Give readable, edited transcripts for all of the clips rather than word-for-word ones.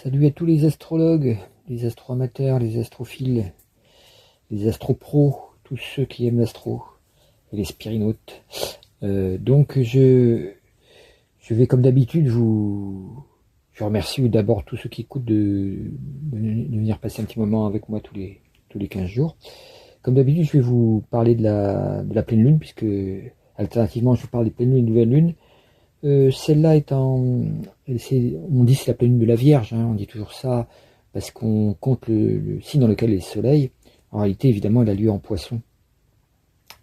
Salut à tous les astrologues, les astro-amateurs, les astrophiles, les astropros, tous ceux qui aiment l'astro, et les spirinautes. Donc je vais comme d'habitude je remercie d'abord tous ceux qui écoutent de venir passer un petit moment avec moi tous les 15 jours. Comme d'habitude, je vais vous parler de la pleine lune, puisque alternativement je vous parle des pleines lunes et des nouvelles lunes. Celle-là étant, on dit c'est la pleine lune de la Vierge, hein, on dit toujours ça, parce qu'on compte le signe dans lequel est le soleil. En réalité, évidemment, elle a lieu en Poisson.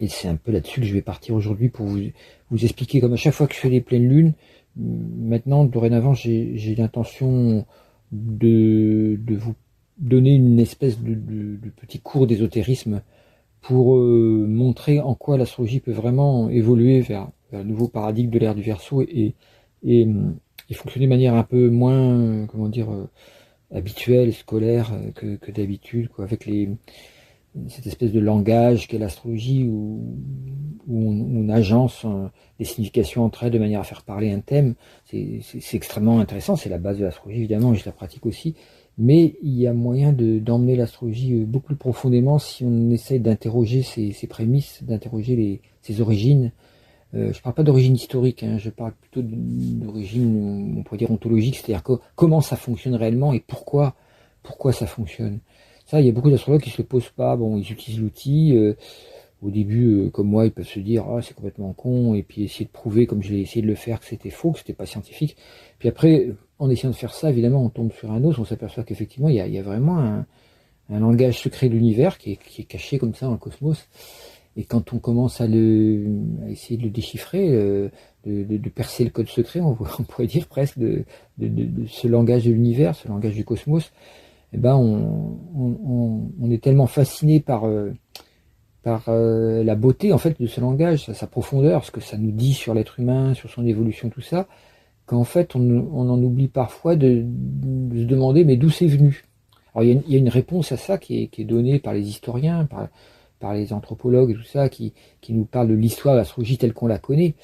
Et c'est un peu là-dessus que je vais partir aujourd'hui pour vous expliquer, comme à chaque fois que je fais les pleines lunes, maintenant, dorénavant, j'ai l'intention de vous donner une espèce de petit cours d'ésotérisme pour montrer en quoi l'astrologie peut vraiment évoluer vers un nouveau paradigme de l'ère du Verseau et fonctionner de manière un peu moins, comment dire, habituelle, scolaire que d'habitude, quoi, avec cette espèce de langage qu'est l'astrologie où on agence des significations entre elles de manière à faire parler un thème. C'est extrêmement intéressant, c'est la base de l'astrologie évidemment, et je la pratique aussi. Mais il y a moyen d'emmener l'astrologie beaucoup plus profondément si on essaye d'interroger ses prémices, d'interroger ses origines. Je ne parle pas d'origine historique, hein, je parle plutôt d'origine, on pourrait dire ontologique, c'est-à-dire comment ça fonctionne réellement et pourquoi ça fonctionne. Ça, il y a beaucoup d'astrologues qui se le posent pas. Bon, ils utilisent l'outil. Au début, comme moi, ils peuvent se dire ah c'est complètement con, et puis essayer de prouver, comme je l'ai essayé de le faire, que c'était faux, que c'était pas scientifique. Puis après, en essayant de faire ça, évidemment, on tombe sur un os, on s'aperçoit qu'effectivement, il y a vraiment un langage secret de l'univers qui est caché comme ça dans le cosmos. Et quand on commence à essayer de le déchiffrer, de percer le code secret, on pourrait dire presque de ce langage de l'univers, ce langage du cosmos, eh ben on est tellement fasciné par la beauté en fait de ce langage, sa profondeur, ce que ça nous dit sur l'être humain, sur son évolution, tout ça, qu'en fait on en oublie parfois de se demander mais d'où c'est venu. Alors il y a une réponse à ça qui est donnée par les historiens, par les anthropologues et tout ça, qui nous parlent de l'histoire de l'astrologie telle qu'on la connaît.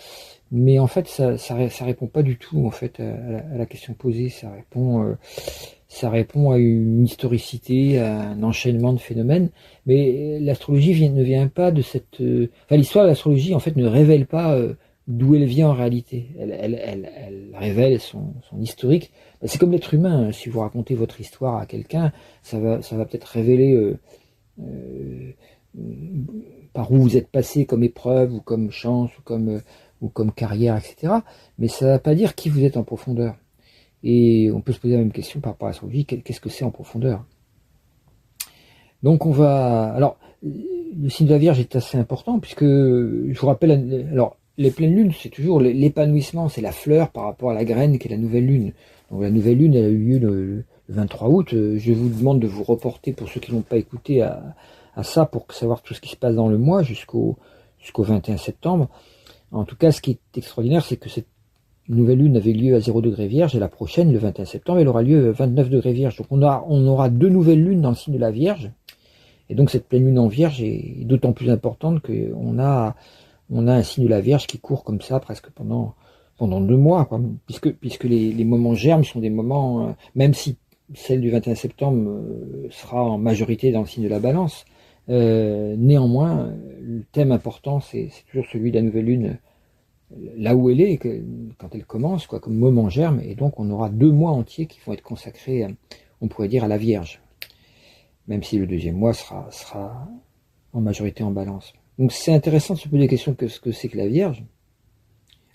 Mais en fait, ça répond pas du tout en fait à la question posée. Ça répond à une historicité, à un enchaînement de phénomènes. Mais l'astrologie ne vient pas de cette. Enfin, l'histoire de l'astrologie en fait ne révèle pas d'où elle vient en réalité. Elle révèle son historique. C'est comme l'être humain. Si vous racontez votre histoire à quelqu'un, ça va peut-être révéler. Par où vous êtes passé comme épreuve ou comme chance ou comme carrière, etc. Mais ça ne va pas dire qui vous êtes en profondeur. Et on peut se poser la même question par rapport à l'astrologie, qu'est-ce que c'est en profondeur? Donc alors, le signe de la Vierge est assez important puisque, je vous rappelle, alors, les pleines lunes, c'est toujours l'épanouissement, c'est la fleur par rapport à la graine qui est la nouvelle lune. Donc la nouvelle lune, elle a eu lieu le 23 août. Je vous demande de vous reporter, pour ceux qui n'ont pas écouté, à ça pour savoir tout ce qui se passe dans le mois jusqu'au 21 septembre. En tout cas, ce qui est extraordinaire, c'est que cette nouvelle lune avait lieu à 0 degré Vierge et la prochaine, le 21 septembre, elle aura lieu à 29 degrés Vierge. Donc on aura deux nouvelles lunes dans le signe de la Vierge. Et donc cette pleine lune en Vierge est d'autant plus importante qu'on a un signe de la Vierge qui court comme ça presque pendant 2 mois, quoi. Puisque les moments germes sont des moments, même si celle du 21 septembre sera en majorité dans le signe de la Balance, néanmoins, le thème important, c'est toujours celui de la nouvelle lune, là où elle est, quand elle commence, quoi, comme moment germe, et donc on aura 2 mois entiers qui vont être consacrés, on pourrait dire, à la Vierge, même si le deuxième mois sera en majorité en Balance. Donc c'est intéressant de se poser la question de ce que c'est que la Vierge.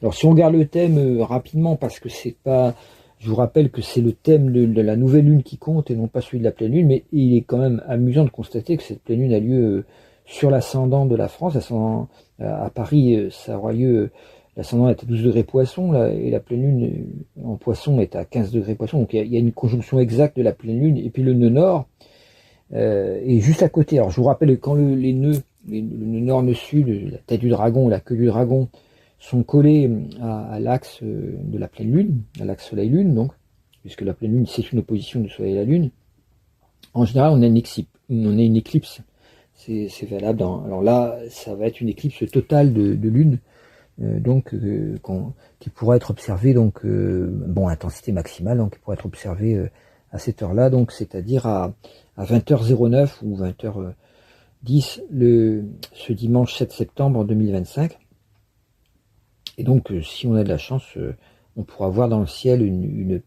Alors si on regarde le thème rapidement, parce que c'est pas... Je vous rappelle que c'est le thème de la nouvelle lune qui compte et non pas celui de la pleine lune, mais il est quand même amusant de constater que cette pleine lune a lieu sur l'ascendant de la France. L'ascendant à Paris, ça aura lieu, l'ascendant est à 12 degrés Poisson, là, et la pleine lune en Poisson est à 15 degrés Poisson. Donc il y a une conjonction exacte de la pleine lune, et puis le nœud nord est juste à côté. Alors je vous rappelle que quand les nœuds, le nœud nord, nœud sud, la tête du dragon, la queue du dragon, sont collés à l'axe de la pleine lune, à l'axe soleil-lune, donc, puisque la pleine lune, c'est une opposition du soleil à la lune. En général, on a une éclipse. C'est valable alors là, ça va être une éclipse totale de lune, qui pourra être observée, intensité maximale, donc qui pourra être observée à cette heure-là, donc c'est-à-dire à 20h09 ou 20h10 ce dimanche 7 septembre 2025. Et donc, si on a de la chance, on pourra voir dans le ciel une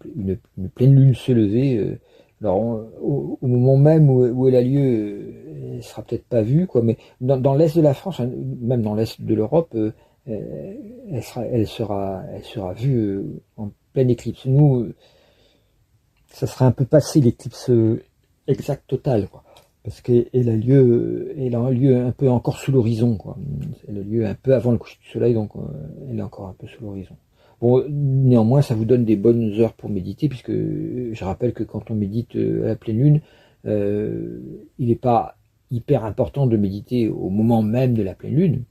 pleine lune se lever. Alors, au moment même où elle a lieu, elle sera peut-être pas vue, quoi. Mais dans l'est de la France, hein, même dans l'est de l'Europe, elle sera vue en pleine éclipse. Nous, ça sera un peu passé l'éclipse exacte totale, quoi. Parce qu'elle a lieu un peu encore sous l'horizon, quoi. Elle a lieu un peu avant le coucher du soleil, donc elle est encore un peu sous l'horizon. Bon, néanmoins, ça vous donne des bonnes heures pour méditer, puisque je rappelle que quand on médite à la pleine lune, il n'est pas hyper important de méditer au moment même de la pleine lune,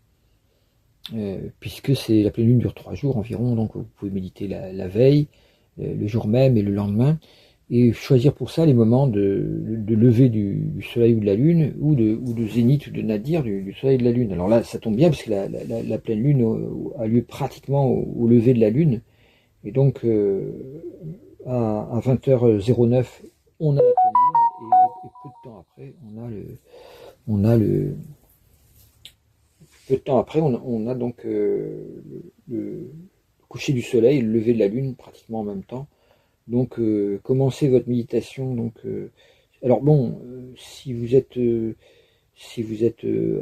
puisque la pleine lune dure 3 jours environ, donc vous pouvez méditer la veille, le jour même et le lendemain. Et choisir pour ça les moments de lever du soleil ou de la lune, ou de zénith ou de nadir du soleil et de la lune. Alors là, ça tombe bien, parce que la pleine lune a lieu pratiquement au lever de la lune. Et donc, à 20h09, on a la pleine lune, et peu de temps après, peu de temps après, on a donc le coucher du soleil et le lever de la lune, pratiquement en même temps. Donc, commencez votre méditation. Donc, alors bon, si vous êtes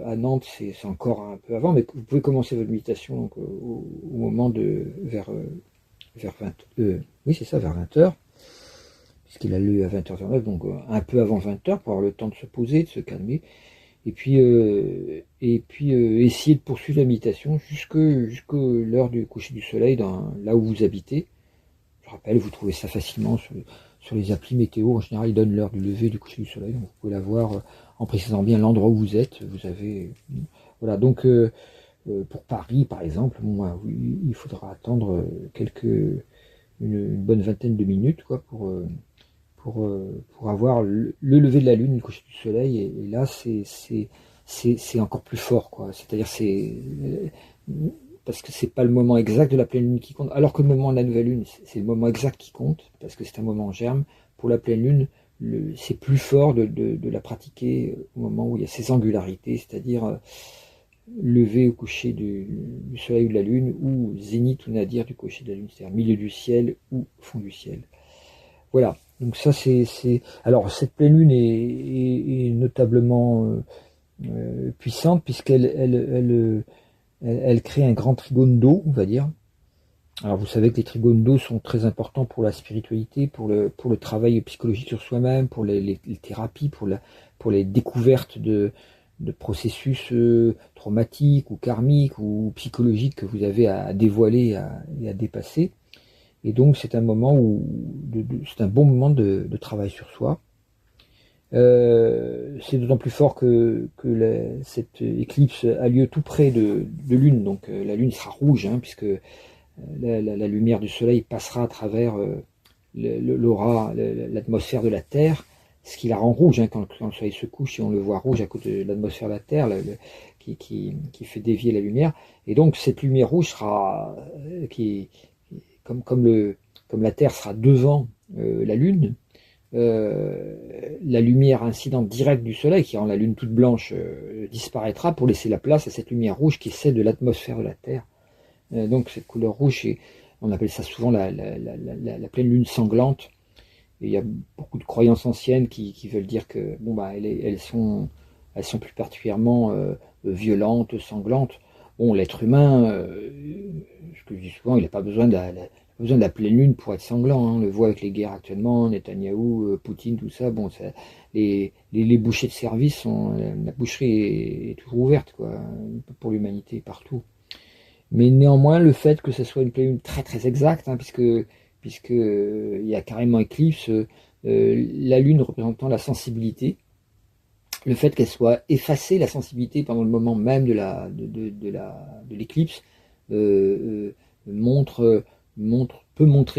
à Nantes, c'est encore un peu avant, mais vous pouvez commencer votre méditation donc, au moment de vers 20, oui c'est ça, vers 20h, puisqu'il a lieu à 20h09, donc un peu avant 20h pour avoir le temps de se poser, de se calmer, et puis essayer de poursuivre la méditation jusqu'à l'heure du coucher du soleil là où vous habitez. Je rappelle, vous trouvez ça facilement sur les applis météo. En général, ils donnent l'heure du lever du coucher du soleil. Donc vous pouvez la voir en précisant bien l'endroit où vous êtes. Vous avez, voilà. Donc pour Paris, par exemple, bon, il faudra attendre une bonne vingtaine de minutes, quoi, pour avoir le lever de la lune, le coucher du soleil. Et là, c'est encore plus fort, quoi. C'est-à-dire, parce que c'est pas le moment exact de la pleine lune qui compte, alors que le moment de la nouvelle lune, c'est le moment exact qui compte, parce que c'est un moment en germe. Pour la pleine lune, c'est plus fort de la pratiquer au moment où il y a ces angularités, c'est-à-dire lever au coucher du soleil ou de la lune, ou zénith ou nadir du coucher de la lune, c'est-à-dire milieu du ciel ou fond du ciel. Voilà, donc ça Alors cette pleine lune est notablement puissante, puisqu'elle crée un grand trigone d'eau, on va dire. Alors vous savez que les trigones d'eau sont très importants pour la spiritualité, pour le travail psychologique sur soi-même, pour les thérapies, pour les découvertes de processus traumatiques ou karmiques ou psychologiques que vous avez à dévoiler et à dépasser. Et donc c'est un moment c'est un bon moment de travail sur soi. C'est d'autant plus fort que cette éclipse a lieu tout près de lune, donc la lune sera rouge, hein, puisque la lumière du soleil passera à travers l'aura, l'atmosphère de la Terre, ce qui la rend rouge, hein, quand le soleil se couche, et on le voit rouge à cause de l'atmosphère de la Terre qui fait dévier la lumière. Et donc cette lumière rouge sera, comme la Terre sera devant la Lune, la lumière incidente directe du soleil qui rend la lune toute blanche disparaîtra pour laisser la place à cette lumière rouge qui est celle de l'atmosphère de la Terre. Donc cette couleur rouge, on appelle ça souvent la pleine lune sanglante. Et il y a beaucoup de croyances anciennes qui veulent dire que bon, bah, elles sont plus particulièrement violentes, sanglantes. Bon, l'être humain, ce que je dis souvent, il n'a pas besoin de la pleine lune pour être sanglant, hein. On le voit avec les guerres actuellement, Netanyahou, Poutine, tout ça. Bon, les bouchées de service la boucherie est toujours ouverte, quoi, pour l'humanité partout. Mais néanmoins, le fait que ce soit une pleine lune très très exacte, hein, puisque il y a carrément éclipse, la lune représentant la sensibilité, le fait qu'elle soit effacée, la sensibilité, pendant le moment même de l'éclipse, peut montrer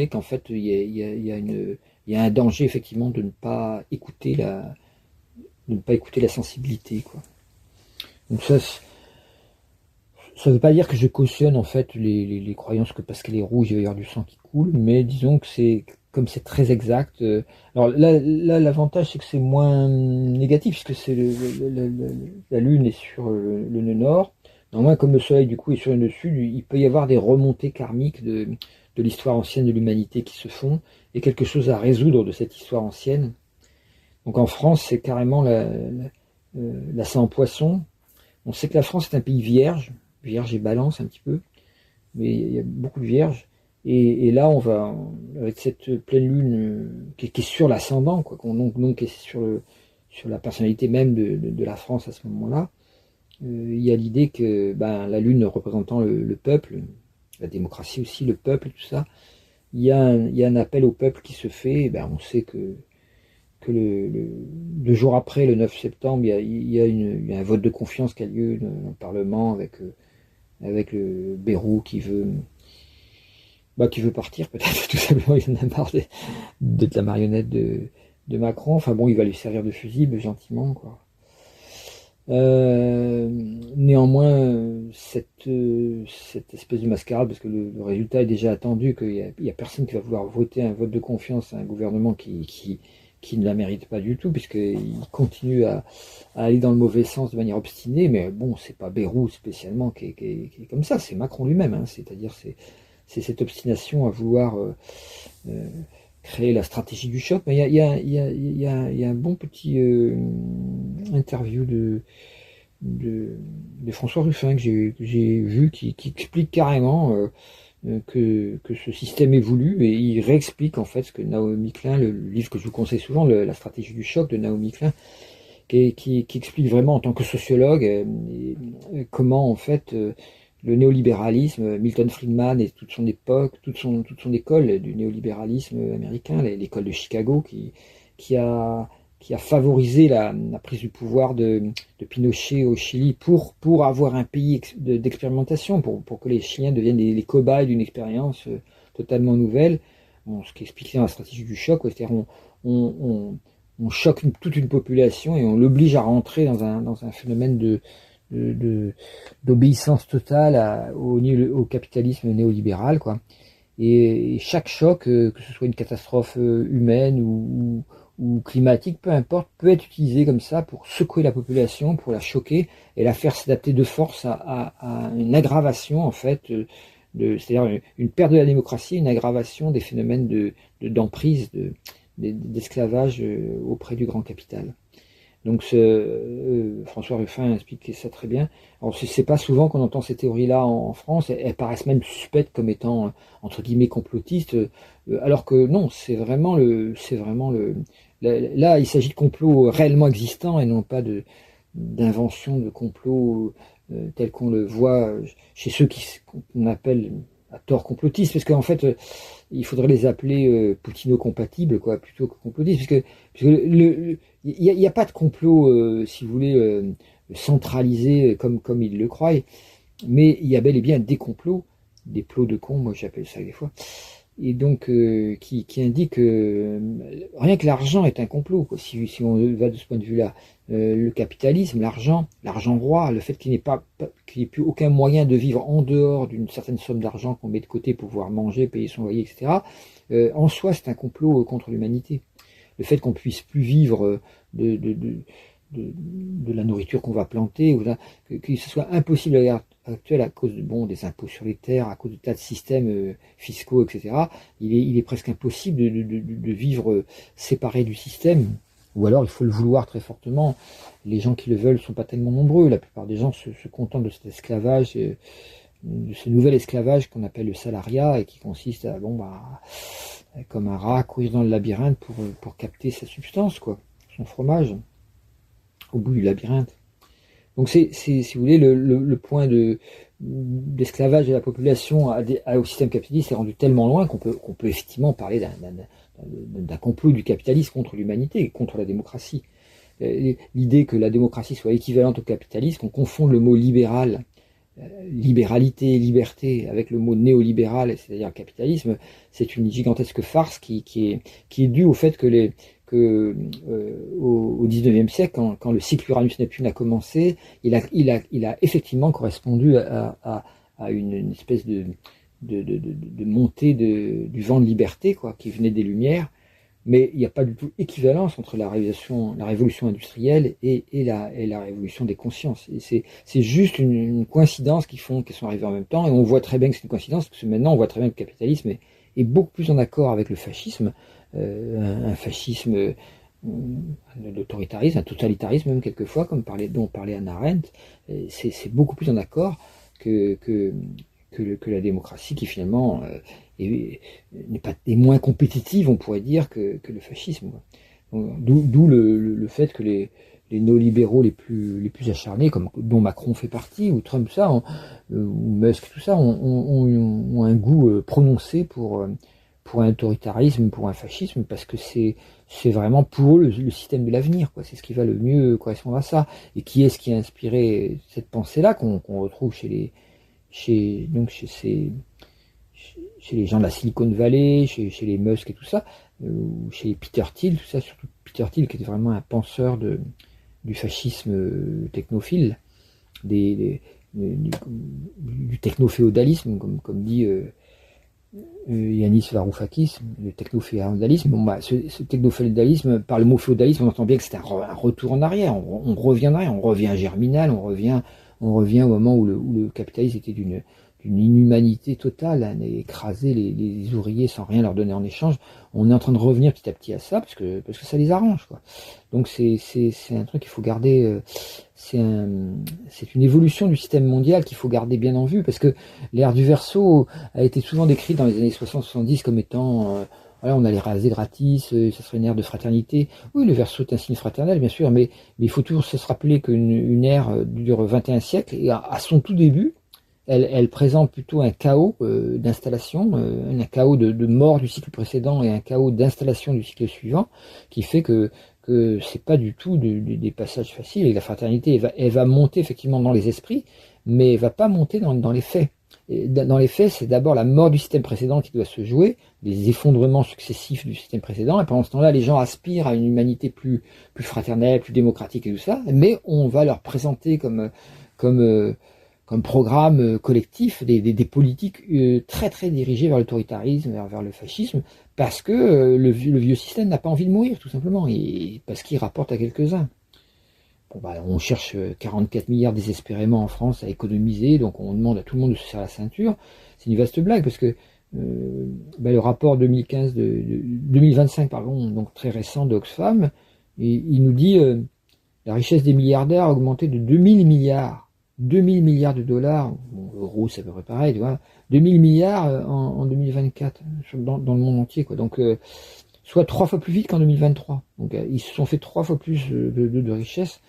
qu'en fait il y a un danger effectivement de ne pas écouter la sensibilité, quoi. Donc ça ne veut pas dire que je cautionne en fait les croyances que parce qu'elle est rouge il va y avoir du sang qui coule, mais disons que c'est comme c'est très exact. Alors là, l'avantage c'est que c'est moins négatif puisque c'est la Lune est sur le nœud nord. Néanmoins, comme le Soleil du coup est sur le nœud sud, il peut y avoir des remontées karmiques de l'histoire ancienne de l'humanité qui se font et quelque chose à résoudre de cette histoire ancienne. Donc en France, c'est carrément l'ascendant en Poisson. On sait que la France est un pays vierge et balance un petit peu, mais il y a beaucoup de vierges. Et là, on va, avec cette pleine lune qui est sur l'ascendant, quoi, donc qui est sur la personnalité même de la France à ce moment-là, il y a l'idée que la lune représentant le peuple, la démocratie aussi, le peuple et tout ça, il y a un appel au peuple qui se fait. Et on sait que deux jours après, le 9 septembre, il y a un vote de confiance qui a lieu dans le Parlement avec le Bayrou qui veut partir peut-être tout simplement, il en a marre d'être la marionnette de Macron. Enfin bon, il va lui servir de fusible gentiment, quoi. Néanmoins, cette espèce de mascarade, parce que le résultat est déjà attendu, qu'il y a personne qui va vouloir voter un vote de confiance à un gouvernement qui ne la mérite pas du tout, puisqu'il continue à aller dans le mauvais sens de manière obstinée. Mais bon, c'est pas Bayrou spécialement qui est comme ça, c'est Macron lui-même, hein. C'est-à-dire c'est cette obstination à vouloir créer la stratégie du choc. Mais il y a un bon petit interview de François Ruffin que j'ai vu qui explique carrément que ce système est voulu, et il réexplique en fait ce que Naomi Klein, le livre que je vous conseille souvent, la stratégie du choc de Naomi Klein, qui explique vraiment en tant que sociologue comment en fait le néolibéralisme, Milton Friedman et toute son époque, toute son école du néolibéralisme américain, l'école de Chicago, qui a favorisé la prise du pouvoir de Pinochet au Chili pour avoir un pays d'expérimentation, pour que les Chiliens deviennent les cobayes d'une expérience totalement nouvelle. Bon, ce qui expliquait dans la stratégie du choc, c'est-à-dire on choque toute une population et on l'oblige à rentrer dans un phénomène d'obéissance totale au capitalisme néolibéral, quoi. Et chaque choc, que ce soit une catastrophe humaine ou climatique, peu importe, peut être utilisé comme ça pour secouer la population, pour la choquer et la faire s'adapter de force à une aggravation, en fait, c'est-à-dire une perte de la démocratie, une aggravation des phénomènes d'emprise, d'esclavage auprès du grand capital. Donc François Ruffin explique ça très bien. Alors c'est pas souvent qu'on entend ces théories-là en France. Elles paraissent même suspectes comme étant entre guillemets complotistes, alors que non, c'est vraiment là il s'agit de complots réellement existants et non pas d'invention de complots tels qu'on le voit chez ceux qu'on appelle à tort complotistes, parce qu'en fait il faudrait les appeler poutino-compatibles, quoi, plutôt que complotistes, puisque il n'y a pas de complot, si vous voulez, centralisé comme ils le croient, mais il y a bel et bien des complots, des plots de cons, moi j'appelle ça des fois, et donc qui indiquent rien que l'argent est un complot, quoi, si on va de ce point de vue-là. Le capitalisme, l'argent roi, le fait qu'il n'y ait plus aucun moyen de vivre en dehors d'une certaine somme d'argent qu'on met de côté pour pouvoir manger, payer son loyer, etc., en soi c'est un complot contre l'humanité. Le fait qu'on puisse plus vivre de la nourriture qu'on va planter, que ce soit impossible à l'heure actuelle à cause des impôts sur les terres, à cause de tas de systèmes fiscaux, etc., il est presque impossible de vivre séparé du système. Ou alors il faut le vouloir très fortement. Les gens qui le veulent ne sont pas tellement nombreux. La plupart des gens se contentent de cet esclavage, de ce nouvel esclavage qu'on appelle le salariat, et qui consiste à comme un rat courir dans le labyrinthe pour capter sa substance, quoi, son fromage, au bout du labyrinthe. Donc c'est si vous voulez, le point d'esclavage de la population au système capitaliste est rendu tellement loin qu'on peut effectivement parler d'un complot du capitalisme contre l'humanité, contre la démocratie. L'idée que la démocratie soit équivalente au capitalisme, qu'on confonde le mot libéral, libéralité, liberté, avec le mot néolibéral, c'est-à-dire capitalisme, c'est une gigantesque farce qui est due au fait au XIXe siècle, quand le cycle Uranus-Neptune a commencé, il a effectivement correspondu à une espèce de montée du vent de liberté, quoi, qui venait des Lumières. Mais il n'y a pas du tout équivalence entre la révolution industrielle et la révolution des consciences. Et c'est juste une coïncidence qui font qu'elles sont arrivées en même temps. Et on voit très bien que c'est une coïncidence, parce que maintenant on voit très bien que le capitalisme est beaucoup plus en accord avec le fascisme, un fascisme, l'autoritarisme, un totalitarisme même quelquefois, dont parlait Hannah Arendt. C'est beaucoup plus en accord que la démocratie, qui finalement est moins compétitive, on pourrait dire, que le fascisme. D'où le fait que les néolibéraux les plus acharnés, dont Macron fait partie, ou Trump, ou Musk, tout ça, ont un goût prononcé pour un autoritarisme, pour un fascisme, parce que c'est vraiment pour eux le système de l'avenir, quoi. C'est ce qui va le mieux correspondre à ça. Et qui est-ce qui a inspiré cette pensée-là qu'on retrouve chez les gens de la Silicon Valley, chez les Musk et tout ça, ou chez Peter Thiel, tout ça, surtout Peter Thiel, qui était vraiment un penseur du fascisme technophile, du techno-féodalisme, comme dit Yanis Varoufakis, le techno-féodalisme. Bon, ce techno-féodalisme, par le mot féodalisme, on entend bien que c'est un retour en arrière, on revient en arrière, on revient à Germinal, on revient au moment où le capitalisme était d'une inhumanité totale, hein, écraser les ouvriers sans rien leur donner en échange. On est en train de revenir petit à petit à ça, parce que ça les arrange, quoi. Donc c'est un truc qu'il faut garder, c'est une évolution du système mondial qu'il faut garder bien en vue, parce que l'ère du Verseau a été souvent décrite dans les années 60-70 comme étant voilà, on allait raser gratis, ça serait une ère de fraternité. Oui, le Verseau est un signe fraternel, bien sûr, mais il faut toujours se rappeler qu'une ère dure 21 siècles, et à son tout début, elle présente plutôt un chaos d'installation, un chaos de mort du cycle précédent et un chaos d'installation du cycle suivant, qui fait que c'est pas du tout des passages faciles. Et la fraternité, elle va monter effectivement dans les esprits, mais elle va pas monter dans les faits. Et dans les faits, c'est d'abord la mort du système précédent qui doit se jouer, les effondrements successifs du système précédent, et pendant ce temps-là, les gens aspirent à une humanité plus fraternelle, plus démocratique et tout ça, mais on va leur présenter comme programme collectif des politiques très très dirigées vers l'autoritarisme, vers le fascisme, parce que le vieux système n'a pas envie de mourir, tout simplement, et parce qu'il rapporte à quelques-uns. Bon, on cherche 44 milliards désespérément en France à économiser, donc on demande à tout le monde de se serrer la ceinture. C'est une vaste blague, parce que le rapport 2025, pardon, donc très récent d'Oxfam, il nous dit la richesse des milliardaires a augmenté de 2000 milliards. 2000 milliards de dollars, bon, euros c'est à peu près pareil, tu vois, 2000 milliards en 2024, dans le monde entier, quoi. Donc, soit 3 fois plus vite qu'en 2023. Donc, ils se sont fait 3 fois plus de richesse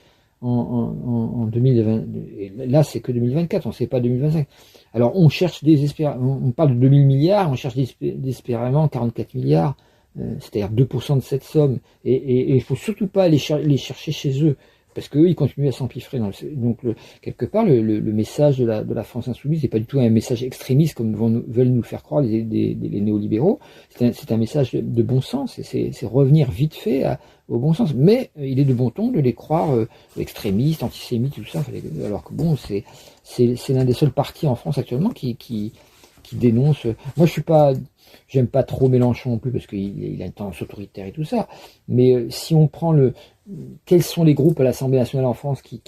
en 2020. Et là, c'est que 2024, on ne sait pas 2025. Alors, on cherche désespérément, on parle de 2000 milliards, on cherche désespérément 44 milliards, c'est-à-dire 2% de cette somme. Et il faut surtout pas les chercher chez eux, parce qu'eux, ils continuent à s'empiffrer. Donc, quelque part, le message de la France insoumise n'est pas du tout un message extrémiste comme veulent nous faire croire les néolibéraux. C'est un message de bon sens, et c'est revenir vite fait au bon sens. Mais il est de bon ton de les croire extrémistes, antisémites, tout ça. Alors que bon, c'est l'un des seuls partis en France actuellement qui dénonce. Moi, j'aime pas trop Mélenchon non plus, parce qu'il a une tendance autoritaire et tout ça. Mais si on prend quels sont les groupes à l'Assemblée nationale en France qui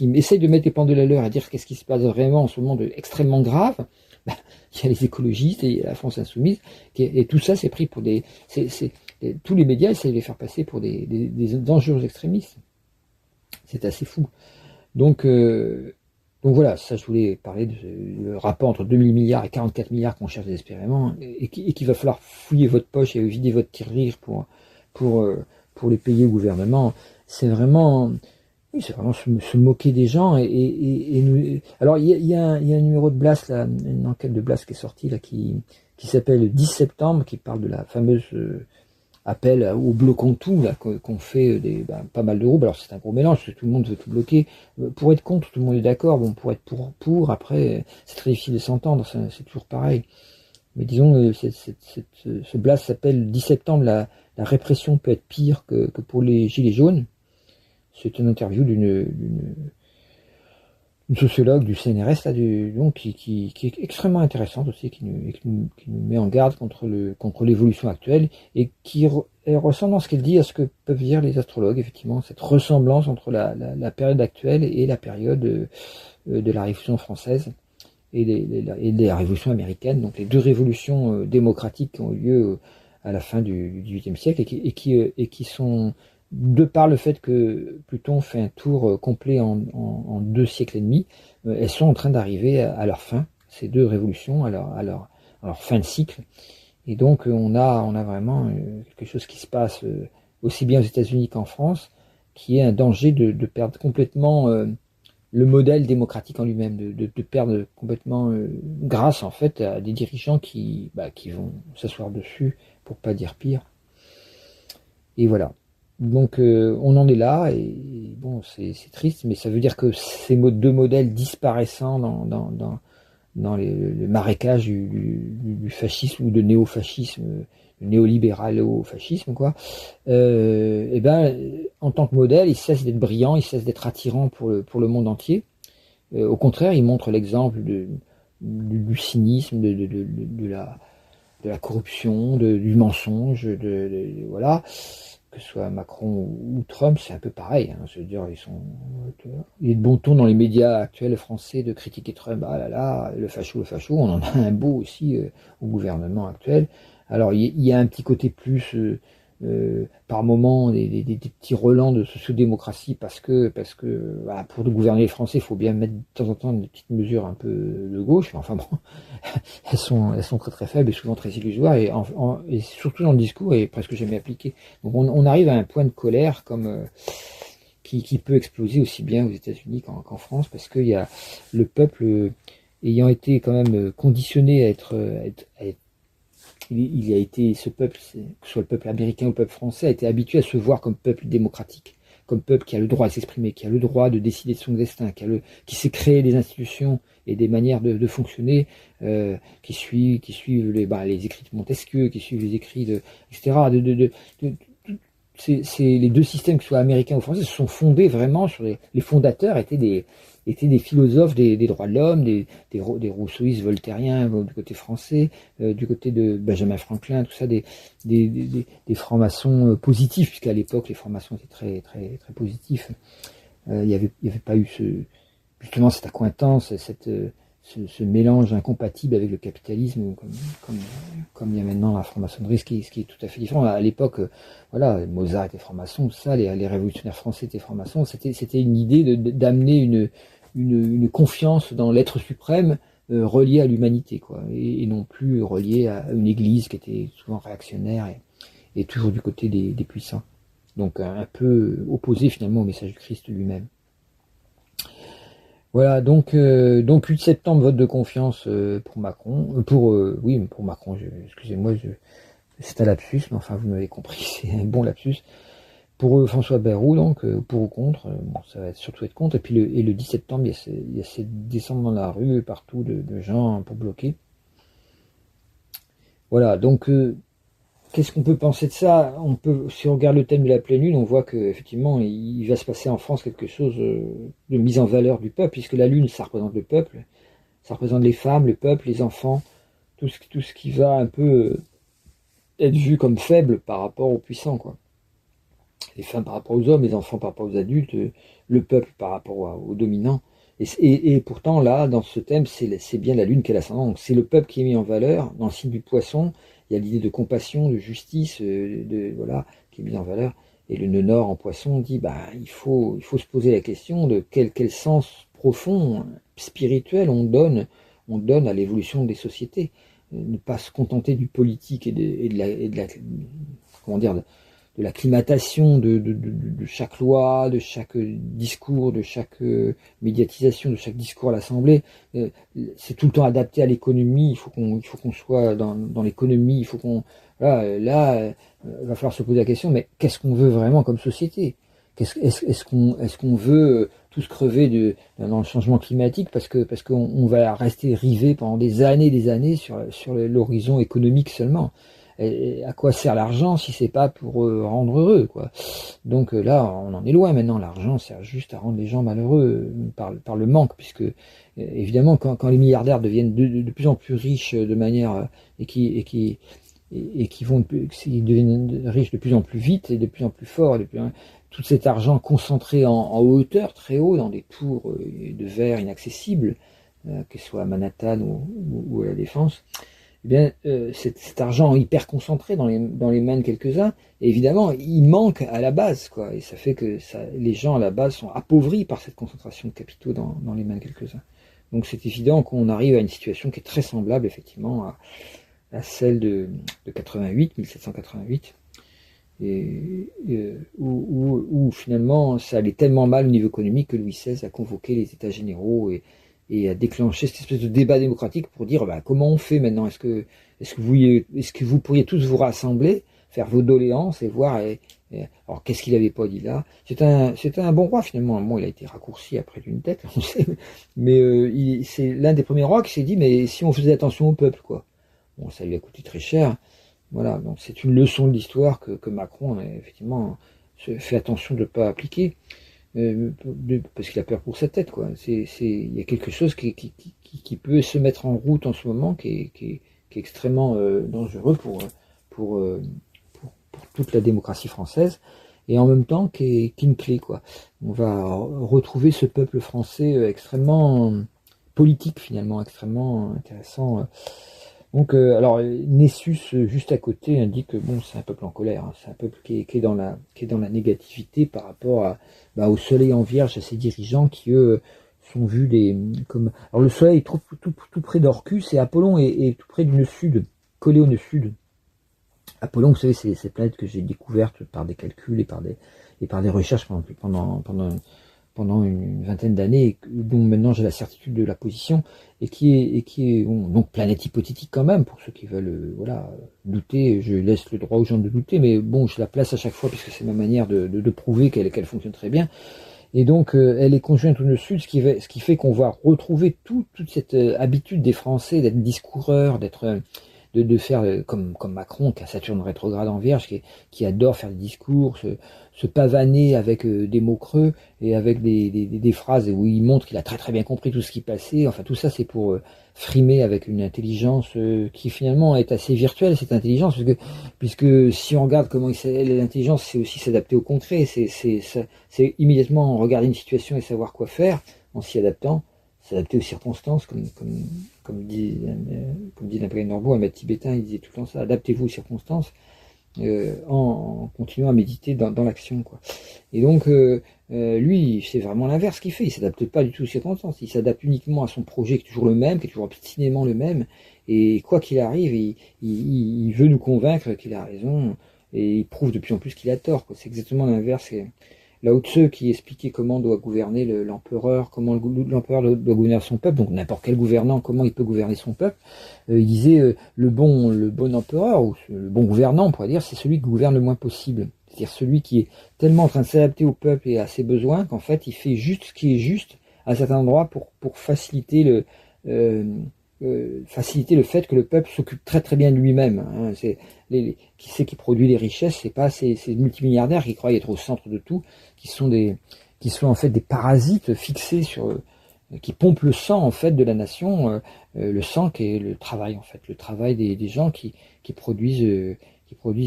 essayent de mettre les pendules à l'heure et dire qu'est-ce qui se passe vraiment en ce moment extrêmement grave, il y a les écologistes et la France insoumise, et tout ça c'est pris pour tous les médias essayent de les faire passer pour des dangereux extrémistes. C'est assez fou. Donc voilà, ça je voulais parler du rapport entre 2000 milliards et 44 milliards qu'on cherche désespérément, et qu'il va falloir fouiller votre poche et vider votre tirelire pour les payer au gouvernement. C'est vraiment se moquer des gens, et nous. Alors il y a un numéro de Blast, là, une enquête de Blast qui est sortie là, qui s'appelle 10 septembre, qui parle de la fameuse appel au bloquons tout là qu'on fait pas mal de groupes. Alors c'est un gros mélange, parce que tout le monde veut tout bloquer. Pour être contre, tout le monde est d'accord. Bon, pour être pour après, c'est très difficile de s'entendre. C'est toujours pareil. Mais disons, ce blast s'appelle 10 septembre, la répression peut être pire que pour les gilets jaunes. C'est une interview d'une une sociologue du CNRS là, donc qui est extrêmement intéressante aussi, qui nous met en garde contre l'évolution actuelle et elle ressemble dans ce qu'elle dit à ce que peuvent dire les astrologues, effectivement, cette ressemblance entre la période actuelle et la période de la Révolution française et la Révolution américaine, donc les deux révolutions démocratiques qui ont eu lieu à la fin du XVIIIe siècle et qui sont, de par le fait que Pluton fait un tour complet en 2 siècles et demi, elles sont en train d'arriver à leur fin, ces deux révolutions, à leur fin de cycle. Et donc on a vraiment quelque chose qui se passe aussi bien aux États-Unis qu'en France, qui est un danger de perdre complètement le modèle démocratique en lui-même, de perdre complètement grâce en fait à des dirigeants qui vont s'asseoir dessus, pour pas dire pire. Et voilà. Donc on en est là, et bon, c'est triste, mais ça veut dire que ces deux modèles disparaissant dans le marécage du fascisme ou de néofascisme, néolibéral-fascisme, quoi, et ben, en tant que modèle, ils cessent d'être brillants, ils cessent d'être attirants pour le monde entier. Au contraire, ils montrent l'exemple du cynisme, de la corruption, du mensonge, voilà. Que ce soit Macron ou Trump, c'est un peu pareil. Hein. Je veux dire, il est de bon ton dans les médias actuels français de critiquer Trump. Ah là là, le facho. On en a un beau aussi au gouvernement actuel. Alors, il y a un petit côté plus, par moment, des petits relents de sociodémocratie parce que voilà, pour gouverner les Français, il faut bien mettre de temps en temps des petites mesures un peu de gauche. Mais enfin bon, elles sont très très faibles et souvent très illusoires et surtout dans le discours et presque jamais appliquées. Donc on arrive à un point de colère qui peut exploser aussi bien aux États-Unis qu'en France, parce qu'il y a le peuple ayant été quand même conditionné à être il a été, ce peuple, que ce soit le peuple américain ou le peuple français, a été habitué à se voir comme peuple démocratique, comme peuple qui a le droit de s'exprimer, qui a le droit de décider de son destin, qui sait créer des institutions et des manières de fonctionner qui suivent les écrits de Montesquieu, qui suivent les écrits etc. C'est les deux systèmes, que ce soit américains ou français, se sont fondés vraiment sur les fondateurs étaient des philosophes des droits de l'homme, des rousseauistes voltairiens du côté français, du côté de Benjamin Franklin, tout ça, des francs-maçons positifs, puisqu'à l'époque les francs-maçons étaient très très très positifs. Il n'y avait pas eu justement cette accointance, ce mélange incompatible avec le capitalisme, comme il y a maintenant la franc-maçonnerie, ce qui est tout à fait différent. À l'époque, voilà, Mozart était franc-maçon, tout ça, les révolutionnaires français étaient francs-maçons. C'était une idée d'amener une confiance dans l'être suprême relié à l'humanité, quoi, et non plus relié à une église qui était souvent réactionnaire et toujours du côté des puissants. Donc un peu opposé finalement au message du Christ lui-même. Voilà, donc 8 septembre, vote de confiance pour Macron. Pour Macron, excusez-moi, c'est un lapsus, mais enfin vous m'avez compris, c'est un bon lapsus. Pour François Bayrou, donc, pour ou contre, bon, ça va surtout être contre. Et puis le 10 septembre, il y a ces descentes dans la rue, partout, de gens pour bloquer. Voilà, donc qu'est-ce qu'on peut penser de ça? Si on regarde le thème de la pleine lune, on voit qu'effectivement, il va se passer en France quelque chose de mise en valeur du peuple, puisque la lune, ça représente le peuple, ça représente les femmes, le peuple, les enfants, tout ce qui va un peu être vu comme faible par rapport aux puissants, quoi. Les femmes par rapport aux hommes, les enfants par rapport aux adultes, le peuple par rapport aux dominants. Et pourtant, là, dans ce thème, c'est bien la lune qui est l'ascendant. Donc c'est le peuple qui est mis en valeur. Dans le signe du poisson, il y a l'idée de compassion, de justice, voilà, qui est mise en valeur. Et le nœud nord en poisson dit, il faut se poser la question de quel sens profond, spirituel on donne à l'évolution des sociétés. Ne pas se contenter du politique et de la comment dire, de l'acclimatation de chaque loi, de chaque discours, de chaque médiatisation, de chaque discours à l'Assemblée. C'est tout le temps adapté à l'économie. Il faut qu'on soit dans l'économie. Il faut qu'on là, va falloir se poser la question. Mais qu'est-ce qu'on veut vraiment comme société? Est-ce qu'on veut tous crever dans le changement climatique parce qu'on va rester rivé pendant des années sur l'horizon économique seulement? Et à quoi sert l'argent si c'est pas pour rendre heureux, quoi? Donc là, on en est loin maintenant. L'argent sert juste à rendre les gens malheureux par le manque, puisque évidemment, quand les milliardaires deviennent de plus en plus riches de manière et qui ils deviennent riches de plus en plus vite et de plus en plus fort, tout cet argent concentré en hauteur, très haut, dans des tours de verre inaccessibles, que ce soit à Manhattan ou à la Défense, eh bien, cet argent hyper concentré dans les mains de quelques-uns, évidemment, il manque à la base, quoi. Et ça fait que les gens à la base sont appauvris par cette concentration de capitaux dans les mains de quelques-uns. Donc c'est évident qu'on arrive à une situation qui est très semblable, effectivement, à celle de 88, 1788, où finalement ça allait tellement mal au niveau économique que Louis XVI a convoqué les États généraux et a déclenché cette espèce de débat démocratique pour dire comment on fait maintenant, est-ce que vous pourriez tous vous rassembler, faire vos doléances et voir alors qu'est-ce qu'il n'avait pas dit là. C'était un bon roi finalement. Bon, il a été raccourci après d'une tête, on sait, mais c'est l'un des premiers rois qui s'est dit mais si on faisait attention au peuple, quoi. Bon, ça lui a coûté très cher. Voilà, donc c'est une leçon de l'histoire que Macron effectivement fait attention de ne pas appliquer. Parce qu'il a peur pour sa tête, quoi. Il y a quelque chose qui peut se mettre en route en ce moment, qui est extrêmement dangereux pour toute la démocratie française, et en même temps qui est une clé, quoi. On va retrouver ce peuple français extrêmement politique, finalement, extrêmement intéressant. Donc, alors, Nessus, juste à côté, indique que bon, c'est un peuple en colère, hein. C'est un peuple qui est dans la négativité par rapport au soleil en vierge, à ses dirigeants qui, eux, sont vus comme... Alors, le soleil est tout près d'Orcus, et Apollon est tout près du nœud sud, collé au nœud sud. Apollon, vous savez, c'est ces planètes que j'ai découvertes par des calculs et par des recherches pendant une vingtaine d'années, dont maintenant j'ai la certitude de la position, et qui est donc planète hypothétique quand même, pour ceux qui veulent douter. Je laisse le droit aux gens de douter, mais bon, je la place à chaque fois, puisque c'est ma manière de prouver qu'elle fonctionne très bien. Et donc, elle est conjointe au nœud sud, ce qui fait qu'on va retrouver toute cette habitude des Français d'être discoureurs, de faire comme Macron, qui a Saturne rétrograde en Vierge, qui adore faire des discours, se pavaner avec des mots creux et avec des phrases où il montre qu'il a très très bien compris tout ce qui passait. Enfin, tout ça, c'est pour frimer avec une intelligence qui finalement est assez virtuelle, cette intelligence, puisque si on regarde comment l'intelligence, c'est aussi s'adapter au concret, c'est immédiatement regarder une situation et savoir quoi faire en s'y adaptant, s'adapter aux circonstances, comme dit Napoléon Norbeau, un maître tibétain, il disait tout le temps ça, adaptez-vous aux circonstances, en continuant à méditer dans l'action, quoi. Et donc, lui, c'est vraiment l'inverse qu'il fait, il s'adapte pas du tout aux circonstances, il s'adapte uniquement à son projet qui est toujours le même, qui est toujours obstinément le même, et quoi qu'il arrive, il veut nous convaincre qu'il a raison, et il prouve de plus en plus qu'il a tort, quoi. C'est exactement l'inverse. Lao Tzu qui expliquait comment doit gouverner l'empereur, comment l'empereur doit gouverner son peuple, donc n'importe quel gouvernant, comment il peut gouverner son peuple. Il disait le bon empereur, ou le bon gouvernant, on pourrait dire, c'est celui qui gouverne le moins possible. C'est-à-dire celui qui est tellement en train de s'adapter au peuple et à ses besoins qu'en fait il fait juste ce qui est juste à certains endroits pour faciliter le fait que le peuple s'occupe très très bien de lui-même, hein. Qui c'est qui produit les richesses, c'est pas ces multimilliardaires qui croient être au centre de tout, qui sont en fait des parasites fixés qui pompent le sang en fait de la nation, le sang qui est le travail en fait, le travail des gens qui produisent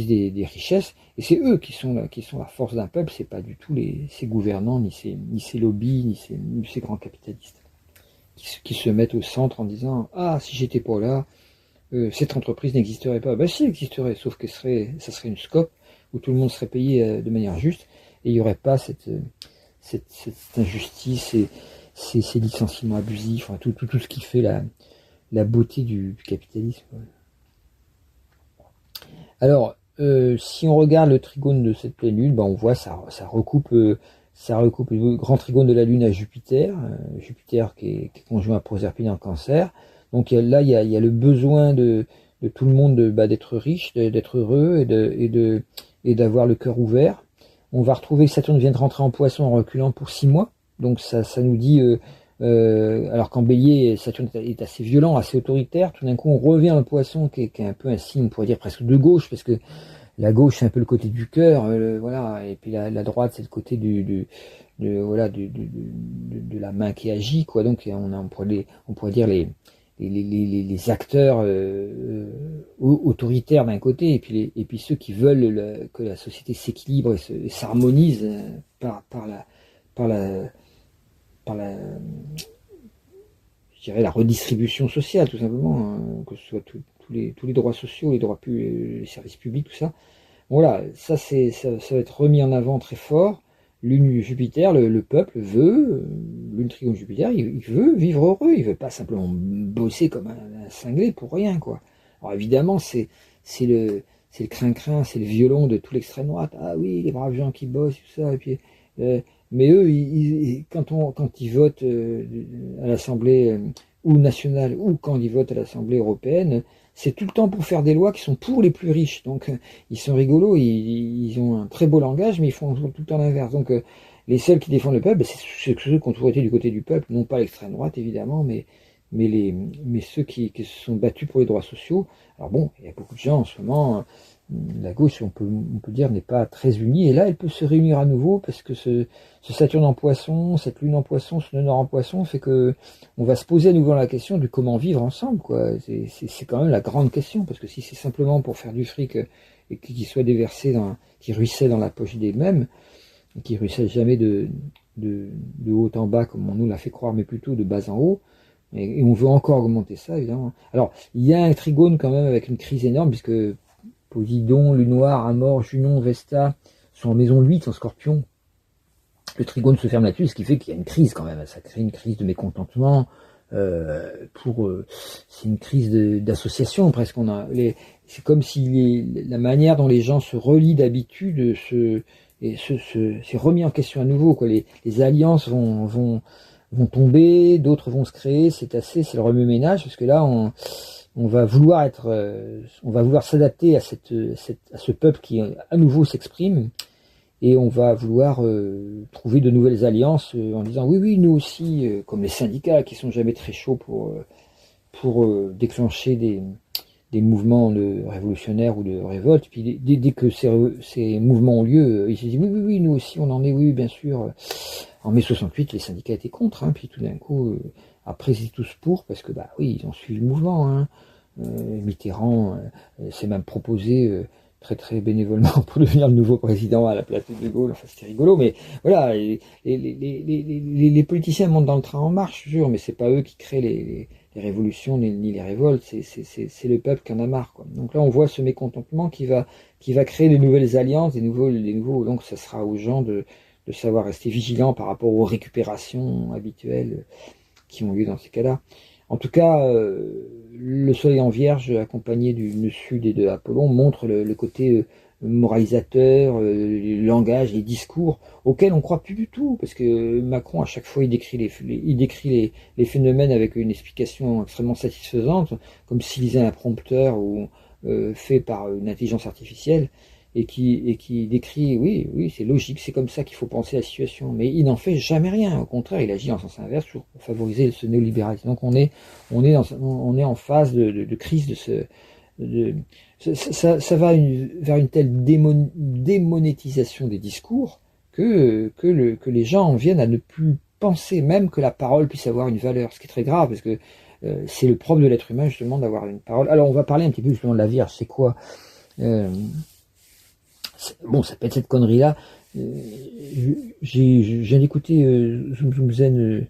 des richesses, et c'est eux qui sont la force d'un peuple, c'est pas du tout ces gouvernants ni ces lobbies ni ces grands capitalistes qui se mettent au centre en disant si j'étais pas là, cette entreprise n'existerait pas. Si, elle existerait, sauf que ça serait une scope où tout le monde serait payé de manière juste, et il n'y aurait pas cette injustice et ces licenciements abusifs, enfin, tout ce qui fait la beauté du capitalisme. Alors, si on regarde le trigone de cette pleine lune, on voit ça recoupe le grand trigone de la Lune à Jupiter, Jupiter qui est conjoint à Proserpine en Cancer. Donc là, il y a le besoin de tout le monde d'être riche, d'être heureux et d'avoir le cœur ouvert. On va retrouver Saturne vient de rentrer en Poisson en reculant pour 6 mois. Donc ça nous dit, alors qu'en Bélier, Saturne est assez violent, assez autoritaire. Tout d'un coup, on revient en Poisson, qui est un peu un signe, on pourrait dire presque de gauche, parce que la gauche c'est un peu le côté du cœur, voilà, et puis la droite c'est le côté voilà, de la main qui agit, quoi. Donc on pourrait dire les acteurs autoritaires d'un côté, et puis ceux qui veulent que la société s'équilibre et s'harmonise par la, par la, je dirais la redistribution sociale, tout simplement, hein, que ce soit tous les droits sociaux, les services publics, tout ça. Voilà, ça va être remis en avant très fort. Lune Jupiter, le peuple veut, Lune Trigone Jupiter, il veut vivre heureux, il veut pas simplement bosser comme un cinglé pour rien, quoi. Alors évidemment, c'est le crin-crin, c'est le violon de tout l'extrême droite. Ah oui, les braves gens qui bossent, tout ça, et puis mais eux, quand ils votent à l'Assemblée ou nationale, ou quand ils votent à l'Assemblée européenne, c'est tout le temps pour faire des lois qui sont pour les plus riches. Donc ils sont rigolos, ils ont un très beau langage, mais ils font tout le temps l'inverse. Donc les seuls qui défendent le peuple, c'est ceux qui ont toujours été du côté du peuple, non pas l'extrême droite évidemment, mais ceux qui se sont battus pour les droits sociaux. Alors bon, il y a beaucoup de gens en ce moment, la gauche, on peut dire, n'est pas très unie, et là elle peut se réunir à nouveau, parce que ce Saturne en Poisson, cette Lune en Poisson, ce nœud nord en Poisson, fait que on va se poser à nouveau la question du comment vivre ensemble, quoi. C'est quand même la grande question, parce que si c'est simplement pour faire du fric et qu'il soit déversé qui ruisselle dans la poche des mêmes, et qui ruisselle jamais de haut en bas comme on nous l'a fait croire, mais plutôt de bas en haut, et on veut encore augmenter ça, évidemment. Alors, il y a un trigone quand même avec une crise énorme, puisque Posidon, Lune Noire, Amor, Junon, Vesta sont en maison 8 en Scorpion. Le trigone se ferme là-dessus, ce qui fait qu'il y a une crise quand même. Ça crée une crise de mécontentement. C'est une crise d'association presque. C'est comme si la manière dont les gens se relient d'habitude s'est remis en question à nouveau, quoi. Les alliances vont tomber, d'autres vont se créer. C'est le remue-ménage, parce que là on va vouloir s'adapter à ce peuple qui à nouveau s'exprime. Et on va vouloir trouver de nouvelles alliances en disant oui, nous aussi, comme les syndicats qui sont jamais très chauds pour déclencher des mouvements révolutionnaires ou de révolte. Puis dès que ces mouvements ont lieu, ils se disent oui, nous aussi on en est, oui, bien sûr. En mai 68, les syndicats étaient contre, hein, puis tout d'un coup, après ils étaient tous pour, parce que oui, ils ont suivi le mouvement. Hein. Mitterrand s'est même proposé très très bénévolement pour devenir le nouveau président à la place de Gaulle. Enfin, c'était rigolo, mais voilà, les politiciens montent dans le train en marche, je jure, mais c'est pas eux qui créent les révolutions ni les révoltes, c'est le peuple qui en a marre, quoi. Donc là, on voit ce mécontentement qui va créer de nouvelles alliances, des nouveaux. Donc, ça sera aux gens de savoir rester vigilants par rapport aux récupérations habituelles qui ont lieu dans ces cas-là. En tout cas, le soleil en Vierge, accompagné du nœud sud et de Apollon, montre le côté moralisateur, le langage, les discours, auxquels on ne croit plus du tout, parce que Macron, à chaque fois, il décrit les phénomènes avec une explication extrêmement satisfaisante, comme s'il lisait un prompteur ou fait par une intelligence artificielle, et qui décrit, oui, c'est logique, c'est comme ça qu'il faut penser la situation, mais il n'en fait jamais rien. Au contraire, il agit en sens inverse pour favoriser ce néolibéralisme. Donc on est en phase de crise ça va vers une telle démonétisation des discours que les gens en viennent à ne plus penser même que la parole puisse avoir une valeur, ce qui est très grave, parce que c'est le propre de l'être humain justement d'avoir une parole. Alors on va parler un petit peu justement de la Vierge, c'est quoi bon, ça peut être cette connerie-là. Je viens d'écouter Zoom Zen,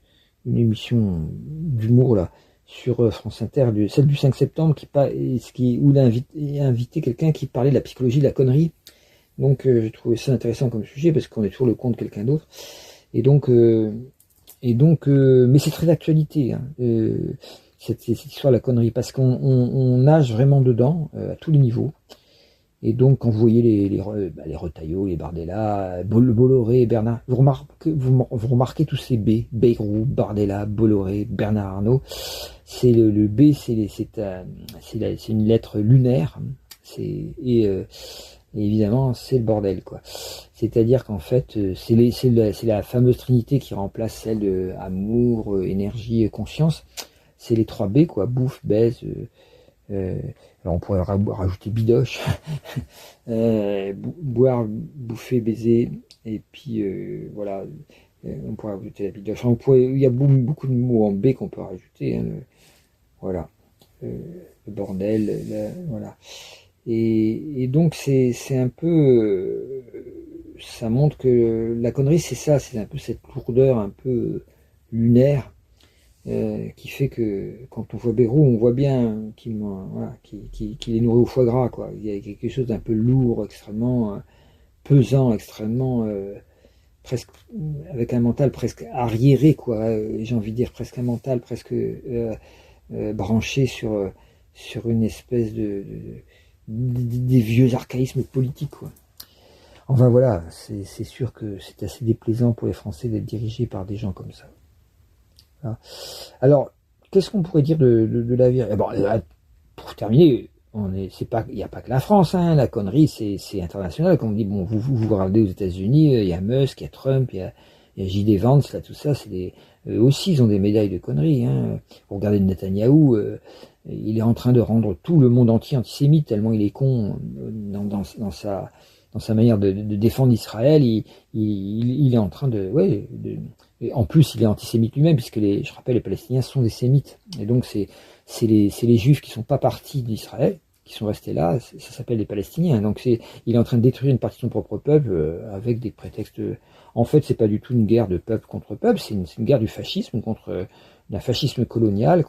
une émission d'humour là sur France Inter, celle du 5 septembre, où il a invité quelqu'un qui parlait de la psychologie de la connerie. Donc j'ai trouvé ça intéressant comme sujet, parce qu'on est toujours le compte de quelqu'un d'autre. Et donc, mais c'est très d'actualité, hein, cette histoire de la connerie, parce qu'on nage vraiment dedans, à tous les niveaux. Et donc, quand vous voyez les Retailleau, les Bardella, Bolloré, Bernard, vous remarquez tous ces B, Bayrou, Bardella, Bolloré, Bernard Arnault. C'est le B, c'est une lettre lunaire. Et évidemment, c'est le bordel, quoi. C'est-à-dire qu'en fait, c'est la fameuse trinité qui remplace celle de amour, énergie, conscience. C'est les 3 B, quoi. Bouffe, baise, Alors on pourrait rajouter bidoche, boire, bouffer, baiser, et puis voilà, on pourrait rajouter la bidoche. Il y a beaucoup de mots en B qu'on peut rajouter, hein, voilà, le bordel, voilà. Et donc c'est un peu, ça montre que la connerie c'est ça, c'est un peu cette lourdeur un peu lunaire. Qui fait que quand on voit Bérou, on voit bien voilà, qu'il est nourri au foie gras, quoi. Il y a quelque chose d'un peu lourd, extrêmement pesant, extrêmement presque avec un mental presque arriéré, quoi. J'ai envie de dire presque un mental presque branché sur une espèce des vieux archaïsmes politiques, quoi. Enfin voilà, c'est sûr que c'est assez déplaisant pour les Français d'être dirigés par des gens comme ça. Voilà. Alors, qu'est-ce qu'on pourrait dire de la vie? Bon, pour terminer, il n'y a pas que la France, hein, la connerie, c'est international. Comme on dit, bon, vous regardez aux États-Unis, il y a Musk, il y a Trump, il y a J.D. Vance, là, tout ça, eux aussi, ils ont des médailles de conneries. Hein. Vous regardez Netanyahou, il est en train de rendre tout le monde entier antisémite, tellement il est con dans sa manière de défendre Israël. Il est en train et en plus, il est antisémite lui-même, puisque je rappelle, les Palestiniens sont des sémites. Et donc, c'est les Juifs qui sont pas partis d'Israël, qui sont restés là, ça s'appelle les Palestiniens. Donc, il est en train de détruire une partie de son propre peuple avec des prétextes. En fait, c'est pas du tout une guerre de peuple contre peuple, c'est une guerre du fascisme contre d'un fascisme colonial,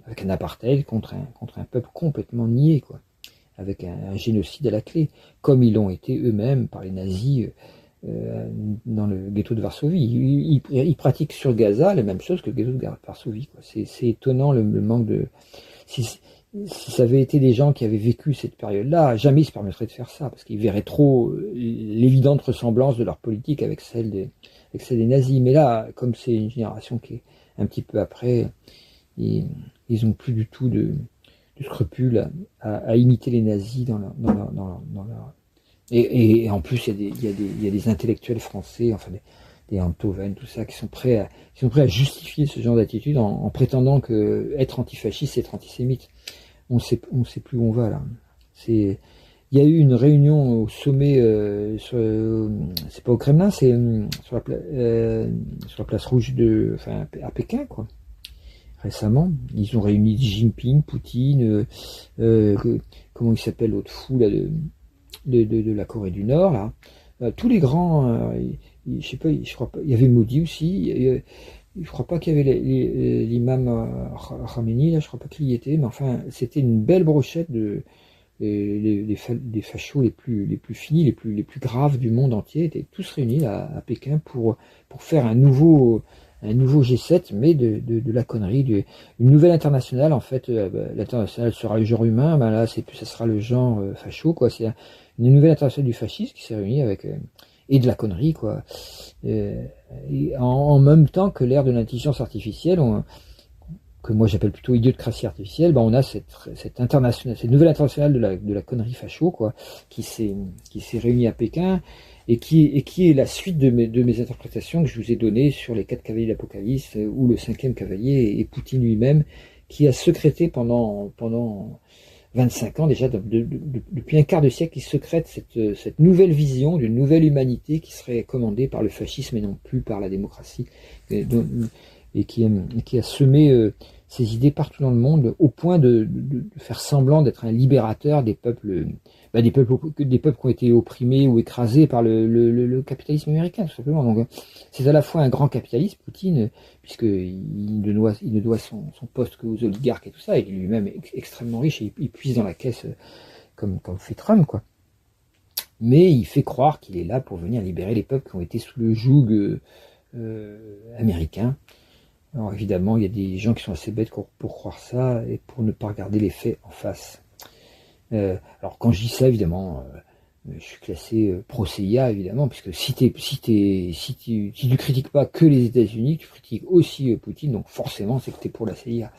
avec un apartheid, contre un peuple complètement nié, quoi, avec un génocide à la clé, comme ils l'ont été eux-mêmes par les nazis. Dans le ghetto de Varsovie. Ils pratiquent sur Gaza la même chose que le ghetto de Varsovie. C'est étonnant le manque de... Si ça avait été des gens qui avaient vécu cette période-là, jamais ils se permettraient de faire ça, parce qu'ils verraient trop l'évidente ressemblance de leur politique avec celle des nazis. Mais là, comme c'est une génération qui est un petit peu après, ils n'ont plus du tout de scrupules à imiter les nazis dans leur et en plus, il y a des intellectuels français, enfin des Antoven, tout ça, qui sont prêts à justifier ce genre d'attitude en prétendant que être antifasciste, c'est être antisémite. On sait plus où on va là. Il y a eu une réunion au sommet, c'est pas au Kremlin, c'est sur la place rouge à Pékin, quoi. Récemment, ils ont réuni Xi Jinping, Poutine, comment il s'appelle l'autre fou là de la Corée du Nord, là. Tous les grands, je sais pas, je crois pas, il y avait Modi aussi, je crois pas qu'il y avait l'imam Khamenei, là, je crois pas qu'il y était, mais enfin, c'était une belle brochette des fachos les plus finis, les plus graves du monde entier, étaient tous réunis là, à Pékin pour faire un nouveau G7, mais de la connerie, une nouvelle internationale. En fait, l'internationale sera le genre humain, là, ça sera le genre facho, quoi. C'est une nouvelle internationale du fascisme qui s'est réunie avec et de la connerie, quoi. Et en même temps que l'ère de l'intelligence artificielle, que moi j'appelle plutôt idiocratie artificielle, on a cette nouvelle internationale de la connerie facho, quoi, qui s'est réunie à Pékin. Et qui est la suite de mes interprétations que je vous ai données sur les 4 cavaliers de l'Apocalypse, ou le 5e cavalier, et Poutine lui-même, qui a secrété pendant 25 ans déjà, depuis un quart de siècle, il secrète cette nouvelle vision d'une nouvelle humanité qui serait commandée par le fascisme et non plus par la démocratie, et qui a semé ses idées partout dans le monde, au point de faire semblant d'être un libérateur des peuples qui ont été opprimés ou écrasés par le capitalisme américain, tout simplement. Donc, c'est à la fois un grand capitaliste, Poutine, puisqu'il ne doit son poste qu'aux oligarques et tout ça, et lui-même est extrêmement riche, et il puise dans la caisse comme fait Trump, quoi. Mais il fait croire qu'il est là pour venir libérer les peuples qui ont été sous le joug américain. Alors évidemment, il y a des gens qui sont assez bêtes pour croire ça et pour ne pas regarder les faits en face. Alors quand je dis ça, évidemment, je suis classé pro-CIA, évidemment, puisque si tu critiques pas que les États-Unis, tu critiques aussi Poutine, donc forcément c'est que tu es pour la CIA.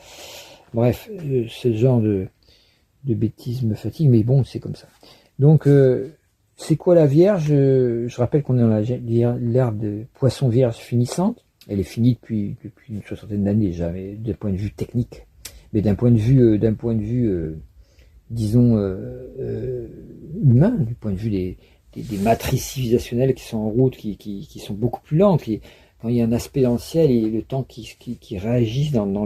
Bref, ce genre de bêtises me fatigue, mais bon, c'est comme ça. Donc, c'est quoi la Vierge? Je rappelle qu'on est dans l'ère de Poisson Vierge finissante. Elle est finie depuis une soixantaine d'années déjà, mais d'un point de vue technique. Mais d'un point de vue, disons, humain, du point de vue des matrices civilisationnelles qui sont en route, qui sont beaucoup plus lentes. Quand il y a un aspect dans le ciel et le temps qui réagisse dans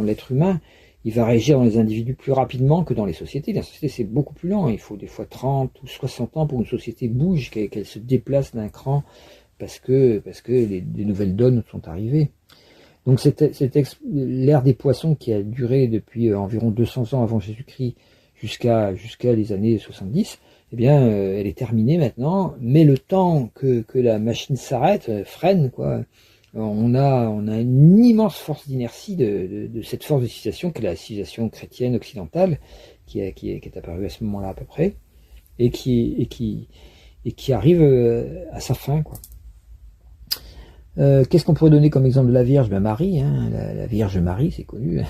l'être humain, il va réagir dans les individus plus rapidement que dans les sociétés. La société, c'est beaucoup plus lent. Il faut des fois 30 ou 60 ans pour qu'une société bouge, qu'elle se déplace d'un cran parce que des nouvelles donnes sont arrivées. Donc l'ère des poissons qui a duré depuis environ 200 ans avant Jésus-Christ jusqu'à les années 70, eh bien, elle est terminée maintenant, mais le temps que la machine s'arrête, freine, quoi. On a une immense force d'inertie de cette force de civilisation qu'est la civilisation chrétienne occidentale, qui est apparue à ce moment-là à peu près, et qui arrive à sa fin, quoi. Qu'est-ce qu'on pourrait donner comme exemple de la Vierge? Ben Marie, hein, la Vierge Marie, c'est connu,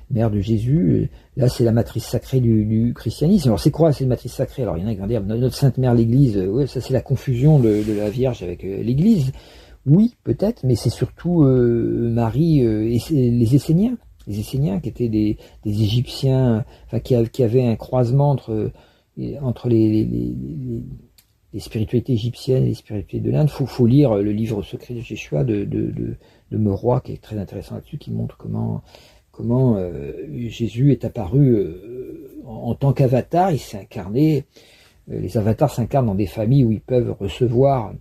mère de Jésus. Là, c'est la matrice sacrée du christianisme. Alors, c'est quoi, c'est une matrice sacrée? Alors, il y en a qui vont dire, notre Sainte Mère l'Église, ouais, ça c'est la confusion de la Vierge avec l'Église. Oui, peut-être, mais c'est surtout Marie et les Esséniens. Les Esséniens qui étaient des Égyptiens, enfin qui avaient un croisement entre les spiritualités égyptiennes et les spiritualités de l'Inde. Faut lire le livre secret de Yeshua de Meroy, qui est très intéressant là-dessus, qui montre comment Jésus est apparu en tant qu'avatar. Il s'est incarné. Les avatars s'incarnent dans des familles où ils peuvent recevoir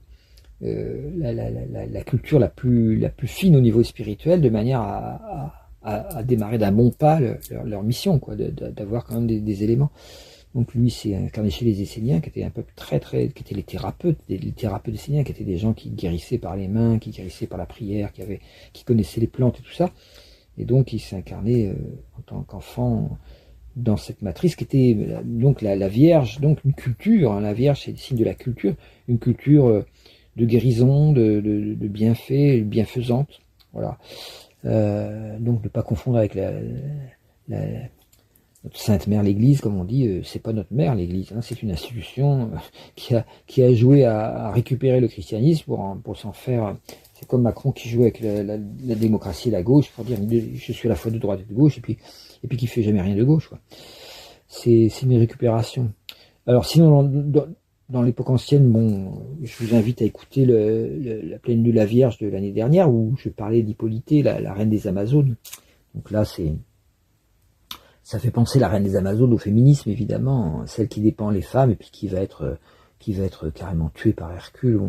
la culture la plus fine au niveau spirituel, de manière à démarrer d'un bon pas leur mission, quoi, d'avoir quand même des éléments. Donc lui, c'est incarné chez les Esséniens, qui étaient un peuple qui étaient les thérapeutes esséniens, qui étaient des gens qui guérissaient par les mains, qui guérissaient par la prière, qui connaissaient les plantes et tout ça. Et donc il s'est incarné en tant qu'enfant dans cette matrice qui était donc la Vierge, donc une culture, hein. La Vierge, c'est le signe de la culture, une culture de guérison, de bienfaits, bienfaisante. Voilà. Donc ne pas confondre avec notre Sainte Mère l'Église, comme on dit, c'est pas notre mère l'Église, hein, c'est une institution qui a joué à récupérer le christianisme pour s'en faire. C'est comme Macron qui joue avec la démocratie et la gauche pour dire je suis à la fois de droite et de gauche, et puis qui fait jamais rien de gauche, quoi. C'est une récupération. Alors sinon dans l'époque ancienne, bon, je vous invite à écouter la pleine lune de la Vierge de l'année dernière, où je parlais d'Hippolytée, la reine des Amazones. Donc là, ça fait penser la reine des Amazones au féminisme, évidemment, celle qui dépend les femmes et puis qui va être carrément tuée par Hercule.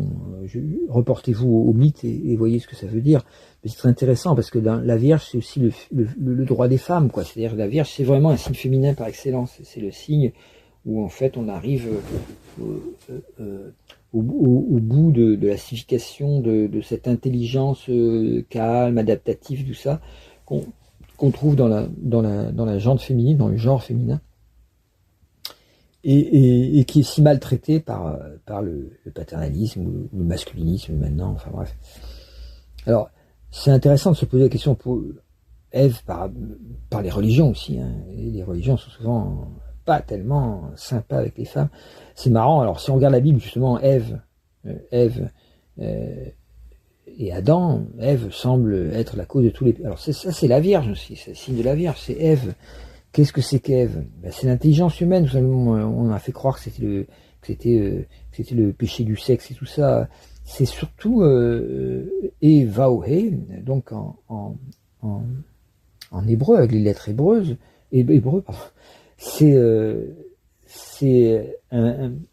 Reportez-vous au mythe et voyez ce que ça veut dire. Mais c'est très intéressant parce que la Vierge, c'est aussi le droit des femmes, quoi. C'est-à-dire la Vierge, c'est vraiment un signe féminin par excellence. C'est le signe où en fait on arrive au bout de la signification de cette intelligence calme, adaptative, tout ça, qu'on trouve dans la gente féminine, dans le genre féminin, et qui est si maltraité par le paternalisme ou le masculinisme maintenant, enfin bref. Alors, c'est intéressant de se poser la question pour Ève par les religions aussi, hein. Et les religions sont souvent pas tellement sympas avec les femmes. C'est marrant, alors si on regarde la Bible, justement, Ève et Adam, Ève semble être la cause de tous les... Alors c'est la Vierge aussi, c'est le signe de la Vierge, c'est Ève. Qu'est-ce que c'est qu'Ève? Ben, c'est l'intelligence humaine. On a fait croire que c'était le péché du sexe et tout ça. C'est surtout Evaohe, donc en hébreu, avec les lettres hébreues, pardon.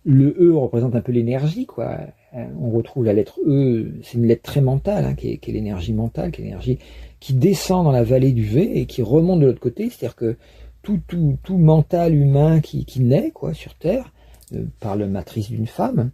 Le E représente un peu l'énergie, quoi. On retrouve la lettre E, c'est une lettre très mentale, hein, qui est l'énergie mentale, qui est l'énergie qui descend dans la vallée du V et qui remonte de l'autre côté. C'est-à-dire que tout mental humain qui naît, quoi, sur Terre, par la matrice d'une femme,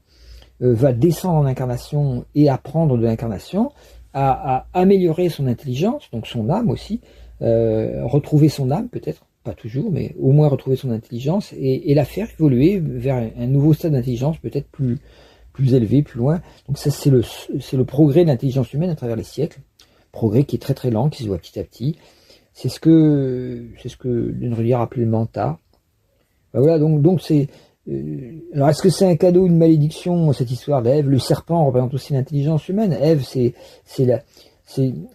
va descendre en incarnation et apprendre de l'incarnation à améliorer son intelligence, donc son âme aussi, retrouver son âme peut-être, pas toujours, mais au moins retrouver son intelligence et la faire évoluer vers un nouveau stade d'intelligence peut-être plus élevé, plus loin. Donc ça, c'est le progrès de l'intelligence humaine à travers les siècles, progrès qui est très très lent, qui se voit petit à petit. C'est ce que Lenrudière appelait le mentat. Ben voilà, donc c'est... alors est-ce que c'est un cadeau, une malédiction, cette histoire d'Ève? Le serpent représente aussi l'intelligence humaine. Ève, c'est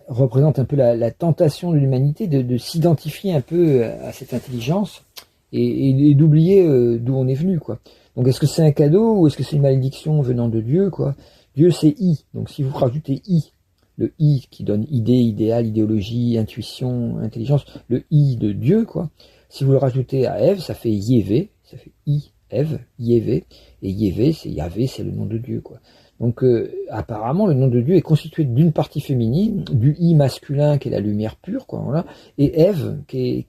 représente un peu la tentation de l'humanité de s'identifier un peu à cette intelligence et d'oublier d'où on est venu, quoi. Donc est-ce que c'est un cadeau ou est-ce que c'est une malédiction venant de Dieu, quoi? Dieu c'est I, donc si vous rajoutez I, le I qui donne idée, idéal, idéologie, intuition, intelligence, le I de Dieu, quoi. Si vous le rajoutez à Ève, ça fait Yévé, ça fait I, Ève, Yévé, et Yévé, c'est Yahvé, c'est le nom de Dieu, quoi. Donc apparemment le nom de Dieu est constitué d'une partie féminine, du I masculin qui est la lumière pure, quoi, voilà, et Ève qui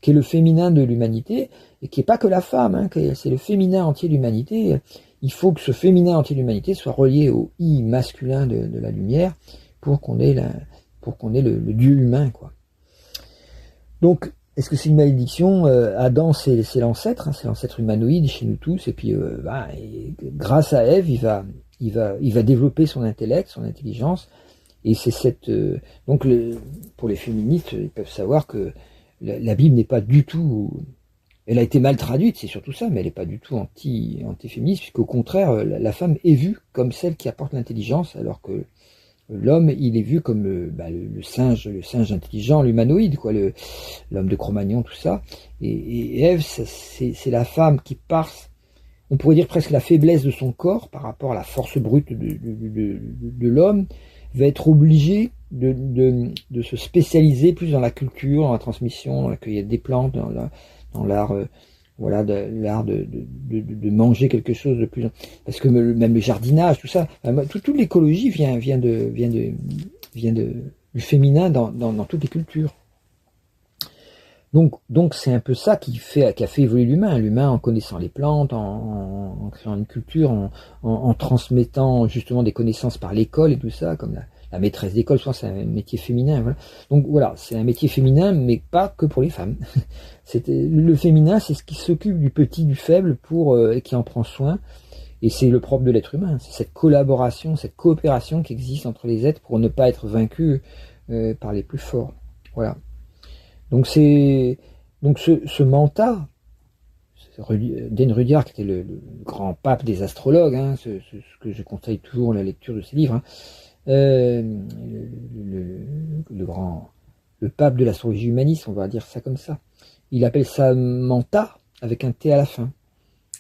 est le féminin de l'humanité, et qui est pas que la femme, hein, c'est le féminin entier de l'humanité. Il faut que ce féminin entier de l'humanité soit relié au I masculin de la lumière pour qu'on ait, le Dieu humain, quoi. Donc, est-ce que c'est une malédiction? Adam, c'est l'ancêtre, hein, c'est l'ancêtre humanoïde chez nous tous, et puis grâce à Ève, il va développer son intellect, son intelligence, et c'est donc pour les féministes, ils peuvent savoir que la Bible n'est pas du tout, elle a été mal traduite, c'est surtout ça, mais elle n'est pas du tout anti-féministe, puisqu'au contraire, la femme est vue comme celle qui apporte l'intelligence, alors que l'homme, il est vu comme le singe intelligent, l'humanoïde, quoi, l'homme de Cro-Magnon, tout ça. Et Ève, c'est la femme qui on pourrait dire presque la faiblesse de son corps par rapport à la force brute de l'homme, va être obligée de se spécialiser plus dans la culture, dans la transmission, dans la cueillette des plantes, dans l'art, l'art de manger quelque chose de plus, parce que même le jardinage, tout ça, toute l'écologie vient du féminin dans toutes les cultures. Donc c'est un peu ça qui a fait évoluer l'humain en connaissant les plantes, en créant une culture, en transmettant justement des connaissances par l'école et tout ça, comme la maîtresse d'école, souvent c'est un métier féminin. Voilà. Donc voilà, c'est un métier féminin, mais pas que pour les femmes. Le féminin, c'est ce qui s'occupe du petit, du faible, et qui en prend soin. Et c'est le propre de l'être humain. C'est cette collaboration, cette coopération qui existe entre les êtres pour ne pas être vaincus par les plus forts. Voilà. Donc ce Manta, Den Rudyard, qui était le grand pape des astrologues, hein, ce que je conseille toujours la lecture de ses livres, hein, le pape de l'astrologie humaniste, on va dire ça comme ça. Il appelle ça Manta avec un T à la fin.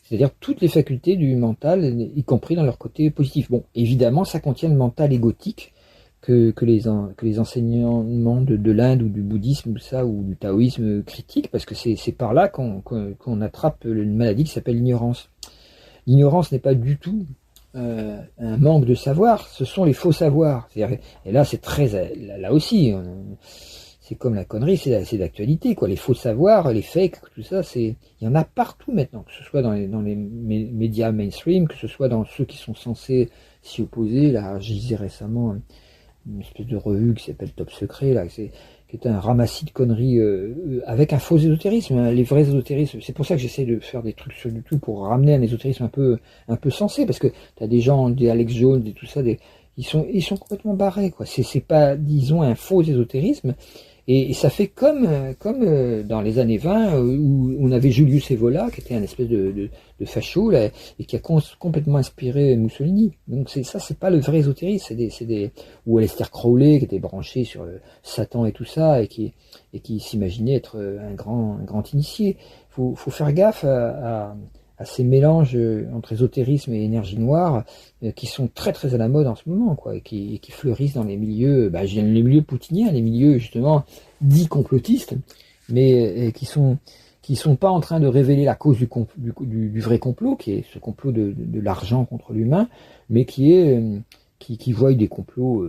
C'est-à-dire toutes les facultés du mental, y compris dans leur côté positif. Bon, évidemment, ça contient le mental égotique que les enseignements de l'Inde ou du bouddhisme ou du taoïsme critiquent, parce que c'est par là qu'on attrape une maladie qui s'appelle l'ignorance. L'ignorance n'est pas du tout un manque de savoir, ce sont les faux savoirs. Et là, c'est là aussi, c'est comme la connerie, c'est d'actualité, quoi. Les faux savoirs, les fakes, tout ça, il y en a partout maintenant, que ce soit dans les médias mainstream, que ce soit dans ceux qui sont censés s'y opposer. Là, je disais récemment une espèce de revue qui s'appelle Top Secret, là, qui est un ramassis de conneries avec un faux ésotérisme, hein, les vrais ésotérismes. C'est pour ça que j'essaie de faire des trucs sur YouTube pour ramener un ésotérisme un peu sensé, parce que t'as des gens, des Alex Jones et tout ça, ils sont complètement barrés, quoi. C'est pas, disons, un faux ésotérisme. Et ça fait comme dans les années 20 où on avait Julius Evola, qui était un espèce de facho là, et qui a complètement inspiré Mussolini. Donc c'est pas le vrai ésotérisme, ou Aleister Crowley qui était branché sur Satan et tout ça et qui s'imaginait être un grand initié. Faut faire gaffe à ces mélanges entre ésotérisme et énergie noire qui sont très très à la mode en ce moment, quoi, et qui fleurissent dans les milieux, les milieux poutiniens, les milieux justement dits complotistes, mais qui sont pas en train de révéler la cause du vrai complot, qui est ce complot de l'argent contre l'humain, mais qui voient des complots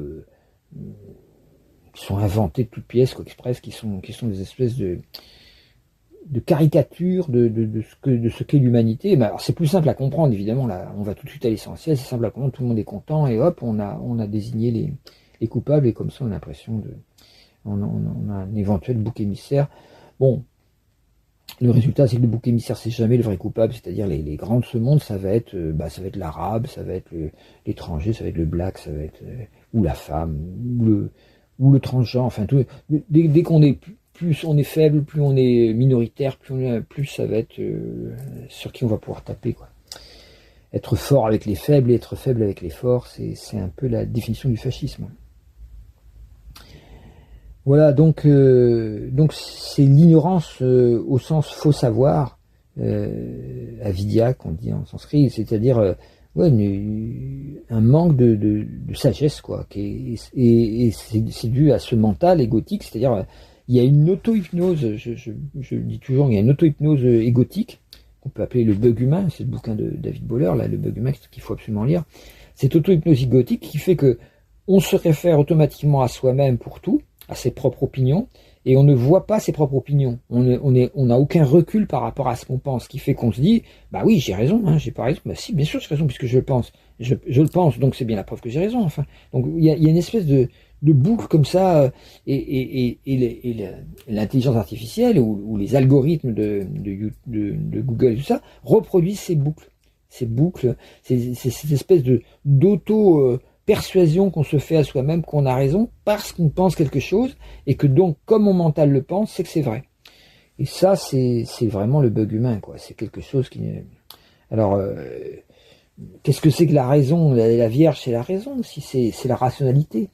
qui sont inventés de toutes pièces, quoi, express, qui sont des espèces de caricature de ce qu'est l'humanité. Alors c'est plus simple à comprendre, évidemment, là on va tout de suite à l'essentiel, c'est simple à comprendre, tout le monde est content, et hop, on a désigné les coupables, et comme ça on a l'impression on a un éventuel bouc émissaire. Bon, le résultat c'est que le bouc émissaire c'est jamais le vrai coupable, c'est-à-dire les grands de ce monde, ça va être l'arabe, ça va être l'étranger, ça va être le black, ça va être ou la femme, ou le transgenre, enfin tout, dès qu'on est plus on est faible, plus on est minoritaire, plus ça va être sur qui on va pouvoir taper, quoi. Être fort avec les faibles et être faible avec les forts, c'est un peu la définition du fascisme. Voilà, donc c'est l'ignorance au sens faux savoir, avidiaque, on dit en sanskrit, c'est-à-dire ouais, un manque de sagesse, quoi. Et c'est dû à ce mental égotique, c'est-à-dire il y a une auto-hypnose, je le dis toujours, il y a une auto-hypnose égotique, qu'on peut appeler le bug humain, c'est le bouquin de David Boller, là, le bug humain qu'il faut absolument lire. Cette auto-hypnose égotique qui fait que on se réfère automatiquement à soi-même pour tout, à ses propres opinions, et on ne voit pas ses propres opinions. On n'a aucun recul par rapport à ce qu'on pense, ce qui fait qu'on se dit, bah oui, j'ai raison, hein, j'ai pas raison, bah si, bien sûr j'ai raison puisque je le pense. Je le pense, donc c'est bien la preuve que j'ai raison, enfin. Donc il y a une espèce de boucle comme ça, et l'intelligence artificielle ou les algorithmes de Google et tout ça reproduisent ces boucles. Ces boucles, c'est cette espèce d'auto persuasion qu'on se fait à soi-même qu'on a raison parce qu'on pense quelque chose et que donc comme mon mental le pense, c'est que c'est vrai. Et ça, c'est vraiment le bug humain, quoi. C'est quelque chose qui... Alors, qu'est-ce que c'est que la raison? La Vierge, c'est la raison, si c'est la rationalité.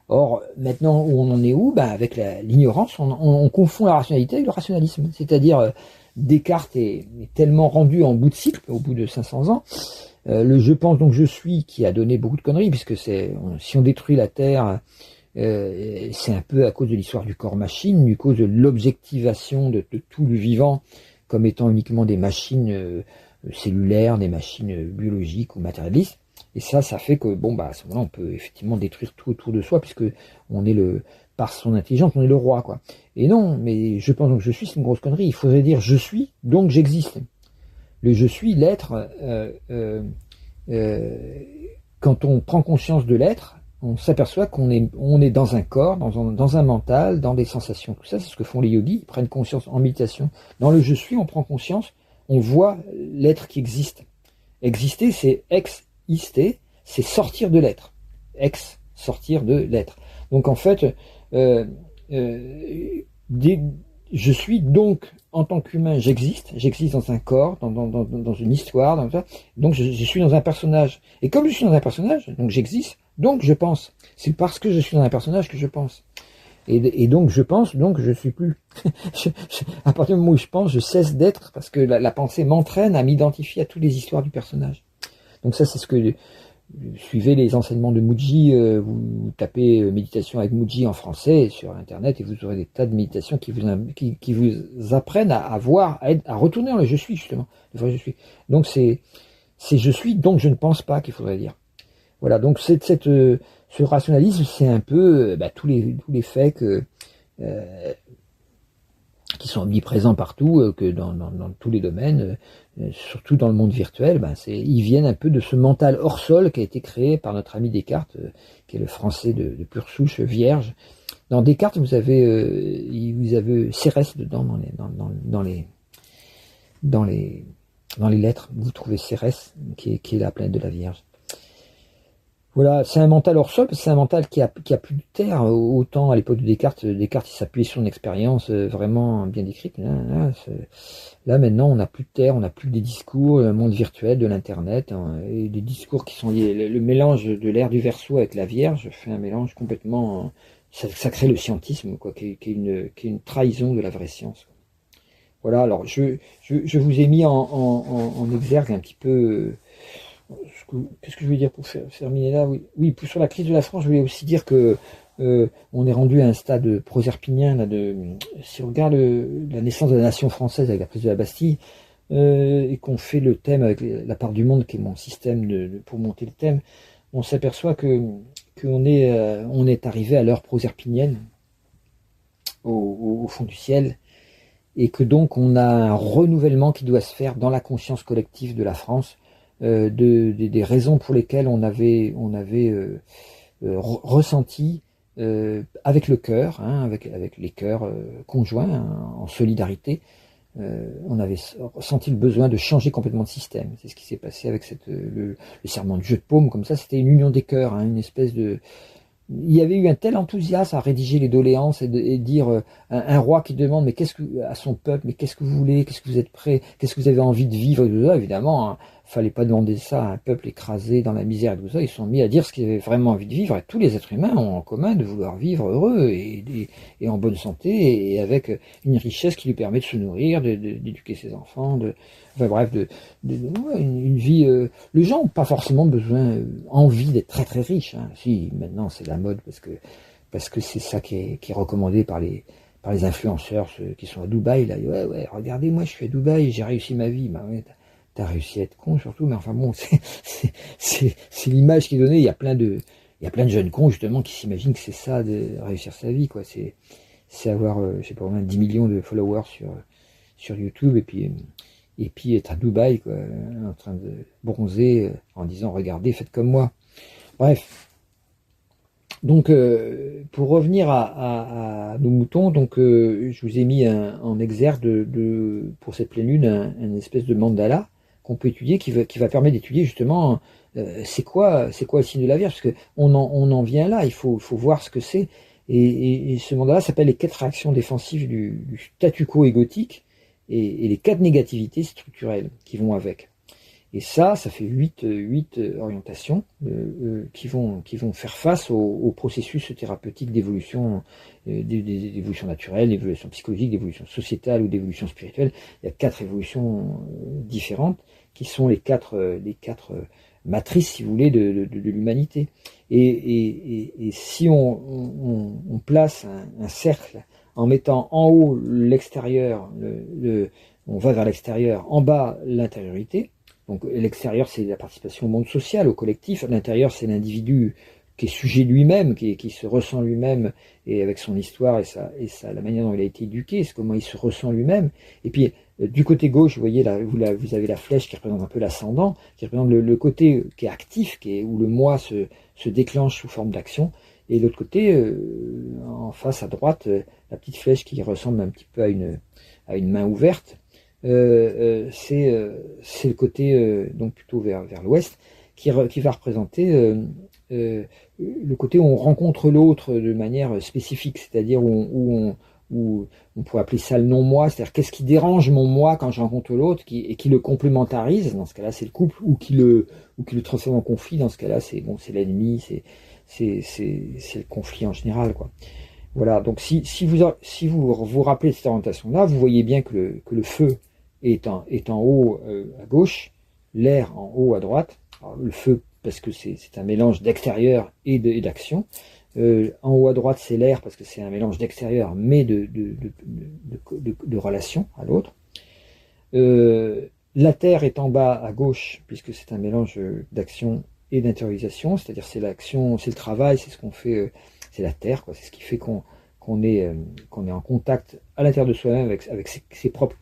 Or, maintenant, où on en est où? Ben, avec l'ignorance, on confond la rationalité avec le rationalisme. C'est-à-dire, Descartes est tellement rendu en bout de cycle, au bout de 500 ans, le je pense donc je suis qui a donné beaucoup de conneries, puisque si on détruit la Terre, c'est un peu à cause de l'histoire du corps-machine, à cause de l'objectivation de tout le vivant comme étant uniquement des machines cellulaires, des machines biologiques ou matérialistes. Et ça fait que, bon, bah, à ce moment-là, on peut effectivement détruire tout autour de soi, puisque on est par son intelligence, on est le roi, quoi. Et non, mais je pense donc je suis, c'est une grosse connerie. Il faudrait dire je suis, donc j'existe. Le je suis, l'être, quand on prend conscience de l'être, on s'aperçoit qu'on est dans un corps, dans un mental, dans des sensations, tout ça, c'est ce que font les yogis, ils prennent conscience en méditation. Dans le je suis, on prend conscience, on voit l'être qui existe. Exister, c'est exister, c'est sortir de l'être. Sortir de l'être. Donc en fait, je suis donc, en tant qu'humain, j'existe dans un corps, dans une histoire, donc je suis dans un personnage. Et comme je suis dans un personnage, donc j'existe, donc je pense. C'est parce que je suis dans un personnage que je pense. Et donc je pense, donc je suis plus. À partir du moment où je pense, je cesse d'être, parce que la pensée m'entraîne à m'identifier à toutes les histoires du personnage. Donc ça, c'est ce que... Suivez les enseignements de Mooji, vous tapez méditation avec Mooji en français sur internet et vous aurez des tas de méditations qui vous apprennent à voir, à retourner dans le je suis, justement, le vrai je suis. Donc c'est je suis, donc je ne pense pas, qu'il faudrait dire. Voilà, donc ce rationalisme, c'est un peu tous les faits qui sont omniprésents partout, que dans tous les domaines, surtout dans le monde virtuel, ils viennent un peu de ce mental hors sol qui a été créé par notre ami Descartes, qui est le français de pure souche, vierge. Dans Descartes, vous avez Cérès dedans, dans les lettres, vous trouvez Cérès, qui est la planète de la Vierge. Voilà, c'est un mental hors sol, parce que c'est un mental qui a plus de terre. Autant à l'époque de Descartes, il s'appuyait sur une expérience vraiment bien décrite. Là, maintenant, on n'a plus de terre, on n'a plus des discours, le monde virtuel, de l'internet, et des discours qui sont liés. Le mélange de l'ère du Verseau avec la Vierge fait un mélange complètement... Ça crée le scientisme, quoi, qui est une trahison de la vraie science. Voilà, alors je vous ai mis en exergue un petit peu... Qu'est-ce que je voulais dire pour terminer là? Oui, sur la crise de la France, je voulais aussi dire que on est rendu à un stade proserpinien. Si on regarde la naissance de la nation française avec la prise de la Bastille, et qu'on fait le thème avec la part du monde, qui est mon système pour monter le thème, on s'aperçoit qu'on est arrivé à l'heure proserpinienne, au fond du ciel, et que donc on a un renouvellement qui doit se faire dans la conscience collective de la France, des raisons pour lesquelles on avait ressenti avec le cœur, avec les cœurs conjoints, en solidarité, on avait ressenti le besoin de changer complètement de système. C'est ce qui s'est passé avec le serment du jeu de paume, comme ça, c'était une union des cœurs, une espèce de... Il y avait eu un tel enthousiasme à rédiger les doléances et dire un roi qui demande à son peuple, mais qu'est-ce que vous voulez, qu'est-ce que vous êtes prêt, qu'est-ce que vous avez envie de vivre, évidemment, fallait pas demander ça à un peuple écrasé dans la misère et tout ça. Ils se sont mis à dire ce qu'ils avaient vraiment envie de vivre, et tous les êtres humains ont en commun de vouloir vivre heureux et en bonne santé, et avec une richesse qui lui permet de se nourrir, d'éduquer ses enfants, enfin bref, ouais, une vie. Les gens n'ont pas forcément besoin, envie d'être très très riches. Hein. Si, maintenant c'est la mode parce que c'est ça qui est recommandé par les influenceurs, ceux qui sont à Dubaï, là. Ouais, regardez, moi je suis à Dubaï, j'ai réussi ma vie. Bah ouais, t'as réussi à être con surtout, mais enfin bon, c'est l'image qui est donnée. Il y a plein de jeunes cons justement qui s'imaginent que c'est ça de réussir sa vie, quoi. C'est avoir, je sais pas, au moins 10 millions de followers sur YouTube, et puis être à Dubaï, quoi, en train de bronzer, en disant regardez, faites comme moi. Bref. Donc, pour revenir à nos moutons, donc je vous ai mis en exergue pour cette pleine lune un espèce de mandala qu'on peut étudier, qui va permettre d'étudier justement c'est quoi le signe de la Vierge, parce que on en vient là, il faut voir ce que c'est. Et ce mandala s'appelle les 4 réactions défensives du statu quo égotique et les 4 négativités structurelles qui vont avec. Et ça fait 8 orientations qui vont faire face au processus thérapeutique d'évolution, d'évolution naturelle, d'évolution psychologique, d'évolution sociétale ou d'évolution spirituelle. Il y a 4 évolutions différentes qui sont les quatre matrices, si vous voulez, de l'humanité. Et si on place un cercle en mettant en haut l'extérieur, on va vers l'extérieur, en bas l'intériorité. Donc l'extérieur, c'est la participation au monde social, au collectif. L'intérieur, c'est l'individu qui est sujet lui-même, qui se ressent lui-même, et avec son histoire et la manière dont il a été éduqué, c'est comment il se ressent lui-même. Et puis du côté gauche, vous voyez là, vous avez la flèche qui représente un peu l'ascendant, qui représente le côté qui est actif, où le moi se déclenche sous forme d'action. Et l'autre côté, en face à droite, la petite flèche qui ressemble un petit peu à une main ouverte. C'est le côté donc plutôt vers l'ouest qui va représenter le côté où on rencontre l'autre de manière spécifique, c'est-à-dire où on pourrait appeler ça le non-moi, c'est-à-dire qu'est-ce qui dérange mon moi quand je rencontre l'autre et qui le complémentarise, dans ce cas-là c'est le couple, ou qui le transforme en conflit, dans ce cas-là c'est l'ennemi, c'est le conflit en général, quoi. Voilà, donc si vous rappelez de cette orientation-là, vous voyez bien que le feu est en haut à gauche, l'air en haut à droite. Alors, le feu, parce que c'est un mélange d'extérieur et d'action. En haut à droite, c'est l'air, parce que c'est un mélange d'extérieur, mais de relation à l'autre. La terre est en bas à gauche, puisque c'est un mélange d'action et d'intériorisation, c'est-à-dire c'est l'action, c'est le travail, c'est ce qu'on fait, c'est la terre, quoi, c'est ce qui fait qu'on est en contact à l'intérieur de soi-même avec ses propres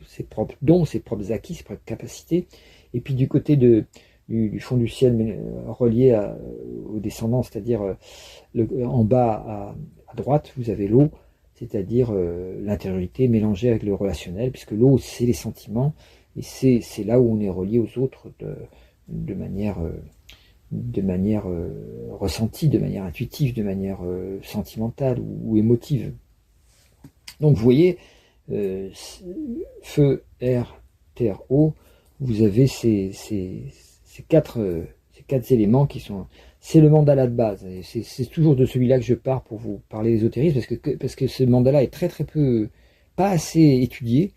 dons, ses propres acquis, ses propres capacités. Et puis du côté du fond du ciel, mais relié au descendant, c'est-à-dire en bas à droite, vous avez l'eau, c'est-à-dire l'intériorité mélangée avec le relationnel, puisque l'eau, c'est les sentiments, et c'est là où on est relié aux autres de manière ressentie, de manière intuitive, de manière sentimentale ou émotive. Donc vous voyez, feu, air, terre, eau, vous avez ces 4 éléments qui sont... C'est le mandala de base. C'est toujours de celui-là que je pars pour vous parler d'ésotérisme, parce que ce mandala est très très peu, pas assez étudié,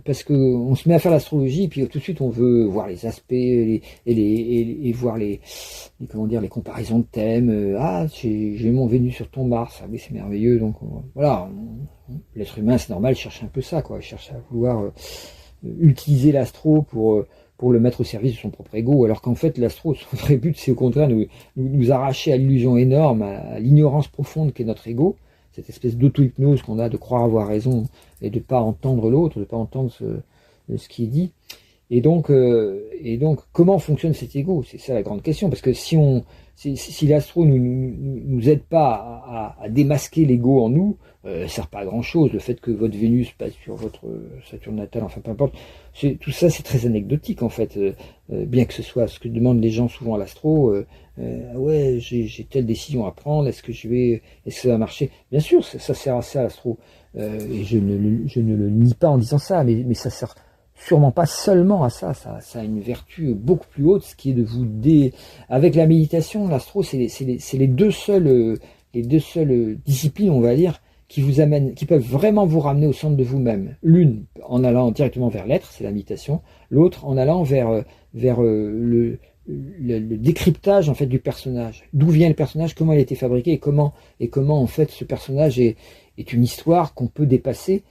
parce qu'on se met à faire l'astrologie, puis tout de suite on veut voir les aspects et voir les comparaisons de thèmes. Ah, j'ai mon Vénus sur ton Mars, ah oui c'est merveilleux, donc voilà, l'être humain c'est normal, il cherche un peu ça, quoi, il cherche à vouloir utiliser l'astro pour le mettre au service de son propre ego, alors qu'en fait l'astro, son vrai but c'est au contraire nous arracher à l'illusion énorme, à l'ignorance profonde qu'est notre ego, cette espèce d'auto-hypnose qu'on a de croire avoir raison et de ne pas entendre l'autre, de ne pas entendre ce qui est dit. Et donc, comment fonctionne cet ego? C'est ça la grande question, parce que si l'astro nous aide pas à démasquer l'ego en nous, ça sert pas à grand chose. Le fait que votre Vénus passe sur votre Saturne natale, enfin peu importe, tout ça c'est très anecdotique en fait, bien que ce soit ce que demandent les gens souvent à l'astro. Ouais, j'ai telle décision à prendre, est-ce que ça va marcher? Bien sûr, ça sert à ça l'astro, et je ne le nie pas en disant ça, mais ça sert sûrement pas seulement à ça, ça a une vertu beaucoup plus haute, ce qui est de vous avec la méditation, l'astro, c'est les deux seules disciplines, on va dire, qui vous amènent, qui peuvent vraiment vous ramener au centre de vous-même. L'une en allant directement vers l'être, c'est la méditation, l'autre en allant vers le décryptage en fait du personnage. D'où vient le personnage, comment il a été fabriqué et comment en fait ce personnage est une histoire qu'on peut dépasser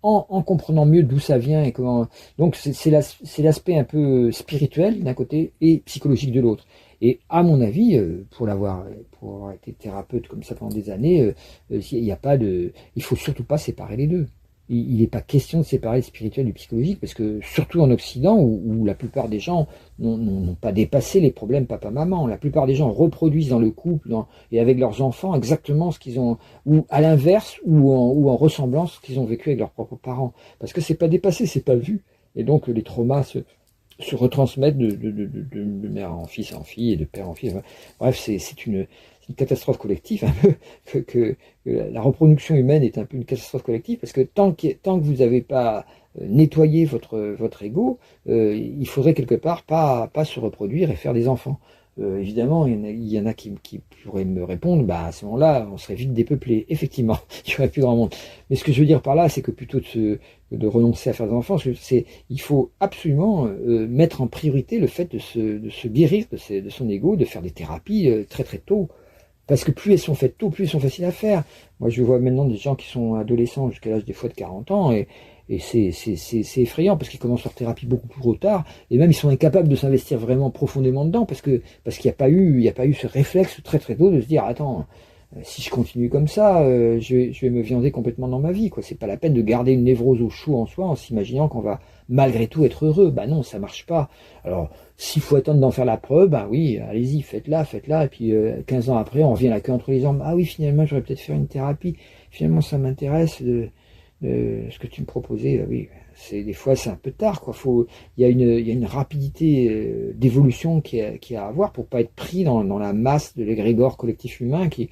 en comprenant mieux d'où ça vient et comment. Donc c'est l'aspect un peu spirituel d'un côté et psychologique de l'autre. Et à mon avis, pour avoir été thérapeute comme ça pendant des années, il faut surtout pas séparer les deux. Il n'est pas question de séparer le spirituel du psychologique, parce que surtout en Occident, où la plupart des gens n'ont pas dépassé les problèmes papa-maman, la plupart des gens reproduisent dans le couple et avec leurs enfants exactement ce qu'ils ont, ou à l'inverse, ou en ressemblance ce qu'ils ont vécu avec leurs propres parents. Parce que c'est pas dépassé, c'est pas vu. Et donc les traumas se retransmettent de mère en fille et de père en fille. Bref, c'est une catastrophe collective, un peu, que la reproduction humaine est un peu une catastrophe collective, parce que tant que vous n'avez pas nettoyé votre ego, il faudrait quelque part pas se reproduire et faire des enfants. Évidemment, il y en a qui pourraient me répondre, bah à ce moment-là, on serait vite dépeuplé. Effectivement, il n'y aurait plus grand monde. Mais ce que je veux dire par là, c'est que plutôt de renoncer à faire des enfants, il faut absolument mettre en priorité le fait de se guérir de son ego, de faire des thérapies très très tôt. Parce que plus elles sont faites tôt, plus elles sont faciles à faire. Moi, je vois maintenant des gens qui sont adolescents jusqu'à l'âge des fois de 40 ans, et c'est effrayant, parce qu'ils commencent leur thérapie beaucoup plus tard, et même ils sont incapables de s'investir vraiment profondément dedans, parce qu'il n'y a pas eu ce réflexe très très tôt de se dire, attends, si je continue comme ça, je vais me viander complètement dans ma vie, quoi. C'est pas la peine de garder une névrose au chaud en soi en s'imaginant qu'on va malgré tout être heureux. Bah non, ça marche pas. Alors, s'il faut attendre d'en faire la preuve, bah oui, allez-y, faites-la, et puis 15 ans après, on revient la queue entre les jambes. Ah oui, finalement, j'aurais peut-être faire une thérapie. Finalement, ça m'intéresse ce que tu me proposais. Oui, des fois, c'est un peu tard, quoi. Il y a une rapidité d'évolution qui est à avoir pour pas être pris dans la masse de l'égrégore collectif humain qui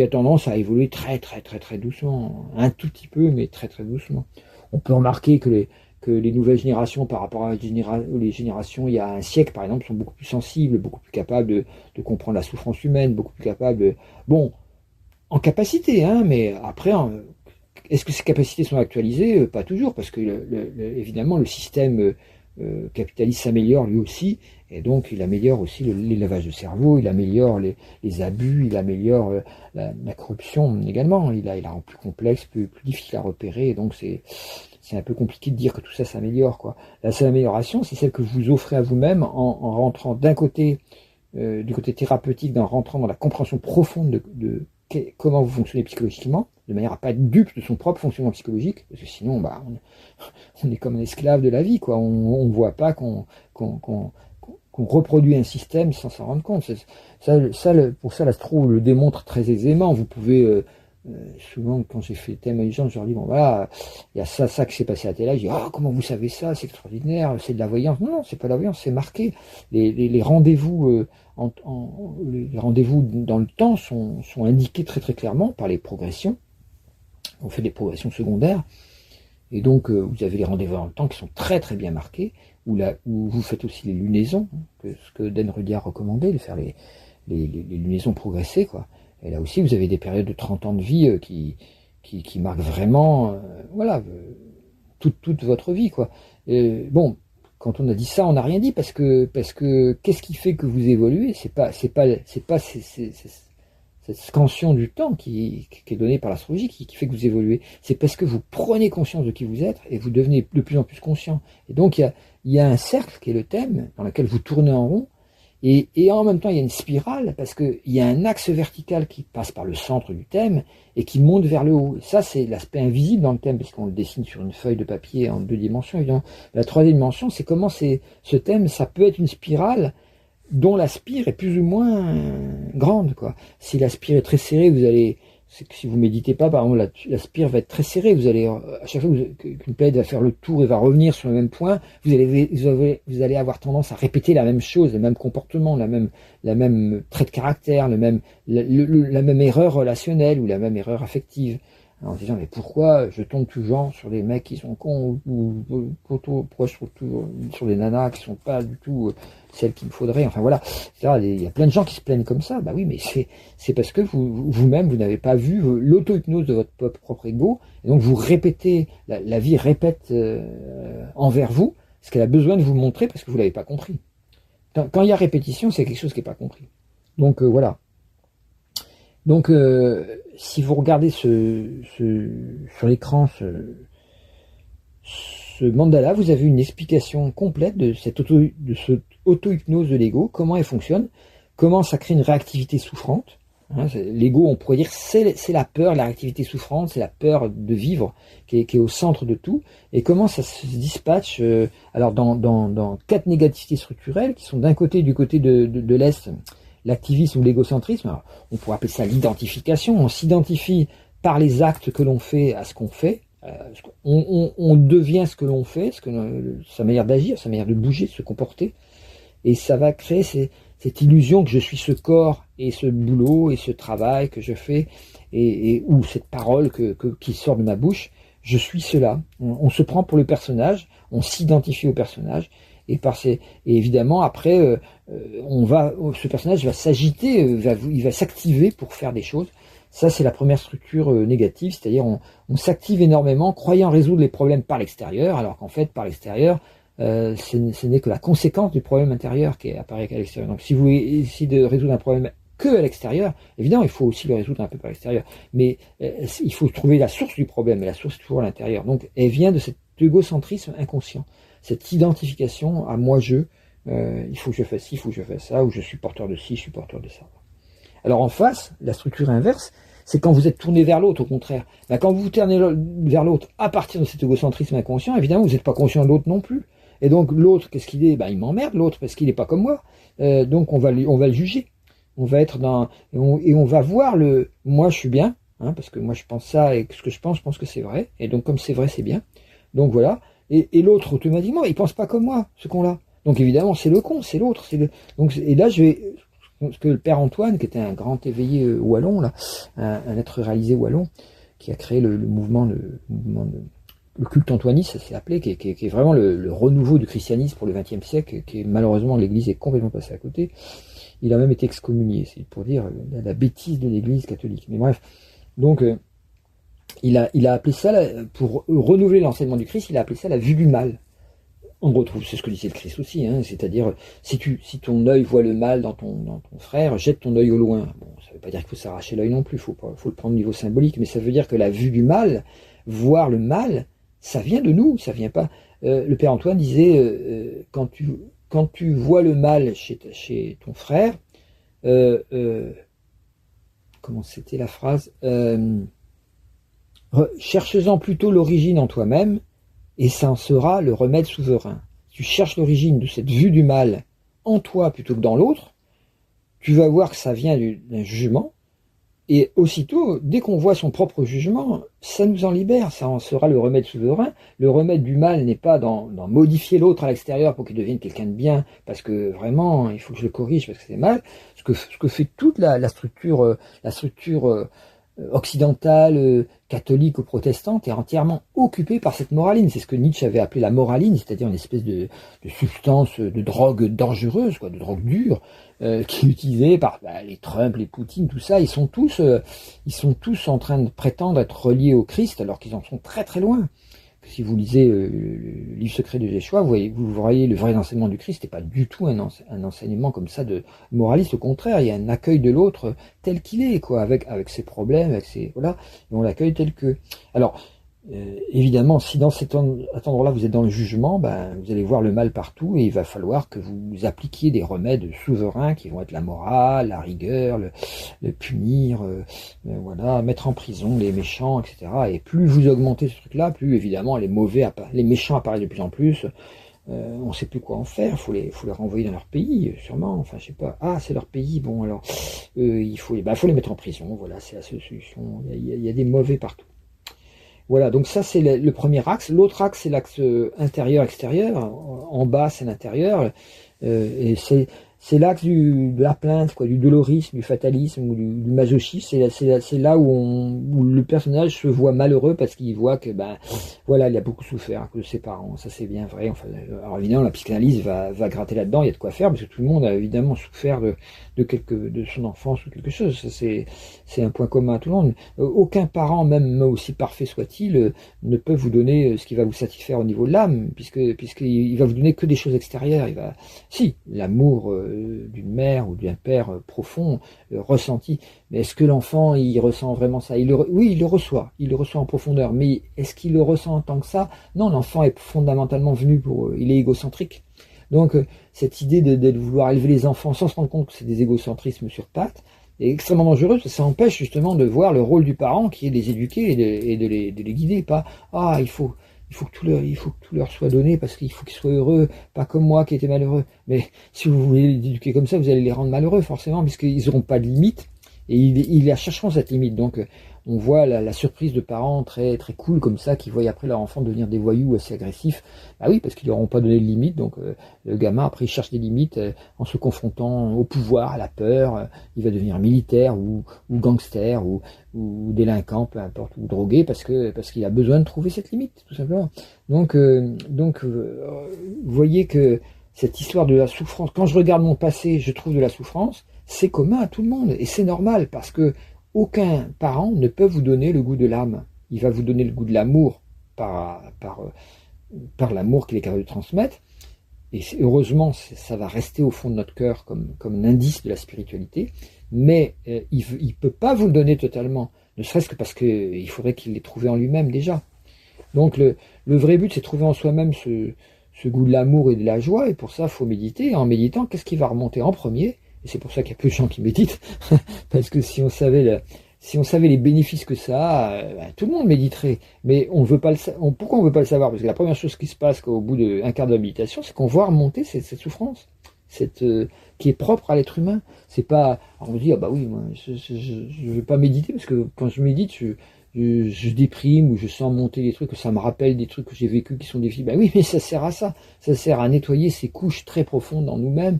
a tendance à évoluer très très très très doucement, un tout petit peu, mais très très doucement. On peut remarquer que les nouvelles générations par rapport à les générations il y a un siècle par exemple sont beaucoup plus sensibles, beaucoup plus capables de comprendre la souffrance humaine, beaucoup plus capables, bon, en capacité, hein, mais après, est-ce que ces capacités sont actualisées? Pas toujours, parce que évidemment le système capitaliste s'améliore lui aussi, et donc il améliore aussi les lavages de cerveau, il améliore les abus, il améliore la corruption également, il la rend plus complexe, plus difficile à repérer, et donc c'est un peu compliqué de dire que tout ça s'améliore, quoi. La seule amélioration, c'est celle que vous offrez à vous-même en rentrant d'un côté, du côté thérapeutique, en rentrant dans la compréhension profonde de comment vous fonctionnez psychologiquement, de manière à pas être dupe de son propre fonctionnement psychologique, parce que sinon, bah, on est comme un esclave de la vie, quoi. On voit pas qu'on reproduit un système sans s'en rendre compte. Pour ça, l'astro le démontre très aisément. Vous pouvez souvent, quand j'ai fait le thème à les gens, je leur dis, bon voilà, il y a ça qui s'est passé à tel âge. Je dis, ah, comment vous savez ça? C'est extraordinaire, c'est de la voyance. Non, c'est pas de la voyance, c'est marqué. Les rendez-vous les rendez-vous dans le temps sont indiqués très très clairement par les progressions. On fait des progressions secondaires, et donc vous avez les rendez-vous dans le temps qui sont très très bien marqués, où vous faites aussi les lunaisons, ce que Dan Rudy a recommandé, de faire les lunaisons progressées, quoi. Et là aussi, vous avez des périodes de 30 ans de vie qui marquent vraiment, voilà, toute votre vie, quoi. Bon, quand on a dit ça, on n'a rien dit, parce que qu'est-ce qui fait que vous évoluez? C'est pas cette scansion du temps qui est donnée par l'astrologie qui fait que vous évoluez. C'est parce que vous prenez conscience de qui vous êtes et vous devenez de plus en plus conscient. Et donc, il y a un cercle qui est le thème, dans lequel vous tournez en rond. Et en même temps, il y a une spirale, parce qu'il y a un axe vertical qui passe par le centre du thème et qui monte vers le haut. Ça, c'est l'aspect invisible dans le thème, parce qu'on le dessine sur une feuille de papier en 2 dimensions, évidemment. La 3e dimension, c'est comment ce thème, ça peut être une spirale dont la spire est plus ou moins grande, quoi. Si la spire est très serrée, si vous méditez pas, par exemple, la spire va être très serrée. Vous allez, à chaque fois qu'une planète va faire le tour et va revenir sur le même point, vous allez avoir tendance à répéter la même chose, le même comportement, la même trait de caractère, la même erreur relationnelle ou la même erreur affective. en disant mais pourquoi je tombe toujours sur des mecs qui sont cons pourquoi je trouve toujours sur des nanas qui sont pas du tout celles qu'il me faudrait, enfin voilà, il y a plein de gens qui se plaignent comme ça. Bah oui, mais c'est parce que vous-même vous n'avez pas vu l'auto-hypnose de votre propre ego, et donc vous répétez, la vie répète envers vous ce qu'elle a besoin de vous montrer parce que vous l'avez pas compris. Quand il y a répétition, c'est quelque chose qui n'est pas compris. Donc voilà. Donc si vous regardez sur l'écran ce mandala, vous avez une explication complète de cette auto-hypnose de l'ego, comment elle fonctionne, comment ça crée une réactivité souffrante. Hein, l'ego, on pourrait dire, c'est la peur, la réactivité souffrante, c'est la peur de vivre qui est au centre de tout, et comment ça se dispatche alors dans 4 négativités structurelles qui sont d'un côté, du côté de l'Est, l'activisme ou l'égocentrisme. Alors, on pourrait appeler ça l'identification. On s'identifie par les actes que l'on fait à ce qu'on fait. On devient ce que l'on fait, sa manière d'agir, sa manière de bouger, de se comporter. Et ça va créer cette illusion que je suis ce corps et ce boulot et ce travail que je fais, ou cette parole qui sort de ma bouche. Je suis cela. On se prend pour le personnage, on s'identifie au personnage. Et évidemment, après, ce personnage va s'agiter, il va s'activer pour faire des choses. Ça, c'est la première structure négative, c'est-à-dire on s'active énormément, croyant résoudre les problèmes par l'extérieur, alors qu'en fait, par l'extérieur, ce n'est que la conséquence du problème intérieur qui apparaît à l'extérieur. Donc, si vous essayez de résoudre un problème que à l'extérieur, évidemment, il faut aussi le résoudre un peu par l'extérieur, mais il faut trouver la source du problème, et la source est toujours à l'intérieur. Donc, elle vient de cet égocentrisme inconscient. Cette identification à moi-je, il faut que je fasse ci, il faut que je fasse ça, ou je suis porteur de ci, je suis porteur de ça. Alors en face, la structure inverse, c'est quand vous êtes tourné vers l'autre, au contraire. Ben, quand vous vous tournez vers l'autre à partir de cet égocentrisme inconscient, évidemment, vous n'êtes pas conscient de l'autre non plus. Et donc l'autre, qu'est-ce qu'il est? Ben, il m'emmerde l'autre, parce qu'il n'est pas comme moi. Donc on va le juger. On va être et on va voir moi je suis bien, hein, parce que moi je pense ça, et ce que je pense que c'est vrai. Et donc comme c'est vrai, c'est bien. Donc voilà. Et l'autre, automatiquement, il pense pas comme moi, ce con-là. Donc évidemment, c'est le con, c'est l'autre. Et là, ce que le père Antoine, qui était un grand éveillé wallon, là, un être réalisé wallon, qui a créé le mouvement, le culte antoiniste, ça s'est appelé, qui est vraiment le renouveau du christianisme pour le XXe siècle, qui est, malheureusement, l'Église est complètement passée à côté. Il a même été excommunié, c'est pour dire la bêtise de l'Église catholique. Mais bref, donc... Il a appelé ça, pour renouveler l'enseignement du Christ, il a appelé ça la vue du mal. On retrouve, c'est ce que disait le Christ aussi, hein, c'est-à-dire, si ton œil voit le mal dans ton frère, jette ton œil au loin. Bon, ça ne veut pas dire qu'il faut s'arracher l'œil non plus, faut le prendre au niveau symbolique, mais ça veut dire que la vue du mal, voir le mal, ça vient de nous, ça vient pas. Le Père Antoine disait, quand tu vois le mal chez ton frère, comment c'était la phrase, cherche-en plutôt l'origine en toi-même, et ça en sera le remède souverain. Si tu cherches l'origine de cette vue du mal en toi plutôt que dans l'autre, tu vas voir que ça vient d'un jugement, et aussitôt, dès qu'on voit son propre jugement, ça nous en libère, ça en sera le remède souverain. Le remède du mal n'est pas dans modifier l'autre à l'extérieur pour qu'il devienne quelqu'un de bien, parce que vraiment, il faut que je le corrige parce que c'est mal. Ce que fait toute la structure occidentale, catholique ou protestante est entièrement occupée par cette moraline. C'est ce que Nietzsche avait appelé la moraline, c'est-à-dire une espèce de substance, de drogue dangereuse, de drogue dure, qui est utilisée par les Trump, les Poutine, tout ça. Ils sont tous en train de prétendre être reliés au Christ, alors qu'ils en sont très très loin. Si vous lisez le livre secret de Yeshua, vous voyez le vrai enseignement du Christ, c'est pas du tout un enseignement comme ça de moraliste. Au contraire, il y a un accueil de l'autre tel qu'il est, avec ses problèmes, voilà, et on l'accueille tel que. Alors, évidemment, si dans cet endroit-là vous êtes dans le jugement, vous allez voir le mal partout, et il va falloir que vous appliquiez des remèdes souverains qui vont être la morale, la rigueur, le punir, voilà, mettre en prison les méchants, etc. Et plus vous augmentez ce truc-là, plus évidemment les méchants apparaissent de plus en plus. On ne sait plus quoi en faire, faut les renvoyer dans leur pays, sûrement, enfin je sais pas, c'est leur pays, bon alors, il faut les mettre en prison, voilà, c'est la solution, il y a des mauvais partout. Voilà, donc ça c'est le premier axe. L'autre axe c'est l'axe intérieur-extérieur. En bas c'est l'intérieur. Et c'est l'axe de la plainte, quoi, du dolorisme, du fatalisme ou du masochisme. C'est là où le personnage se voit malheureux parce qu'il voit que ben voilà, il a beaucoup souffert à cause de ses parents. Ça c'est bien vrai. Enfin, alors évidemment, la psychanalyse va gratter là-dedans. Il y a de quoi faire parce que tout le monde a évidemment souffert de son enfance ou quelque chose. C'est un point commun à tout le monde. Aucun parent, même aussi parfait soit-il, ne peut vous donner ce qui va vous satisfaire au niveau de l'âme, puisqu'il va vous donner que des choses extérieures. Si, l'amour d'une mère ou d'un père profond, ressenti, mais est-ce que l'enfant, il ressent vraiment ça? Oui, il le reçoit en profondeur, mais est-ce qu'il le ressent en tant que ça? Non, l'enfant est fondamentalement venu il est égocentrique. Donc, cette idée de vouloir élever les enfants sans se rendre compte que c'est des égocentrismes sur pattes, est extrêmement dangereux, parce que ça empêche justement de voir le rôle du parent qui est de les éduquer et de les guider, pas il faut que tout leur soit donné parce qu'il faut qu'ils soient heureux, pas comme moi qui étais malheureux. Mais si vous voulez les éduquer comme ça, vous allez les rendre malheureux forcément, puisqu'ils n'auront pas de limite et ils la chercheront cette limite. Donc on voit la surprise de parents très très cool comme ça qui voient après leur enfant devenir des voyous assez agressifs. Bah oui, parce qu'ils leur ont pas donné de limite, donc le gamin après il cherche des limites en se confrontant au pouvoir, à la peur. Il va devenir militaire ou gangster ou délinquant, peu importe, ou drogué parce qu'il a besoin de trouver cette limite, tout simplement. Donc vous voyez que cette histoire de la souffrance, quand je regarde mon passé, je trouve de la souffrance, c'est commun à tout le monde et c'est normal parce que aucun parent ne peut vous donner le goût de l'âme. Il va vous donner le goût de l'amour par l'amour qu'il est capable de transmettre. Et heureusement, ça va rester au fond de notre cœur comme un indice de la spiritualité. Mais il ne peut pas vous le donner totalement, ne serait-ce que parce qu'il faudrait qu'il l'ait trouvé en lui-même déjà. Donc le vrai but, c'est de trouver en soi-même ce goût de l'amour et de la joie. Et pour ça, il faut méditer. Et en méditant, qu'est-ce qui va remonter en premier? Et c'est pour ça qu'il y a peu de gens qui méditent, parce que si on savait les bénéfices que ça a, tout le monde méditerait. Mais on veut pas pourquoi on veut pas le savoir? Parce que la première chose qui se passe au bout d'un quart d'heure de méditation, c'est qu'on voit remonter cette souffrance, qui est propre à l'être humain. C'est pas, alors on dit, ah bah oui, moi, je veux pas méditer, parce que quand je médite, je déprime ou je sens monter des trucs, que ça me rappelle des trucs que j'ai vécu qui sont difficiles. Ben oui, mais ça sert à ça. Ça sert à nettoyer ces couches très profondes en nous-mêmes.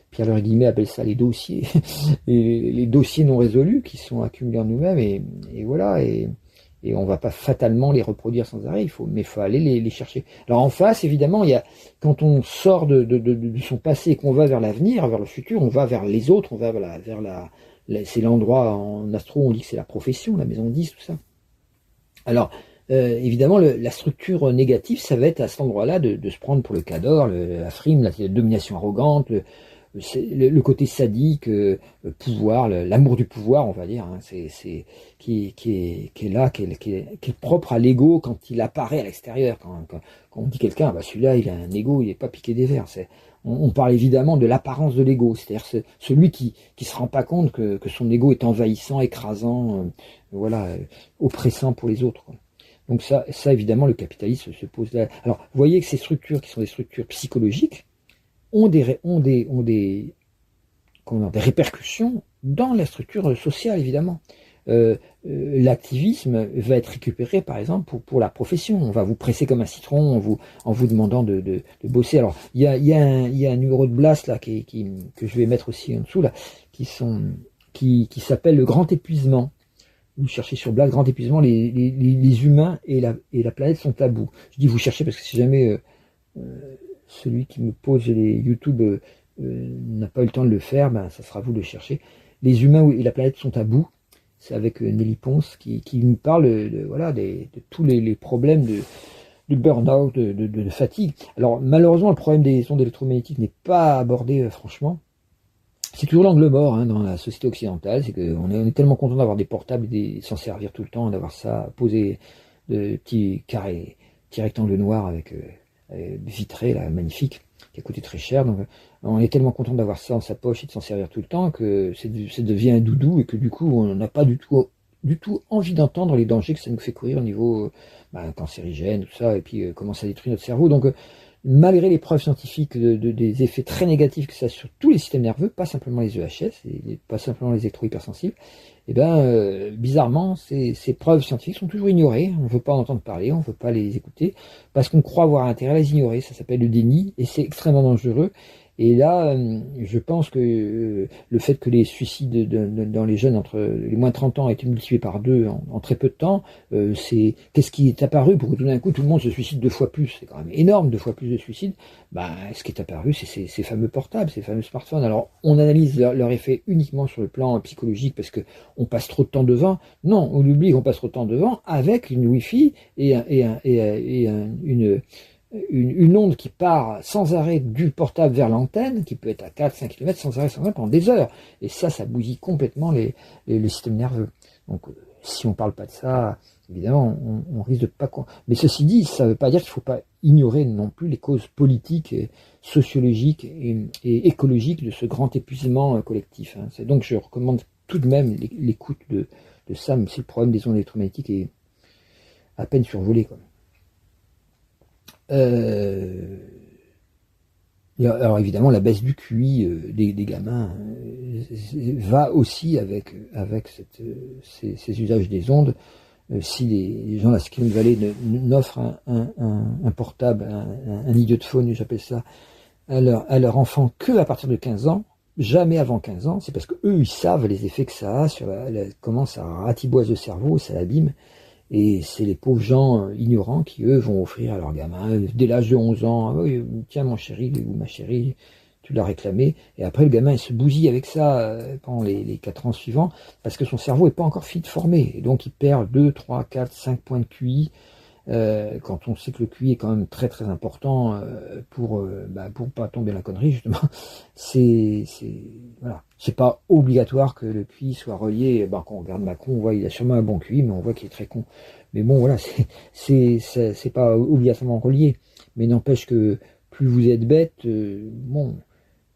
Pierre Guillemet appelle ça les dossiers, et les dossiers non résolus qui sont accumulés en nous-mêmes, et voilà, et on va pas fatalement les reproduire sans arrêt, mais il faut aller les chercher. Alors en face, évidemment, quand on sort de son passé et qu'on va vers l'avenir, vers le futur, on va vers les autres, on va c'est l'endroit en astro, on dit que c'est la profession, la maison 10, tout ça. Alors, évidemment, la structure négative, ça va être à cet endroit-là de se prendre pour le cador, la frime, la domination arrogante, le côté sadique, le pouvoir, l'amour du pouvoir, on va dire, hein, qui est là, qui est propre à l'ego quand il apparaît à l'extérieur. Quand on dit quelqu'un, bah celui-là, il a un ego, il n'est pas piqué des vers. On parle évidemment de l'apparence de l'ego, c'est-à-dire celui qui se rend pas compte que son ego est envahissant, écrasant, oppressant pour les autres, quoi. Donc ça évidemment, le capitalisme se pose là. Alors, vous voyez que ces structures, qui sont des structures psychologiques, ont des répercussions dans la structure sociale, évidemment. L'activisme va être récupéré, par exemple, pour la profession. On va vous presser comme un citron en vous demandant de bosser. Alors, il y a un numéro de Blast là que je vais mettre aussi en dessous là, qui s'appelle le grand épuisement. Vous cherchez sur Blast, grand épuisement, les humains et la planète sont à bout. Je dis vous cherchez parce que si jamais celui qui me pose les YouTube n'a pas eu le temps de le faire, ben ça sera à vous de le chercher. Les humains et la planète sont à bout. C'est avec Nelly Ponce qui nous parle de tous les problèmes de burn-out, de fatigue. Alors malheureusement, le problème des ondes électromagnétiques n'est pas abordé franchement. C'est toujours l'angle mort dans la société occidentale, c'est qu'on est tellement content d'avoir des portables et s'en servir tout le temps, d'avoir ça posé de petits carrés, petits rectangles noirs avec vitré là, magnifique, qui a coûté très cher. Donc on est tellement content d'avoir ça dans sa poche et de s'en servir tout le temps que ça devient un doudou et que du coup on n'a pas du tout envie d'entendre les dangers que ça nous fait courir au niveau cancérigène, tout ça, et puis comment ça détruit notre cerveau. Donc malgré les preuves scientifiques des effets très négatifs que ça a sur tous les systèmes nerveux, pas simplement les EHS, et pas simplement les électro-hypersensibles, et bizarrement, ces preuves scientifiques sont toujours ignorées. On ne veut pas en entendre parler, on ne veut pas les écouter, parce qu'on croit avoir intérêt à les ignorer. Ça s'appelle le déni, et c'est extrêmement dangereux. Et là, je pense que le fait que les suicides dans les jeunes entre les moins de 30 ans aient été multipliés par 2 en très peu de temps, c'est qu'est-ce qui est apparu pour que tout d'un coup tout le monde se suicide 2 fois plus? C'est quand même énorme, 2 fois plus de suicides. Bah, ce qui est apparu, c'est ces fameux portables, ces fameux smartphones. Alors, on analyse leur effet uniquement sur le plan psychologique parce que on passe trop de temps devant. Non, on oublie qu'on passe trop de temps devant avec une Wi-Fi une onde qui part sans arrêt du portable vers l'antenne, qui peut être à 4-5 km sans arrêt pendant des heures. Et ça bousille complètement le système nerveux. Donc, si on parle pas de ça, évidemment, on risque de pas... Mais ceci dit, ça ne veut pas dire qu'il ne faut pas ignorer non plus les causes politiques, sociologiques et écologiques de ce grand épuisement collectif. Donc, je recommande tout de même l'écoute de ça, même si le problème des ondes électromagnétiques est à peine survolé, quoi. Alors évidemment, la baisse du QI des gamins va aussi avec ces usages des ondes. Si les gens de la Silicon Valley n'offrent un portable, un idiophone, j'appelle ça, à leur enfant que à partir de 15 ans, jamais avant 15 ans, c'est parce que eux ils savent les effets que ça a sur comment ça ratiboise le cerveau, ça l'abîme. Et c'est les pauvres gens ignorants qui, eux, vont offrir à leurs gamins, dès l'âge de 11 ans, ah oui, tiens mon chéri ou ma chérie, tu l'as réclamé. Et après, le gamin, il se bousille avec ça pendant les 4 ans suivants, parce que son cerveau n'est pas encore fit formé. Et donc, il perd 2, 3, 4, 5 points de QI, quand on sait que le QI est quand même très très important pour pas tomber dans la connerie, justement. Voilà. C'est pas obligatoire que le QI soit relié. Quand on regarde Macron, on voit qu'il a sûrement un bon QI, mais on voit qu'il est très con. Mais bon, voilà, c'est pas obligatoirement relié. Mais n'empêche que plus vous êtes bête,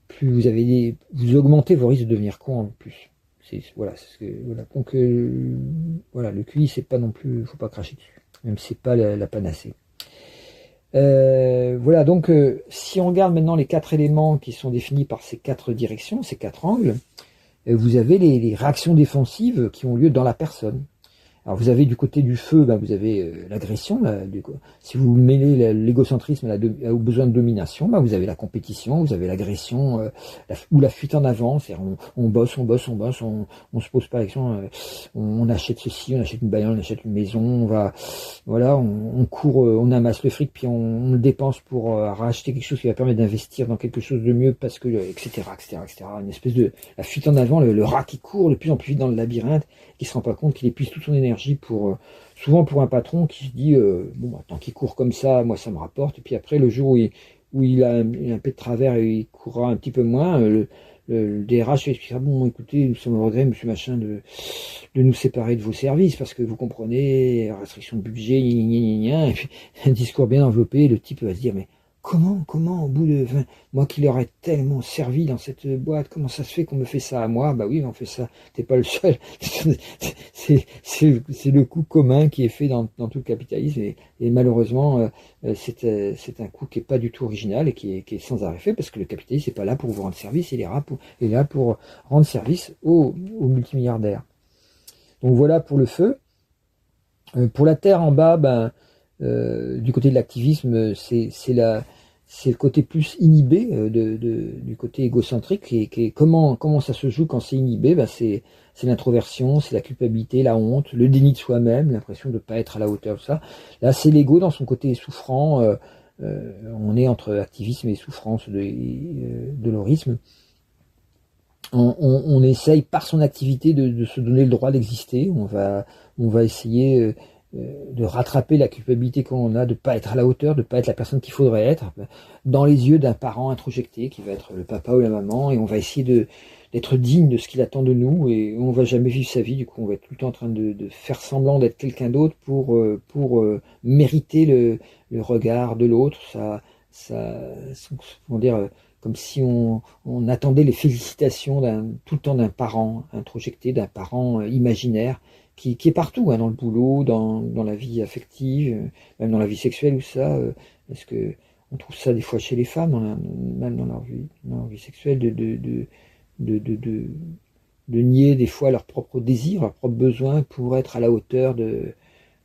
plus vous augmentez vos risques de devenir con en plus. Voilà. Donc voilà, le QI, c'est pas non plus, faut pas cracher dessus, même si c'est pas la panacée. Voilà, donc si on regarde maintenant les 4 éléments qui sont définis par ces 4 directions, ces 4 angles, vous avez les réactions défensives qui ont lieu dans la personne. Alors vous avez du côté du feu, vous avez l'agression. Si vous mêlez l'égocentrisme au besoin de domination, vous avez la compétition, vous avez l'agression ou la fuite en avant. C'est-à-dire on bosse, on se pose pas l'action. On achète ceci, on achète une bagnole, on achète une maison. On court, on amasse le fric, puis on le dépense pour racheter quelque chose qui va permettre d'investir dans quelque chose de mieux, parce que etc. Une espèce de la fuite en avant, le rat qui court de plus en plus vite dans le labyrinthe, qui se rend pas compte qu'il épuise toute son énergie souvent pour un patron qui se dit tant qu'il court comme ça, moi ça me rapporte. Et puis après, le jour où il a un peu de travers et il courra un petit peu moins, le DRH lui expliquera, écoutez, nous sommes au regret, monsieur machin, de nous séparer de vos services, parce que vous comprenez, restriction de budget, et puis un discours bien enveloppé, le type va se dire, mais comment, au bout de 20, moi qui leur ai tellement servi dans cette boîte, comment ça se fait qu'on me fait ça à moi? Bah oui, on fait ça, t'es pas le seul. C'est le coup commun qui est fait dans tout le capitalisme, et malheureusement, c'est un coup qui est pas du tout original et qui est sans arrêt fait, parce que le capitalisme n'est pas là pour vous rendre service, il est là pour rendre service aux multimilliardaires. Donc voilà pour le feu. Pour la terre en bas, du côté de l'activisme, c'est le côté plus inhibé du côté égocentrique, et comment ça se joue quand c'est inhibé. C'est l'introversion, c'est la culpabilité, la honte, le déni de soi-même, l'impression de ne pas être à la hauteur de ça. Là, c'est l'ego dans son côté souffrant. On est entre activisme et souffrance, dolorisme. On essaye par son activité de se donner le droit d'exister. On va essayer de rattraper la culpabilité qu'on a de pas être à la hauteur, de pas être la personne qu'il faudrait être, dans les yeux d'un parent introjecté qui va être le papa ou la maman, et on va essayer d'être digne de ce qu'il attend de nous, et on va jamais vivre sa vie. Du coup, on va être tout le temps en train de faire semblant d'être quelqu'un d'autre pour mériter le regard de l'autre. Comment dire, comme si on attendait les félicitations tout le temps d'un parent introjecté, d'un parent imaginaire, qui est partout, dans le boulot, dans la vie affective, même dans la vie sexuelle ou ça. Parce que on trouve ça des fois chez les femmes, même dans leur vie sexuelle, de nier des fois leurs propres désirs, leurs propres besoins pour être à la hauteur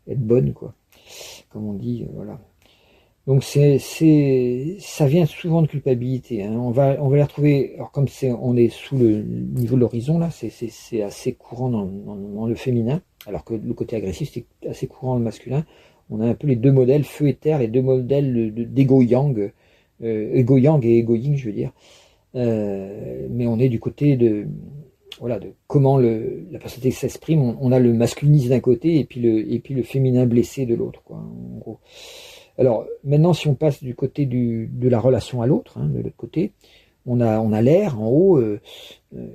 être bonne, quoi. Comme on dit, voilà. Donc ça vient souvent de culpabilité, hein. On va les retrouver, alors comme on est sous le niveau de l'horizon là, c'est assez courant dans le féminin, alors que le côté agressif c'est assez courant dans le masculin. On a un peu les deux modèles, feu et terre, les deux modèles d'ego-yang, ego-yang et ego-yin, je veux dire. Mais on est du côté de, voilà, de comment la personnalité s'exprime. On a le masculinisme d'un côté et puis le féminin blessé de l'autre, quoi, en gros. Alors maintenant, si on passe du côté de la relation à l'autre, hein, de l'autre côté, on a l'air en haut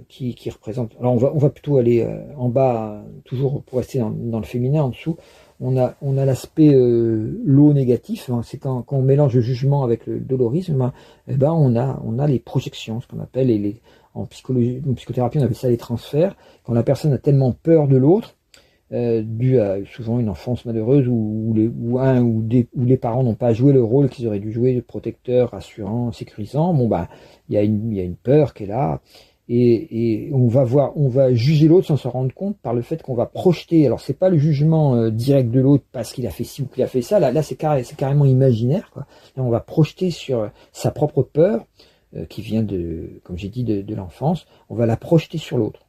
qui représente. Alors on va plutôt aller en bas, toujours pour rester dans le féminin, en dessous. On a l'aspect l'eau négatif, hein, c'est quand on mélange le jugement avec le dolorisme, hein, eh ben on a les projections, ce qu'on appelle en psychologie, en psychothérapie, on appelle ça les transferts. Quand la personne a tellement peur de l'autre, dû à souvent une enfance malheureuse où les parents n'ont pas joué le rôle qu'ils auraient dû jouer, de protecteur, rassurant, sécurisant. Bon bah il y a une peur qui est là et on va juger l'autre sans s'en rendre compte par le fait qu'on va projeter. Alors c'est pas le jugement direct de l'autre parce qu'il a fait ci ou qu'il a fait ça. Là c'est carrément imaginaire, quoi. Là, on va projeter sur sa propre peur qui vient comme j'ai dit, de l'enfance. On va la projeter sur l'autre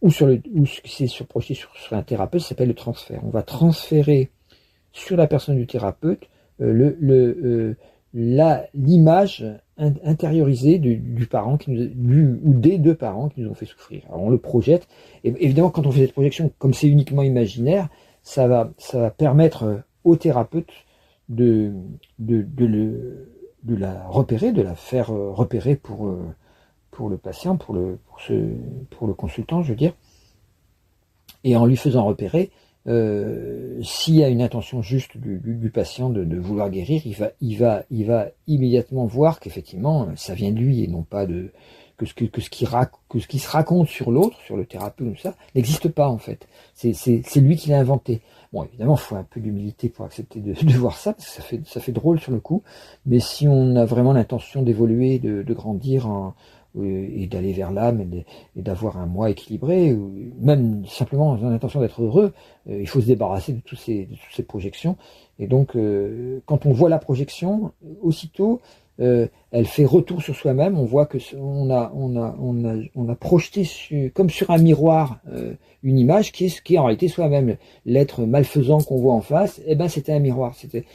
ou ce qui s'est projeté sur un thérapeute, ça s'appelle le transfert. On va transférer sur la personne du thérapeute l'image intériorisée du parent ou des deux parents qui nous ont fait souffrir. Alors on le projette, et évidemment quand on fait cette projection, comme c'est uniquement imaginaire, ça va permettre au thérapeute de la repérer, de la faire repérer pour le patient, pour le consultant, je veux dire, et en lui faisant repérer, s'il y a une intention juste du patient de vouloir guérir, il va immédiatement voir qu'effectivement ça vient de lui et non pas que ce qui se raconte sur l'autre, sur le thérapeute ou ça, n'existe pas en fait. C'est lui qui l'a inventé. Bon, évidemment, il faut un peu d'humilité pour accepter de voir ça, parce que ça fait drôle sur le coup. Mais si on a vraiment l'intention d'évoluer, de grandir et d'aller vers l'âme et d'avoir un moi équilibré, ou même simplement dans l'intention d'être heureux, il faut se débarrasser de toutes ces projections. Et donc, quand on voit la projection, aussitôt, elle fait retour sur soi-même. On voit que on a projeté comme sur un miroir une image qui est en réalité soi-même. L'être malfaisant qu'on voit en face, eh ben c'était un miroir. C'était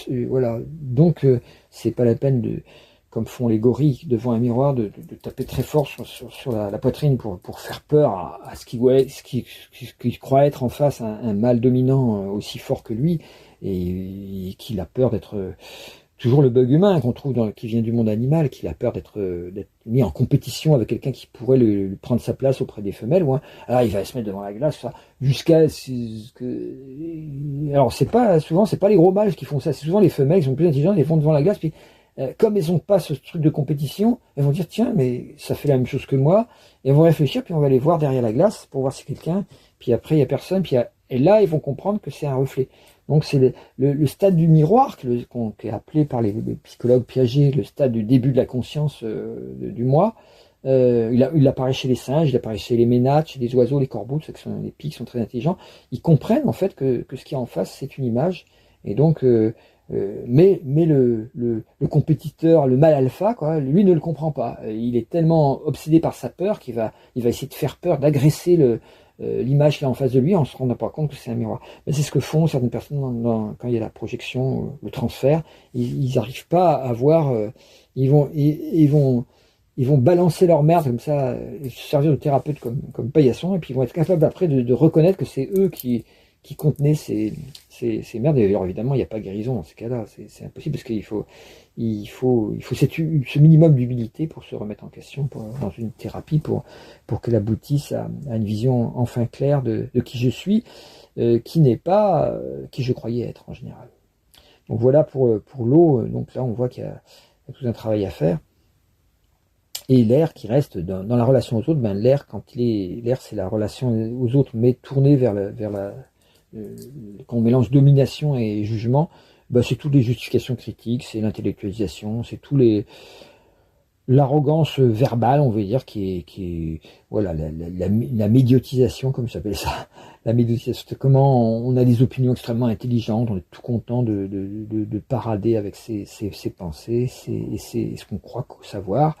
voilà. Donc c'est pas la peine comme font les gorilles devant un miroir, de taper très fort sur la poitrine pour faire peur à ce qu'il croit être en face un mâle dominant aussi fort que lui et qu'il a peur d'être toujours le bug humain qu'on trouve qui vient du monde animal, qu'il a peur d'être mis en compétition avec quelqu'un qui pourrait lui prendre sa place auprès des femelles. Alors il va se mettre devant la glace, ça, jusqu'à ce que... Alors c'est pas les gros mâles qui font ça, c'est souvent les femelles qui sont plus intelligentes, elles vont devant la glace, puis comme elles n'ont pas ce truc de compétition, elles vont dire tiens mais ça fait la même chose que moi, et elles vont réfléchir, puis on va aller voir derrière la glace pour voir si quelqu'un, puis après il y a personne, et là ils vont comprendre que c'est un reflet. Donc c'est le stade du miroir qui est appelé par les psychologues Piaget le stade du début de la conscience du moi. Il apparaît chez les singes, il apparaît chez les ménates, chez les oiseaux, les corbeaux, ceux qui sont les pics, sont très intelligents. Ils comprennent en fait que ce qui est en face c'est une image. Et donc mais le compétiteur, le mâle alpha, quoi, lui ne le comprend pas. Il est tellement obsédé par sa peur qu'il va essayer de faire peur, d'agresser l'image qu'il a en face de lui en se rendant pas compte que c'est un miroir. Mais c'est ce que font certaines personnes quand il y a la projection, le transfert. Ils n'arrivent pas à voir. Ils vont balancer leur merde comme ça, se servir de thérapeute comme paillasson, et puis ils vont être capables après de reconnaître que c'est eux qui contenaient ces merdes. Et alors évidemment, il n'y a pas guérison dans ces cas-là, c'est impossible parce qu'il faut ce minimum d'humilité pour se remettre en question dans une thérapie pour qu'elle aboutisse à une vision enfin claire de qui je suis, qui n'est pas qui je croyais être en général. Donc voilà pour l'eau. Donc là, on voit qu'il y a tout un travail à faire. Et l'air qui reste dans la relation aux autres, l'air c'est la relation aux autres, mais tournée vers quand on mélange domination et jugement, c'est toutes les justifications critiques, c'est l'intellectualisation, c'est l'arrogance verbale, on veut dire, qui est voilà, la médiotisation, comme j'appelle ça, la méditation, c'est comment on a des opinions extrêmement intelligentes, on est tout content de parader avec ses pensées, ce qu'on croit savoir,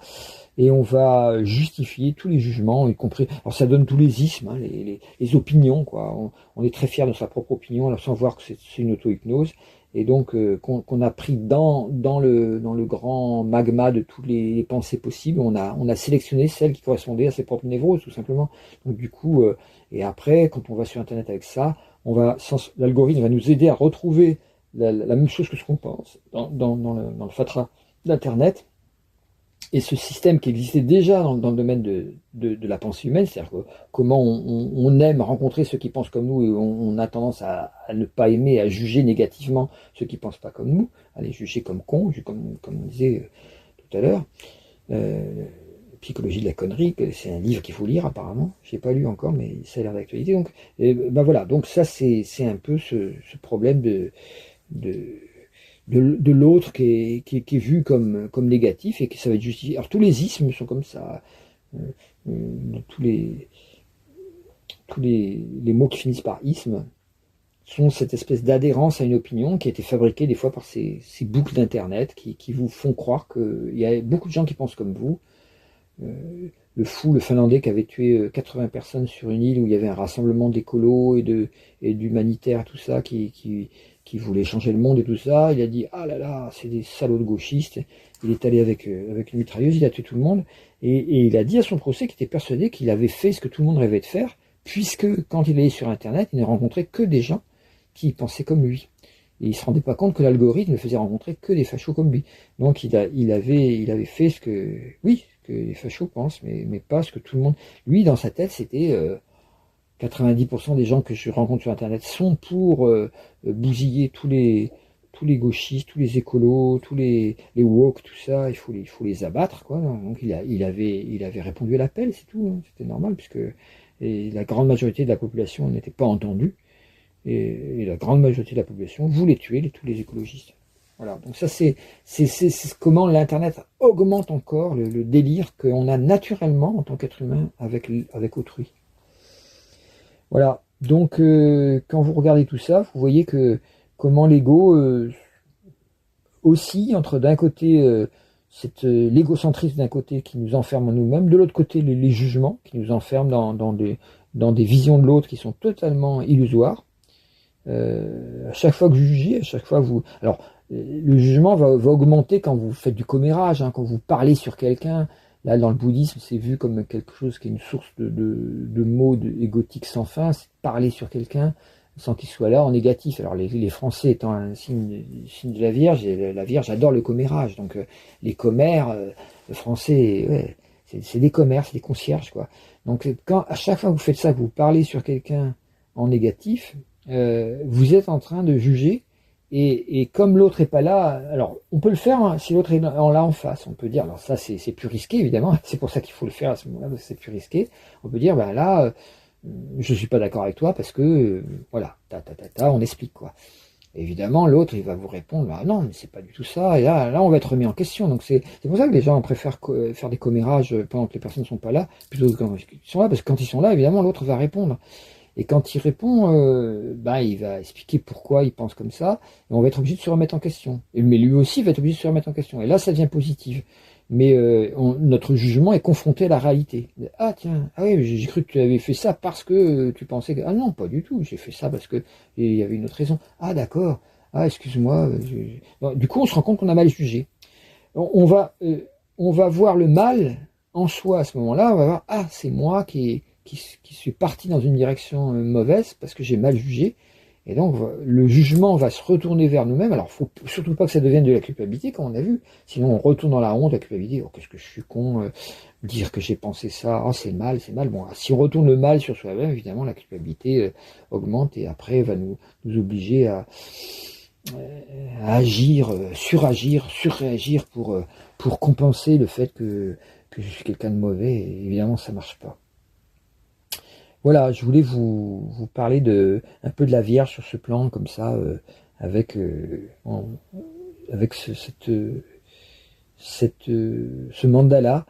et on va justifier tous les jugements, y compris, alors ça donne tous les ismes, hein, les opinions, quoi. On est très fier de sa propre opinion, alors sans voir que c'est une auto-hypnose, et donc qu'on a pris dans le grand magma de toutes les pensées possibles, on a sélectionné celles qui correspondaient à ses propres névroses, tout simplement. Donc du coup, et après, quand on va sur Internet avec ça, l'algorithme va nous aider à retrouver la même chose que ce qu'on pense dans le fatras d'Internet. Et ce système qui existait déjà dans le domaine de la pensée humaine, c'est-à-dire comment on aime rencontrer ceux qui pensent comme nous et on a tendance à ne pas aimer, à juger négativement ceux qui pensent pas comme nous, à les juger comme cons, comme on disait tout à l'heure. Psychologie de la connerie, c'est un livre qu'il faut lire apparemment. Je l'ai pas lu encore, mais ça a l'air d'actualité. Donc, ben voilà. Donc ça, c'est un peu ce problème de l'autre qui est vu comme négatif et que ça va être justifié. Alors tous les ismes sont comme ça. Tous les mots qui finissent par isme sont cette espèce d'adhérence à une opinion qui a été fabriquée des fois par ces boucles d'internet qui vous font croire qu'il y a beaucoup de gens qui pensent comme vous. Le fou, le Finlandais qui avait tué 80 personnes sur une île où il y avait un rassemblement d'écolos et d'humanitaires, tout ça, qui voulait changer le monde et tout ça, il a dit « Ah là là, c'est des salauds de gauchistes ». Il est allé avec une mitrailleuse, il a tué tout le monde, et il a dit à son procès qu'il était persuadé qu'il avait fait ce que tout le monde rêvait de faire, puisque quand il allait sur Internet, il ne rencontrait que des gens qui pensaient comme lui. Et il ne se rendait pas compte que l'algorithme ne faisait rencontrer que des fachos comme lui. Donc il avait fait ce que les fachos pensent, mais pas ce que tout le monde... Lui, dans sa tête, c'était 90% des gens que je rencontre sur Internet sont pour bousiller tous les gauchistes, tous les écolos, tous les woke, tout ça, il faut les abattre, quoi. Donc il avait répondu à l'appel, c'est tout, hein. C'était normal, puisque la grande majorité de la population n'était pas entendue, et la grande majorité de la population voulait tuer tous les écologistes. Voilà, donc ça c'est comment l'Internet augmente encore le délire qu'on a naturellement en tant qu'être humain avec autrui. Voilà, donc quand vous regardez tout ça, vous voyez que comment l'ego oscille entre d'un côté l'égocentrisme d'un côté qui nous enferme en nous-mêmes, de l'autre côté les jugements qui nous enferment dans des visions de l'autre qui sont totalement illusoires. À chaque fois que vous jugez, à chaque fois que vous... Alors, le jugement va augmenter quand vous faites du commérage, hein, quand vous parlez sur quelqu'un. Là, dans le bouddhisme, c'est vu comme quelque chose qui est une source de mots égotiques sans fin, c'est parler sur quelqu'un sans qu'il soit là en négatif. Alors, les Français étant un signe de la Vierge, et la Vierge adore le commérage. Donc, les commères, le français, ouais, c'est des commères, c'est des concierges, quoi. Donc, à chaque fois que vous faites ça, que vous parlez sur quelqu'un en négatif, vous êtes en train de juger, et comme l'autre est pas là, alors on peut le faire, hein, si l'autre est là en face, on peut dire, alors ça c'est plus risqué évidemment, c'est pour ça qu'il faut le faire à ce moment-là, parce que c'est plus risqué, on peut dire, ben là, je suis pas d'accord avec toi parce que, voilà, on explique, quoi. Évidemment, l'autre, il va vous répondre, bah non, mais c'est pas du tout ça, et là, on va être remis en question. Donc c'est pour ça que les gens préfèrent faire des commérages pendant que les personnes ne sont pas là, plutôt que quand ils sont là, parce que quand ils sont là, évidemment, l'autre va répondre. Et quand il répond, il va expliquer pourquoi il pense comme ça, et on va être obligé de se remettre en question. Mais lui aussi va être obligé de se remettre en question. Et là, ça devient positif. Mais notre jugement est confronté à la réalité. Ah tiens, ah oui, j'ai cru que tu avais fait ça parce que tu pensais que... Ah non, pas du tout, j'ai fait ça parce que il y avait une autre raison. Ah d'accord, ah excuse-moi. Du coup, on se rend compte qu'on a mal jugé. On va voir le mal en soi à ce moment-là, on va voir, ah c'est moi qui suis parti dans une direction mauvaise parce que j'ai mal jugé, et donc le jugement va se retourner vers nous-mêmes. Alors faut surtout pas que ça devienne de la culpabilité, comme on a vu, sinon on retourne dans la honte, la culpabilité. Oh, qu'est-ce que je suis con, dire que j'ai pensé ça, oh c'est mal. Bon, si on retourne le mal sur soi-même, évidemment la culpabilité augmente, et après va nous obliger à agir, suragir, surréagir pour compenser le fait que je suis quelqu'un de mauvais, et évidemment ça marche pas. Voilà, je voulais vous parler un peu de la Vierge sur ce plan, comme ça, avec ce mandala.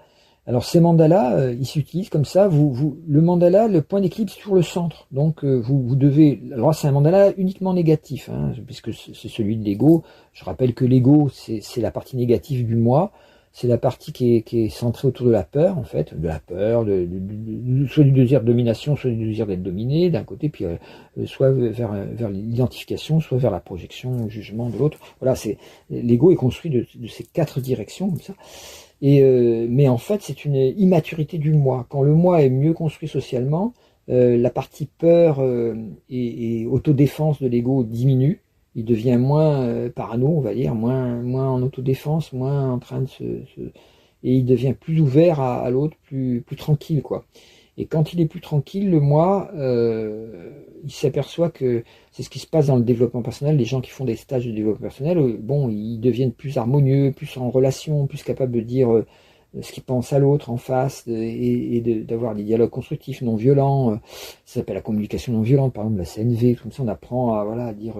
Alors ces mandalas, ils s'utilisent comme ça. Le mandala, le point d'équilibre c'est sur le centre. Donc vous devez. Alors c'est un mandala uniquement négatif, hein, puisque c'est celui de l'ego. Je rappelle que l'ego, c'est la partie négative du moi. C'est la partie qui est centrée autour de la peur, en fait, de la peur, soit du désir de domination, soit du désir d'être dominé d'un côté, puis soit vers l'identification, soit vers la projection, le jugement de l'autre. Voilà, c'est l'ego est construit de ces 4 directions comme ça. Mais en fait, c'est une immaturité du moi. Quand le moi est mieux construit socialement, la partie peur et autodéfense de l'ego diminue. Il devient moins parano, on va dire, moins en autodéfense, moins en train de et il devient plus ouvert à l'autre, plus tranquille, quoi. Et quand il est plus tranquille, le moi, il s'aperçoit que c'est ce qui se passe dans le développement personnel. Les gens qui font des stages de développement personnel, bon, ils deviennent plus harmonieux, plus en relation, plus capables de dire ce qu'ils pensent à l'autre en face et d'avoir des dialogues constructifs, non violents. Ça s'appelle la communication non violente, par exemple la CNV. Comme ça, on apprend à dire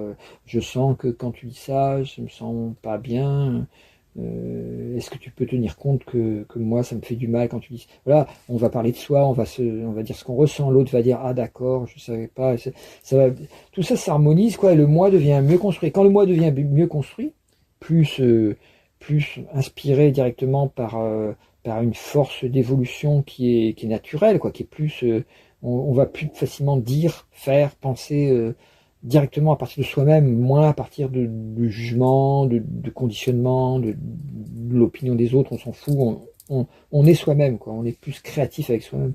je sens que quand tu dis ça, je me sens pas bien. Est-ce que tu peux tenir compte que moi ça me fait du mal quand tu dis voilà, on va parler de soi, on va dire ce qu'on ressent, l'autre va dire ah d'accord, je savais pas, tout ça s'harmonise quoi, et le moi devient mieux construit. Quand le moi devient mieux construit, plus inspiré directement par une force d'évolution qui est naturelle quoi, qui est plus on va plus facilement dire, faire, penser directement à partir de soi-même, moins à partir de jugement, de conditionnement, de l'opinion des autres, on s'en fout, on est soi-même, quoi, on est plus créatif avec soi-même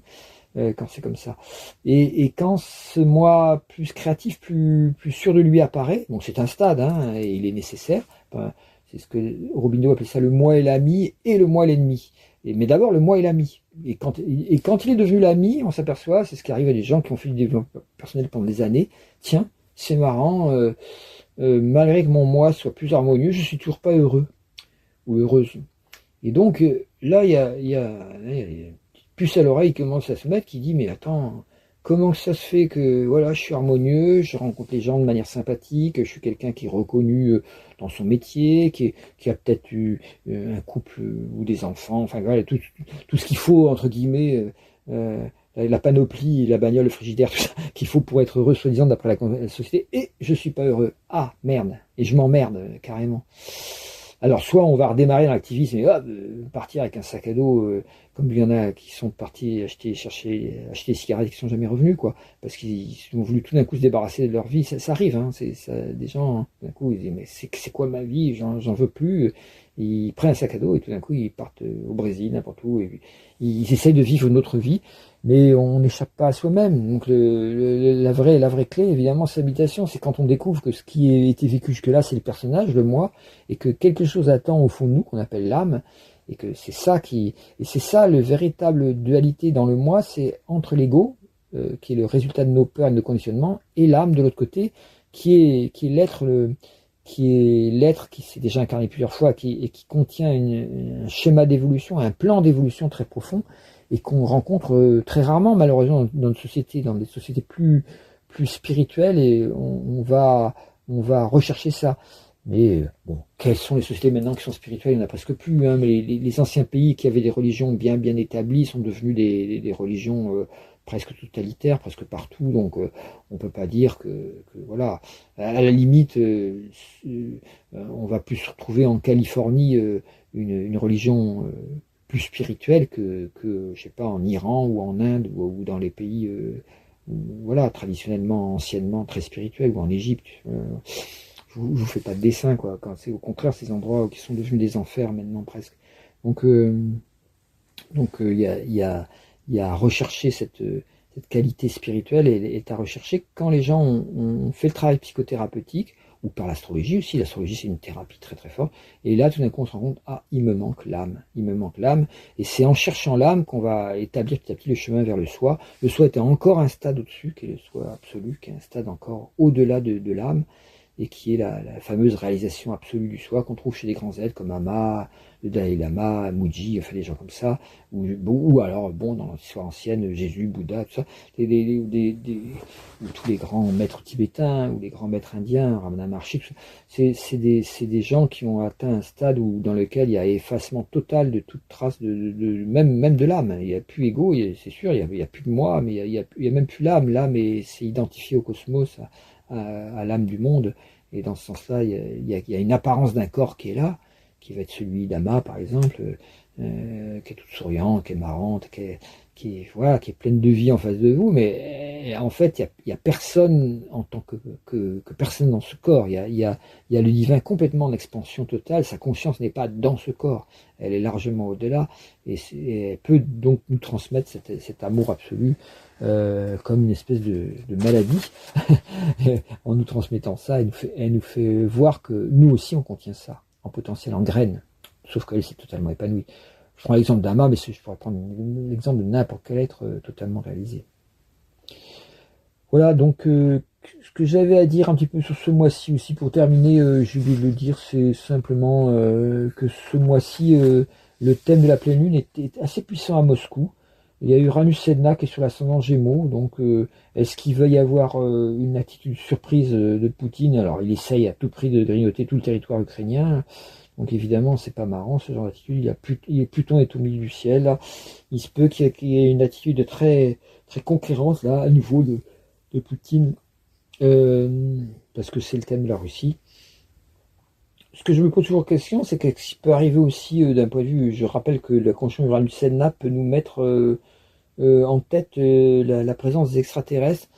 quand c'est comme ça. Et quand ce moi plus créatif, plus sûr de lui apparaît, donc c'est un stade, hein, et il est nécessaire, ben, c'est ce que Robineau appelait ça le moi et l'ami et le moi et l'ennemi. Mais d'abord le moi et l'ami. Et quand il est devenu l'ami, on s'aperçoit, c'est ce qui arrive à des gens qui ont fait du développement personnel pendant des années, tiens, c'est marrant, malgré que mon moi soit plus harmonieux, je suis toujours pas heureux ou heureuse. Et donc là, il y a une petite puce à l'oreille qui commence à se mettre, qui dit mais attends, comment ça se fait que voilà, je suis harmonieux, je rencontre les gens de manière sympathique, je suis quelqu'un qui est reconnu dans son métier, qui a peut-être eu un couple ou des enfants, enfin voilà, tout ce qu'il faut entre guillemets. La panoplie, la bagnole, le frigidaire, tout ça, qu'il faut pour être heureux, soi-disant, d'après la société, et je suis pas heureux. Ah, merde. Et je m'emmerde, carrément. Alors, soit on va redémarrer dans l'activisme et partir avec un sac à dos, comme il y en a qui sont partis acheter des cigarettes et qui sont jamais revenus, quoi, parce qu'ils ont voulu tout d'un coup se débarrasser de leur vie. Ça arrive, hein, des gens, hein, tout d'un coup, ils disent, mais c'est quoi ma vie, j'en veux plus. Ils prennent un sac à dos et tout d'un coup, ils partent au Brésil, n'importe où, et puis, ils essayent de vivre une autre vie, mais on n'échappe pas à soi-même. Donc la vraie clé, évidemment, c'est l'habitation, c'est quand on découvre que ce qui a été vécu jusque-là, c'est le personnage, le moi, et que quelque chose attend au fond de nous, qu'on appelle l'âme, et que c'est ça le véritable dualité dans le moi, c'est entre l'ego, qui est le résultat de nos peurs et de nos conditionnements, et l'âme de l'autre côté, qui est l'être qui s'est déjà incarné plusieurs fois et qui contient un schéma d'évolution, un plan d'évolution très profond, et qu'on rencontre très rarement malheureusement dans notre société, dans des sociétés plus spirituelles, et on va rechercher ça. Mais bon, quelles sont les sociétés maintenant qui sont spirituelles? Il n'y en a presque plus, hein, mais les anciens pays qui avaient des religions bien établies sont devenus des religions presque totalitaires, presque partout, donc on peut pas dire que voilà, à la limite, on va plus se retrouver en Californie une religion plus spirituelle que je sais pas, en Iran ou en Inde ou dans les pays voilà, traditionnellement, anciennement très spirituels, ou en Égypte. Je vous fais pas de dessin, quoi, quand c'est au contraire ces endroits qui sont devenus des enfers maintenant presque. Donc il y a à rechercher cette qualité spirituelle, est à rechercher quand les gens ont fait le travail psychothérapeutique, ou par l'astrologie aussi. L'astrologie, c'est une thérapie très très forte. Et là, tout d'un coup, on se rend compte, ah, il me manque l'âme. Il me manque l'âme. Et c'est en cherchant l'âme qu'on va établir petit à petit le chemin vers le soi. Le soi était encore un stade au-dessus, qui est le soi absolu, qui est un stade encore au-delà de l'âme, et qui est la fameuse réalisation absolue du soi qu'on trouve chez les grands êtres comme Ama, le Dalai Lama, Muji, enfin des gens comme ça, ou alors, bon, dans l'histoire ancienne, Jésus, Bouddha, tout ça, ou tous les grands maîtres tibétains, ou les grands maîtres indiens, Ramana Maharshi, c'est des gens qui ont atteint un stade dans lequel il y a effacement total de toute trace, même de l'âme. Il n'y a plus ego, c'est sûr, il y a plus de moi, mais il y a même plus l'âme. L'âme, c'est identifié au cosmos, à l'âme du monde. Et dans ce sens-là, il y a une apparence d'un corps qui est là, qui va être celui d'Ama, par exemple, qui est toute souriante, qui est marrante, voilà, qui est pleine de vie en face de vous, mais en fait, il y a personne en tant que personne dans ce corps. Il y a le divin complètement en expansion totale. Sa conscience n'est pas dans ce corps, elle est largement au-delà, et elle peut donc nous transmettre cet amour absolu comme une espèce de maladie. En nous transmettant ça, elle nous fait voir que nous aussi on contient ça en potentiel, en graines, sauf qu'elle s'est totalement épanouie. Je prends l'exemple d'Ama, mais je pourrais prendre l'exemple de n'importe quel être totalement réalisé. Voilà, donc ce que j'avais à dire un petit peu sur ce mois-ci aussi, pour terminer, j'ai oublié de le dire, c'est simplement que ce mois-ci, le thème de la pleine lune était assez puissant à Moscou. Il y a Uranus-Sedna qui est sur l'ascendant Gémeaux, donc est-ce qu'il va y avoir une attitude surprise de Poutine? Alors il essaye à tout prix de grignoter tout le territoire ukrainien. Donc évidemment, c'est pas marrant ce genre d'attitude. Pluton est au milieu du ciel. Là. Il se peut qu'il y ait une attitude très, très conquérante là, à niveau de Poutine, parce que c'est le thème de la Russie. Ce que je me pose toujours question, c'est qu'est-ce qui peut arriver aussi d'un point de vue. Je rappelle que la conjonction Uranus-Sedna peut nous mettre en tête la présence des extraterrestres.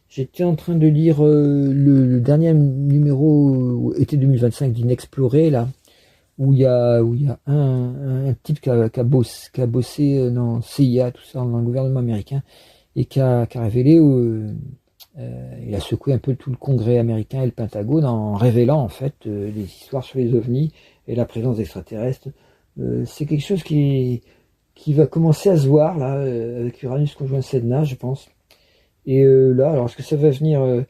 J'étais en train de lire le dernier numéro été 2025 d'Inexploré là. Où il y a un type qui a bossé dans CIA, tout ça, dans le gouvernement américain, et qui a révélé, il a secoué un peu tout le Congrès américain et le Pentagone en révélant en fait des histoires sur les ovnis et la présence d'extraterrestres. C'est quelque chose qui va commencer à se voir là avec Uranus conjoint Sedna, je pense. Et là, alors est-ce que ça va venir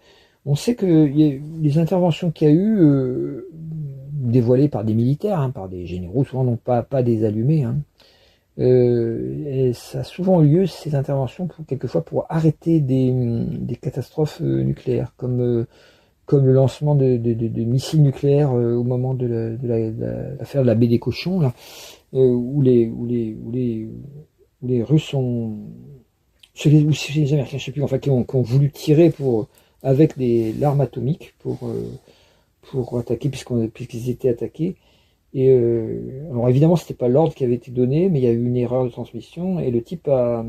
on sait que les interventions qu'il y a eu dévoilées par des militaires, hein, par des généraux, souvent non pas des allumés, hein, et ça a souvent eu lieu, ces interventions, quelquefois pour arrêter des catastrophes nucléaires, comme le lancement de missiles nucléaires au moment de l'affaire de la baie des Cochons, là, où les Russes ont... Chez les Américains, je sais plus, enfin, qui ont voulu tirer avec l'arme atomique pour attaquer, puisqu'ils étaient attaqués. Et alors évidemment, c'était pas l'ordre qui avait été donné, mais il y a eu une erreur de transmission, et le type a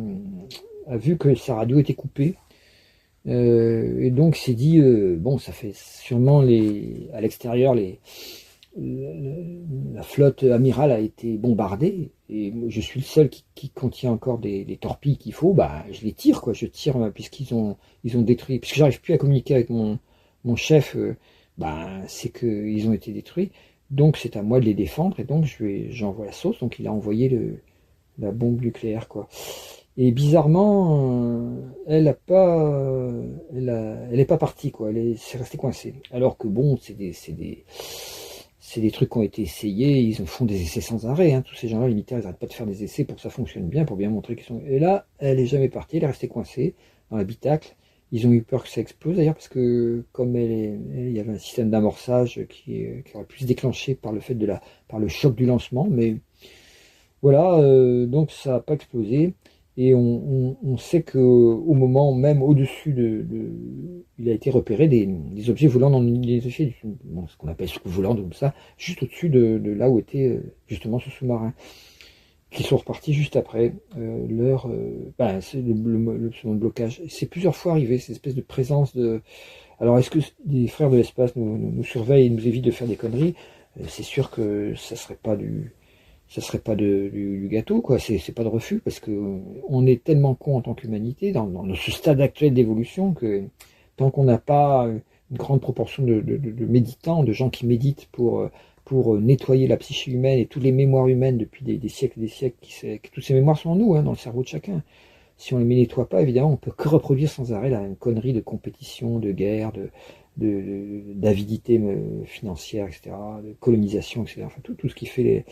vu que sa radio était coupée. Et donc il s'est dit, bon, ça fait sûrement à l'extérieur, la flotte amirale a été bombardée, et je suis le seul qui contient encore des torpilles qu'il faut, bah je les tire, quoi, je tire, puisqu'ils ont détruit, puisque j'arrive plus à communiquer avec mon chef, bah c'est qu'ils ont été détruits, donc c'est à moi de les défendre, et donc j'envoie la sauce, donc il a envoyé la bombe nucléaire, quoi. Et bizarrement, elle est pas partie, quoi, c'est resté coincée, alors que bon, c'est des trucs qui ont été essayés, ils font des essais sans arrêt, hein. Tous ces gens-là, les militaires, ils n'arrêtent pas de faire des essais pour que ça fonctionne bien, pour bien montrer qu'ils sont... Et là, elle est jamais partie, elle est restée coincée dans l'habitacle. Ils ont eu peur que ça explose d'ailleurs, parce que comme il y avait un système d'amorçage qui aurait pu se déclencher par le choc du lancement, mais voilà, donc ça n'a pas explosé. Et on sait qu'au moment même au-dessus il a été repéré des objets volants ce qu'on appelle soucoupe volante, comme ça, juste au-dessus de là où était justement ce sous-marin, qui sont repartis juste après c'est le second blocage. C'est plusieurs fois arrivé, cette espèce de présence de... Alors est-ce que les frères de l'espace nous surveillent et nous évitent de faire des conneries? C'est sûr que ça serait pas du gâteau, quoi. C'est pas de refus, parce que on est tellement con en tant qu'humanité dans ce stade actuel d'évolution, que tant qu'on n'a pas une grande proportion de méditants, de gens qui méditent pour nettoyer la psyché humaine et toutes les mémoires humaines depuis des siècles et des siècles, que toutes ces mémoires sont en nous, hein, dans le cerveau de chacun. Si on ne les nettoie pas, évidemment, on peut que reproduire sans arrêt la même connerie de compétition, de guerre, d'avidité financière, etc., de colonisation, etc. Enfin, tout ce qui fait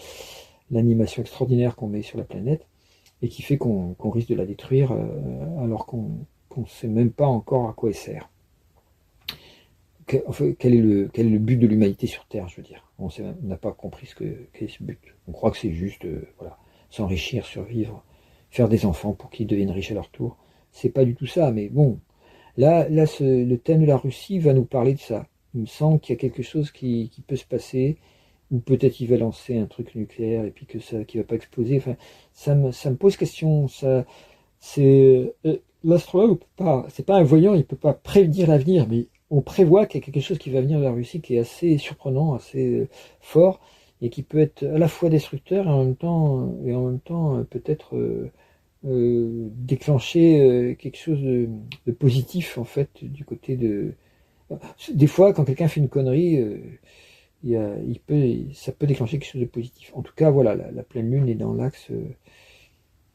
l'animation extraordinaire qu'on met sur la planète, et qui fait qu'on risque de la détruire alors qu'on ne sait même pas encore à quoi elle sert. Enfin, quel est le but de l'humanité sur Terre, je veux dire. On n'a pas compris quel est ce but. On croit que c'est juste voilà, s'enrichir, survivre, faire des enfants pour qu'ils deviennent riches à leur tour. C'est pas du tout ça, mais bon. Là le thème de la Russie va nous parler de ça. Il me semble qu'il y a quelque chose qui peut se passer, ou peut-être il va lancer un truc nucléaire et puis qui va pas exploser. Enfin, ça me pose question. L'astrologue peut pas, c'est pas un voyant, il peut pas prédire l'avenir, mais on prévoit qu'il y a quelque chose qui va venir de la Russie qui est assez surprenant, assez fort, et qui peut être à la fois destructeur et en même temps peut-être déclencher quelque chose de positif en fait du côté de. Des fois, quand quelqu'un fait une connerie, ça peut déclencher quelque chose de positif. En tout cas, voilà, la pleine lune est dans l'axe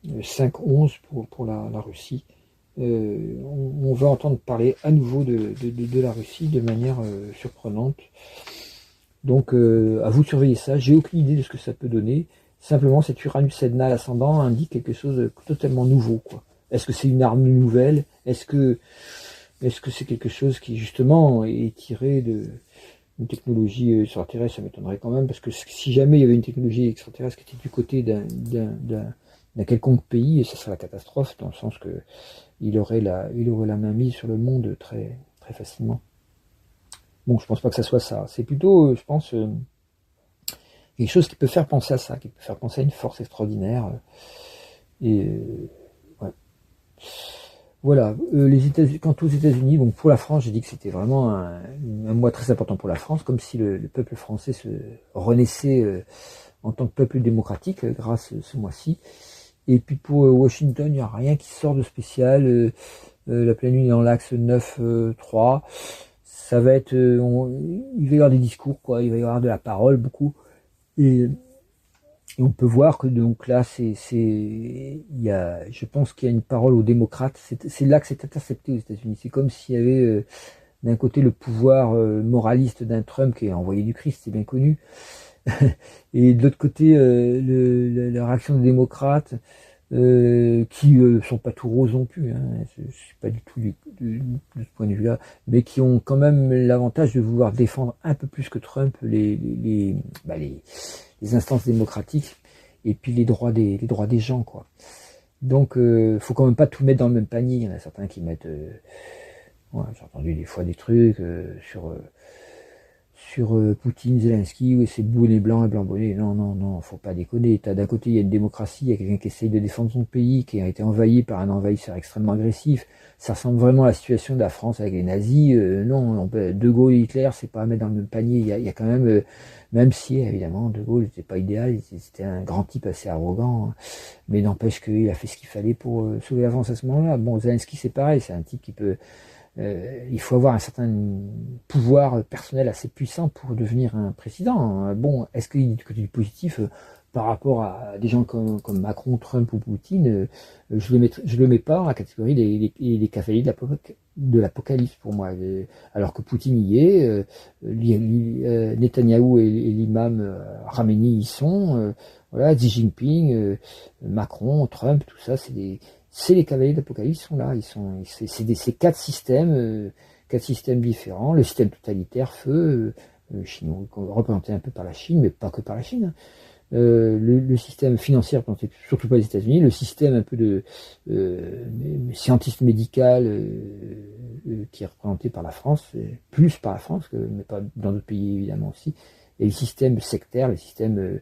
5-11 pour la Russie. On va entendre parler à nouveau de la Russie de manière surprenante. Donc, à vous de surveiller ça. J'ai aucune idée de ce que ça peut donner. Simplement, cet Uranus Sedna l'ascendant indique quelque chose de totalement nouveau, quoi. Est-ce que c'est une arme nouvelle? Est-ce que c'est quelque chose qui, justement, est tiré d'une technologie extraterrestre? Ça m'étonnerait quand même, parce que si jamais il y avait une technologie extraterrestre qui était du côté d'un quelconque pays, ça serait la catastrophe, dans le sens que il aurait la main mise sur le monde très, très facilement. Bon, je pense pas que ça soit ça. C'est plutôt, je pense, quelque chose qui peut faire penser à ça, qui peut faire penser à une force extraordinaire. Ouais. Voilà. Quant aux États-Unis, bon, pour la France, j'ai dit que c'était vraiment un mois très important pour la France, comme si le peuple français se renaissait en tant que peuple démocratique grâce ce mois-ci. Et puis pour Washington, il n'y a rien qui sort de spécial. La pleine lune est en l'axe 9-3. Ça va être, il va y avoir des discours, quoi. Il va y avoir de la parole, beaucoup. Et on peut voir que donc là, je pense qu'il y a une parole aux démocrates. C'est là que c'est intercepté aux États-Unis. C'est comme s'il y avait d'un côté le pouvoir moraliste d'un Trump qui est envoyé du Christ, c'est bien connu. Et de l'autre côté, la réaction des démocrates, qui sont pas tout roses non plus, hein, je suis pas du tout de ce point de vue-là, mais qui ont quand même l'avantage de vouloir défendre un peu plus que Trump les instances démocratiques et puis les droits des gens, quoi. Donc, faut quand même pas tout mettre dans le même panier. Il y en a certains qui mettent, ouais, j'ai entendu des fois des trucs sur Poutine, Zelensky, oui, c'est bonnet blanc et blanc bonnet. Non, faut pas déconner. D'un côté, il y a une démocratie, il y a quelqu'un qui essaye de défendre son pays, qui a été envahi par un envahisseur extrêmement agressif. Ça ressemble vraiment à la situation de la France avec les nazis. Non, De Gaulle et Hitler, c'est pas à mettre dans le même panier. Il y a quand même si, évidemment, De Gaulle n'était pas idéal, c'était un grand type assez arrogant, hein, mais n'empêche qu'il a fait ce qu'il fallait pour sauver la France à ce moment-là. Bon, Zelensky, c'est pareil, c'est un type qui peut... il faut avoir un certain pouvoir personnel assez puissant pour devenir un président. Bon, est-ce qu'il y a du côté du positif par rapport à des gens comme Macron, Trump ou Poutine? Je le mets pas dans la catégorie des cavaliers de l'apocalypse pour moi. Alors que Poutine y est, Netanyahou et l'imam Khamenei y sont, voilà, Xi Jinping, Macron, Trump, tout ça, c'est les cavaliers d'Apocalypse, sont là, c'est quatre systèmes différents. Le système totalitaire, feu, chinois, représenté un peu par la Chine, mais pas que par la Chine, hein. Le système financier représenté surtout par les États-Unis, le système un peu de scientiste médical qui est représenté par la France, plus par la France, mais pas dans d'autres pays évidemment aussi, et le système sectaire, le système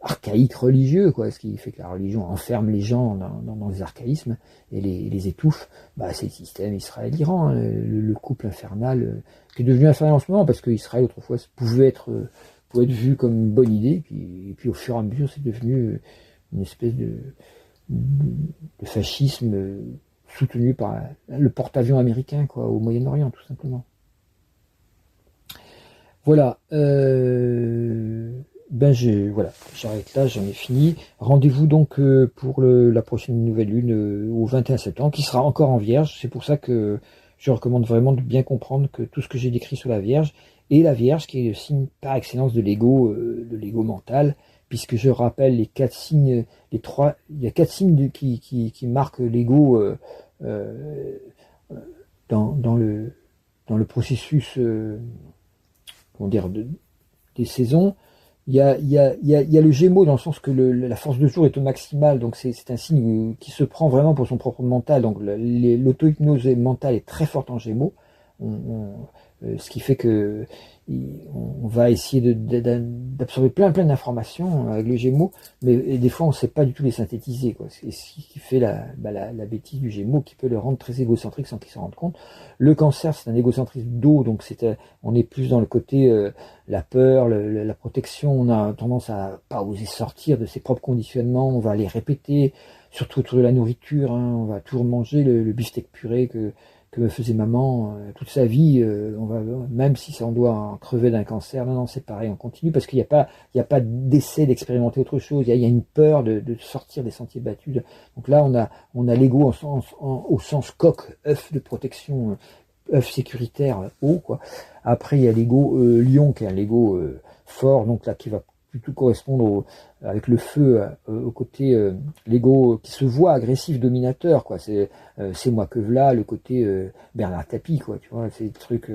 archaïque religieux, quoi, ce qui fait que la religion enferme les gens dans les archaïsmes et les étouffe. C'est le système Israël-Iran, hein, le couple infernal qui est devenu infernal en ce moment parce que Israël autrefois pouvait être vu comme une bonne idée, et puis au fur et à mesure c'est devenu une espèce de fascisme soutenu par le porte-avions américain, quoi, au Moyen-Orient, tout simplement. Voilà. Voilà, j'arrête là, j'en ai fini. Rendez-vous donc pour la prochaine nouvelle lune au 21 septembre, qui sera encore en Vierge. C'est pour ça que je recommande vraiment de bien comprendre que tout ce que j'ai décrit sur la Vierge, et la Vierge qui est le signe par excellence de l'ego mental, puisque je rappelle les 4 signes, il y a 4 signes qui marquent l'ego euh, dans le processus comment dire, des saisons. Il y a le Gémeaux dans le sens que la force de jour est au maximal, donc c'est un signe qui se prend vraiment pour son propre mental, donc l'auto-hypnose mentale est très forte en Gémeaux, ce qui fait que on va essayer d'absorber plein d'informations avec le Gémeaux, mais des fois on ne sait pas du tout les synthétiser, quoi. C'est ce qui fait la bêtise du Gémeaux, qui peut le rendre très égocentrique sans qu'il s'en rende compte. Le Cancer, c'est un égocentrisme d'eau, donc on est plus dans le côté la peur, la protection. On a tendance à pas oser sortir de ses propres conditionnements, on va les répéter, surtout autour de la nourriture, hein. On va toujours manger le beefsteak puré que me faisait maman toute sa vie, on va, même si on doit en crever d'un cancer, non, c'est pareil, on continue, parce qu'il n'y a pas d'essai d'expérimenter autre chose, il y a une peur de sortir des sentiers battus. Donc là, on a l'ego au sens coq, œuf de protection, œuf sécuritaire, haut, quoi. Après, il y a l'ego lion, qui est un ego fort, donc là, qui va plutôt correspondre avec le feu au côté l'ego qui se voit agressif, dominateur, quoi. C'est moi que v'là, le côté Bernard Tapie, quoi, tu vois, c'est des trucs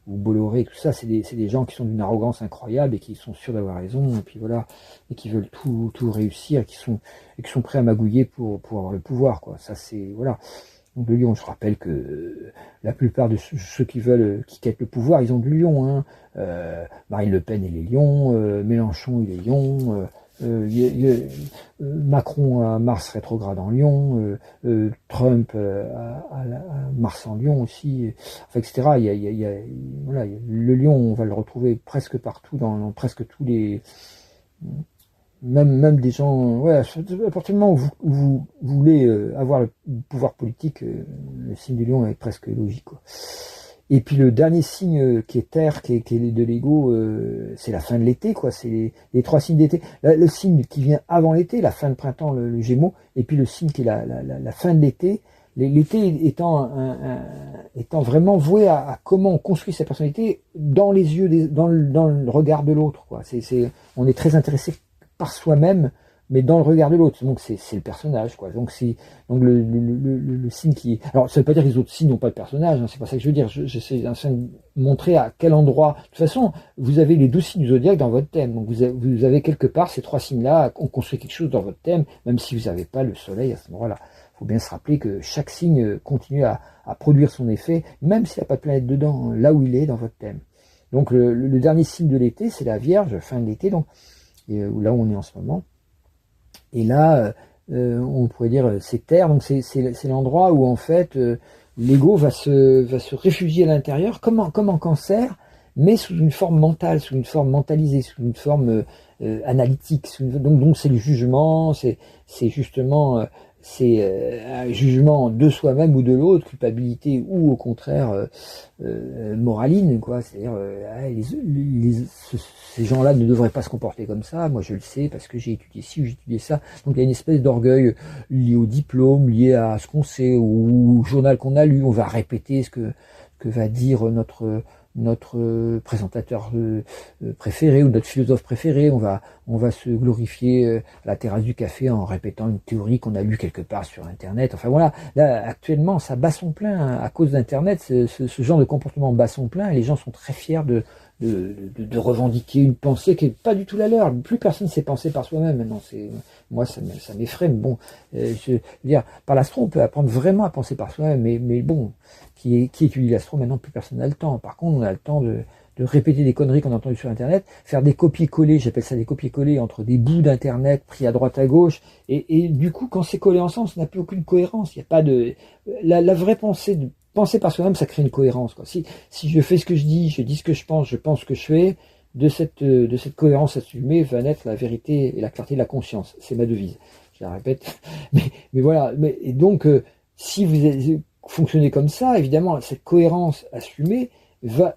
ou Bolloré, tout ça, c'est des gens qui sont d'une arrogance incroyable et qui sont sûrs d'avoir raison, et puis voilà, et qui veulent tout réussir, et qui sont prêts à magouiller pour avoir le pouvoir, quoi. Ça, c'est voilà. Donc le lion, je rappelle que la plupart de ceux qui quittent le pouvoir, ils ont du lion, hein. Marine Le Pen, il est lion, Mélenchon, il est lion, Macron a Mars rétrograde en lion, Trump a Mars en lion aussi, enfin, etc. Voilà, le lion, on va le retrouver presque partout, dans presque tous les... Même des gens, ouais, à partir du moment où vous voulez avoir le pouvoir politique, le signe du lion est presque logique, quoi. Et puis le dernier signe qui est terre, qui est de l'ego, c'est la fin de l'été, quoi. C'est les 3 signes d'été. Le signe qui vient avant l'été, la fin de printemps, le Gémeaux, et puis le signe qui est la fin de l'été. L'été étant vraiment voué à comment on construit sa personnalité dans les yeux, dans le regard de l'autre, quoi. On est très intéressé par soi-même, mais dans le regard de l'autre. Donc c'est le personnage, quoi. Donc le signe qui... Alors ça veut pas dire que les autres signes n'ont pas de personnage, hein, c'est pas ça que je veux dire. J'essaie de montrer à quel endroit... De toute façon, vous avez les 12 signes du zodiaque dans votre thème. Donc vous avez quelque part ces 3 signes-là, on construit quelque chose dans votre thème, même si vous n'avez pas le soleil à ce moment-là. Il faut bien se rappeler que chaque signe continue à produire son effet, même s'il n'y a pas de planète dedans, là où il est dans votre thème. Donc le dernier signe de l'été, c'est la Vierge, fin de l'été, donc là où on est en ce moment. Et là, on pourrait dire c'est terre, donc c'est l'endroit où en fait l'ego va se réfugier à l'intérieur, comme en cancer, mais sous une forme mentale, sous une forme mentalisée, sous une forme analytique. Donc c'est le jugement, c'est justement un jugement de soi-même ou de l'autre, culpabilité ou au contraire moraline, quoi. C'est-à-dire ces gens-là ne devraient pas se comporter comme ça. Moi, je le sais parce que j'ai étudié ci ou j'ai étudié ça. Donc il y a une espèce d'orgueil lié au diplôme, lié à ce qu'on sait, au journal qu'on a lu. On va répéter ce que va dire notre présentateur préféré ou notre philosophe préféré. On va se glorifier à la terrasse du café en répétant une théorie qu'on a lue quelque part sur Internet. Enfin voilà, là actuellement ça bat son plein, hein, à cause d'Internet. Ce genre de comportement bat son plein et les gens sont très fiers de revendiquer une pensée qui n'est pas du tout la leur. Plus personne ne sait penser par soi-même maintenant. Moi ça m'effraie. Mais bon, je veux dire, par l'astro on peut apprendre vraiment à penser par soi-même, mais bon, qui étudie l'astro, maintenant plus personne n'a le temps. Par contre, on a le temps de répéter des conneries qu'on a entendues sur Internet, faire des copier-coller, j'appelle ça des copier-coller entre des bouts d'Internet pris à droite à gauche, et du coup, quand c'est collé ensemble, ça n'a plus aucune cohérence. Il n'y a pas de... La vraie pensée, de penser par soi-même, ça crée une cohérence, quoi. Si je fais ce que je dis ce que je pense ce que je fais, de cette cohérence assumée va naître la vérité et la clarté de la conscience. C'est ma devise. Je la répète. Mais voilà. Et donc, si vous fonctionnez comme ça, évidemment, cette cohérence assumée va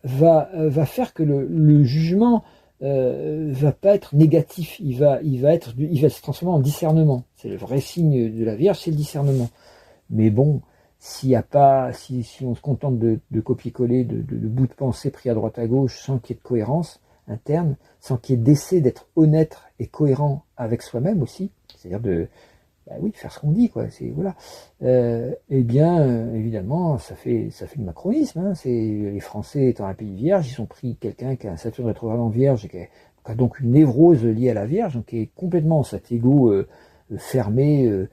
faire que le jugement va pas être négatif. Il va se transformer en discernement. C'est le vrai signe de la Vierge, c'est le discernement. Mais bon, si on se contente de copier-coller, de bouts de pensée pris à droite à gauche sans qu'il y ait de cohérence, interne, sans qu'il y ait d'essai d'être honnête et cohérent avec soi-même aussi, c'est-à-dire de oui, faire ce qu'on dit, quoi. C'est voilà. Eh bien, évidemment, ça fait le macronisme. Hein. C'est les Français étant un pays vierge, ils ont pris quelqu'un qui a un Saturne rétrograde en Vierge et qui a donc une névrose liée à la Vierge, donc qui est complètement cet ego fermé,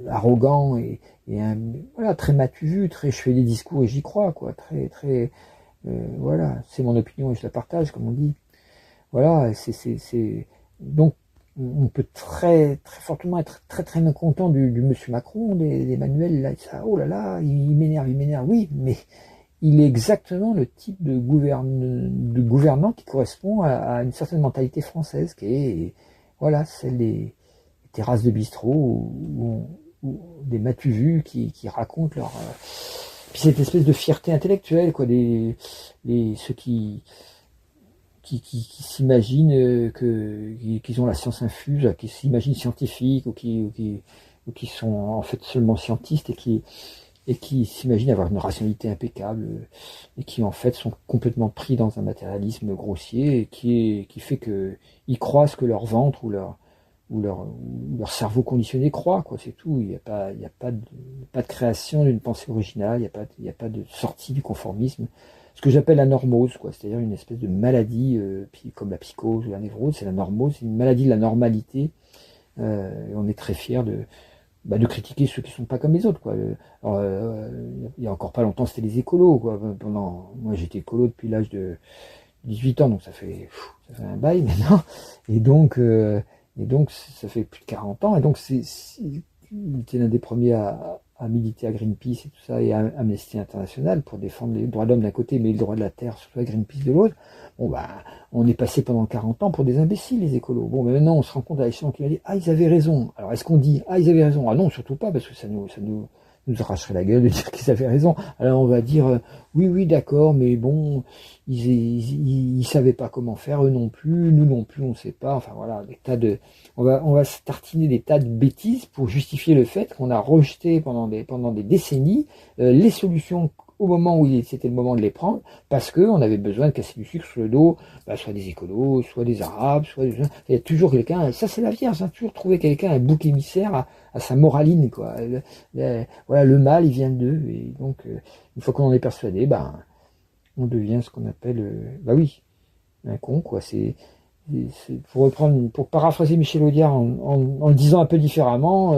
arrogant et voilà, très matu vu, très je fais des discours et j'y crois, quoi. Très voilà, c'est mon opinion et je la partage, comme on dit. Voilà, c'est donc on peut très fortement être très mécontent du monsieur Macron, d'Emmanuel, là, ça, oh là là, il m'énerve, oui, mais il est exactement le type de gouvernant qui correspond à une certaine mentalité française, qui est, voilà, celle des terrasses de bistrot ou des matu-vus qui racontent leur... puis cette espèce de fierté intellectuelle, quoi, ceux qui s'imaginent qu'ils ont la science infuse, qui s'imaginent scientifiques ou qui sont en fait seulement scientistes et qui s'imaginent avoir une rationalité impeccable et qui en fait sont complètement pris dans un matérialisme grossier et qui fait que ils croient ce que leur ventre ou leur cerveau conditionné croit, quoi, c'est tout. Il n'y a pas de création d'une pensée originale, il n'y a pas de sortie du conformisme. Ce que j'appelle la normose, quoi, c'est-à-dire une espèce de maladie, puis comme la psychose ou la névrose, c'est la normose, c'est une maladie de la normalité. Et on est très fiers de critiquer ceux qui sont pas comme les autres, quoi. Alors, il y a encore pas longtemps, c'était les écolos, quoi. Moi, j'étais écolo depuis l'âge de 18 ans, donc ça fait un bail maintenant. Et donc, ça fait plus de 40 ans. Et donc, j'étais l'un des premiers à militer à Greenpeace et tout ça, et à Amnesty International pour défendre les droits de l'homme d'un côté, mais les droits de la terre, surtout à Greenpeace de l'autre. Bon, on est passé pendant 40 ans pour des imbéciles, les écolos. Bon, mais maintenant, on se rend compte à l'échelon qui va dire, ah, ils avaient raison. Alors, est-ce qu'on dit, ah, ils avaient raison? Ah non, surtout pas, parce que ça nous arracherait la gueule de dire qu'ils avaient raison. Alors, on va dire, oui, d'accord, mais bon, ils savaient pas comment faire, eux non plus, nous non plus, on sait pas. Enfin, voilà, on va se tartiner des tas de bêtises pour justifier le fait qu'on a rejeté pendant des décennies les solutions au moment où c'était le moment de les prendre, parce qu'on avait besoin de casser du sucre sur le dos, soit des écolos, soit des arabes, il y a toujours quelqu'un, ça c'est la Vierge, hein, toujours trouver quelqu'un, un bouc émissaire à sa moraline, quoi. Voilà, le mal, il vient d'eux, et donc, une fois qu'on en est persuadé, on devient ce qu'on appelle, un con, quoi. C'est pour paraphraser Michel Audiard en le disant un peu différemment,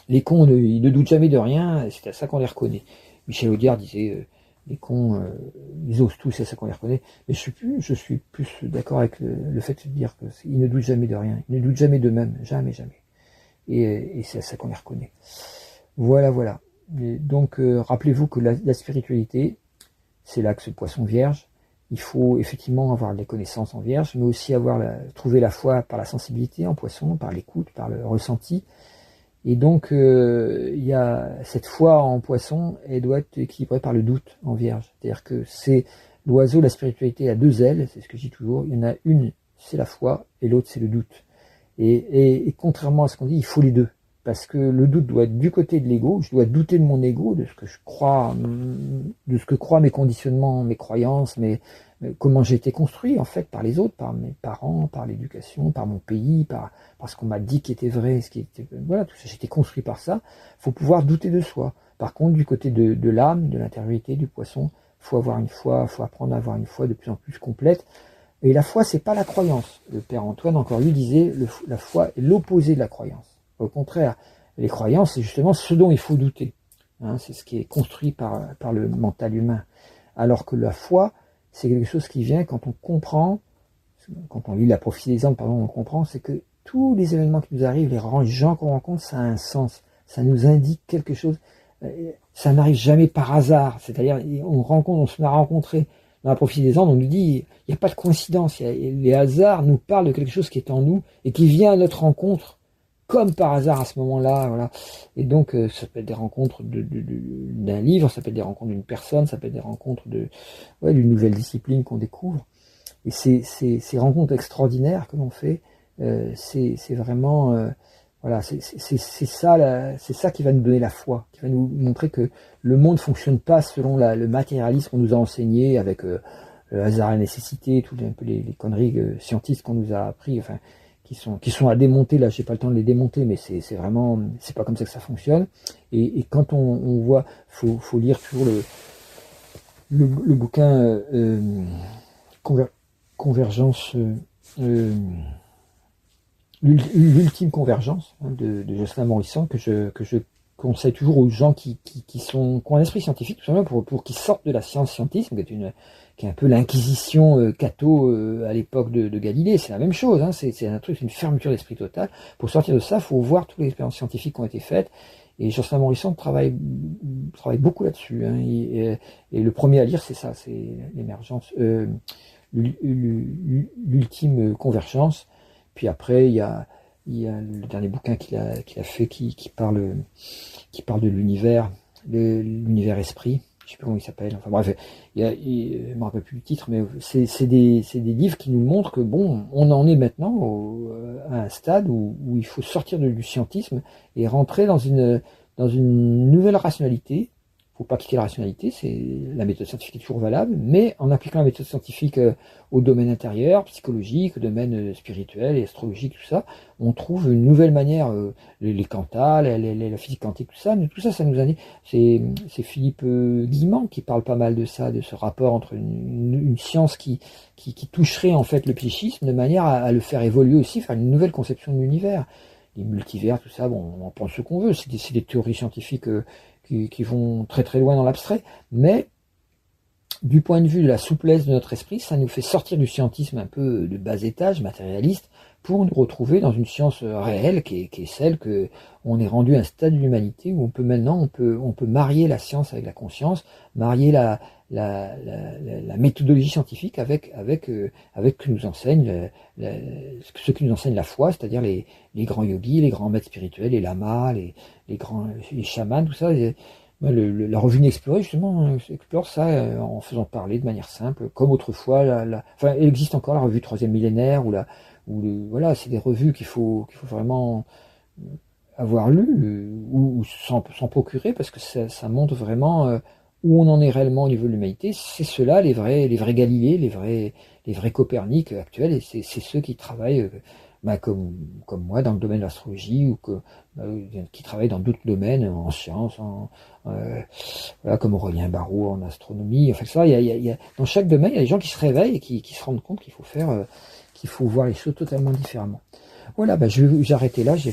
les cons, ils ne doutent jamais de rien, c'est à ça qu'on les reconnaît. Michel Audiard disait, les cons, ils osent tous, c'est à ça qu'on les reconnaît. Mais je suis plus d'accord avec le fait de dire qu'ils ne doutent jamais de rien, ils ne doutent jamais d'eux-mêmes, jamais. Et c'est à ça qu'on les reconnaît. Voilà. Et donc, rappelez-vous que la spiritualité, c'est l'axe poisson vierge. Il faut effectivement avoir des connaissances en vierge, mais aussi trouver la foi par la sensibilité en poisson, par l'écoute, par le ressenti. Et donc, il y a cette foi en poisson, elle doit être équilibrée par le doute en vierge. C'est-à-dire que c'est l'oiseau, la spiritualité a deux ailes, c'est ce que je dis toujours. Il y en a une, c'est la foi, et l'autre, c'est le doute. Et contrairement à ce qu'on dit, il faut les deux. Parce que le doute doit être du côté de l'ego, je dois douter de mon ego, de ce que je crois, de ce que croient mes conditionnements, mes croyances, comment j'ai été construit en fait par les autres, par mes parents, par l'éducation, par mon pays, par ce qu'on m'a dit qui était vrai, voilà, tout ça, j'ai été construit par ça. Faut pouvoir douter de soi. Par contre, du côté de l'âme, de l'intériorité, du poisson, faut avoir une foi, faut apprendre à avoir une foi de plus en plus complète. Et la foi, c'est pas la croyance. Le père Antoine, encore lui, disait, la foi est l'opposé de la croyance. Au contraire, les croyances, c'est justement ce dont il faut douter. Hein, c'est ce qui est construit par le mental humain. Alors que la foi, c'est quelque chose qui vient quand on comprend, quand on lit la prophétie des anges, on comprend, c'est que tous les événements qui nous arrivent, les gens qu'on rencontre, ça a un sens. Ça nous indique quelque chose. Ça n'arrive jamais par hasard. C'est-à-dire, on se met à rencontrer dans la prophétie des anges, on nous dit, il n'y a pas de coïncidence. Les hasards nous parlent de quelque chose qui est en nous et qui vient à notre rencontre comme par hasard à ce moment-là, voilà. Et donc, ça peut être des rencontres d'un livre, ça peut être des rencontres d'une personne, ça peut être des rencontres d'une nouvelle discipline qu'on découvre. Et ces rencontres extraordinaires que l'on fait, c'est vraiment, c'est ça qui va nous donner la foi, qui va nous montrer que le monde fonctionne pas selon le matérialisme qu'on nous a enseigné avec le hasard, la nécessité, toutes un peu les conneries scientifiques qu'on nous a appris, enfin, qui sont à démonter. Là, j'ai pas le temps de les démonter, mais c'est vraiment, c'est pas comme ça que ça fonctionne. Et quand on voit, faut lire toujours le bouquin Convergence, l'ultime convergence, hein, de Jocelyn Morisson, que je conseille toujours aux gens qui ont un esprit scientifique, tout simplement pour qu'ils sortent de la science-scientisme, qui est un peu l'inquisition catho à l'époque de Galilée. C'est la même chose, hein, c'est un truc, c'est une fermeture d'esprit totale. Pour sortir de ça, il faut voir toutes les expériences scientifiques qui ont été faites. Et Jocelyn Morisson travaille beaucoup là-dessus, hein, et le premier à lire, c'est ça, c'est l'émergence, l'ultime convergence. Puis après, il y a le dernier bouquin qu'il a fait qui parle de l'univers, l'univers esprit. Je sais plus comment il s'appelle. Enfin bref, je me rappelle plus du titre, mais c'est des livres qui nous montrent que bon, on en est maintenant à un stade où il faut sortir du scientisme et rentrer dans une nouvelle rationalité. Faut pas quitter la rationalité, la méthode scientifique est toujours valable, mais en appliquant la méthode scientifique au domaine intérieur, psychologique, au domaine spirituel et astrologique, tout ça, on trouve une nouvelle manière, les quantas, la physique quantique, tout ça, mais tout ça, ça nous a dit, c'est Philippe Guillemant qui parle pas mal de ça, de ce rapport entre une science qui toucherait en fait le psychisme de manière à le faire évoluer aussi, faire une nouvelle conception de l'univers. Les multivers, tout ça, bon, on en pense ce qu'on veut, c'est des théories scientifiques qui vont très très loin dans l'abstrait, mais du point de vue de la souplesse de notre esprit, ça nous fait sortir du scientisme un peu de bas étage, matérialiste, pour nous retrouver dans une science réelle qui est celle que on est rendu à un stade de l'humanité où on peut marier la science avec la conscience, marier la méthodologie scientifique avec ce que nous enseigne ce qui nous enseigne la foi, c'est-à-dire les grands yogis, les grands maîtres spirituels, les lamas, les chamans, tout ça. La revue Inexplorée, justement, explore ça en faisant parler de manière simple, comme autrefois. Enfin, il existe encore la revue Troisième Millénaire, voilà, c'est des revues qu'il faut vraiment avoir lues ou s'en procurer, parce que ça montre vraiment où on en est réellement au niveau de l'humanité. C'est ceux-là, les vrais Galilées, les vrais Copernic actuels, et c'est ceux qui travaillent comme moi dans le domaine de l'astrologie, ou qui travaillent dans d'autres domaines, en sciences, voilà, comme Aurélien Barraud en astronomie. Enfin, ça, dans chaque domaine, il y a des gens qui se réveillent et qui se rendent compte qu'il faut voir les choses totalement différemment. Voilà, j'ai arrêté là, je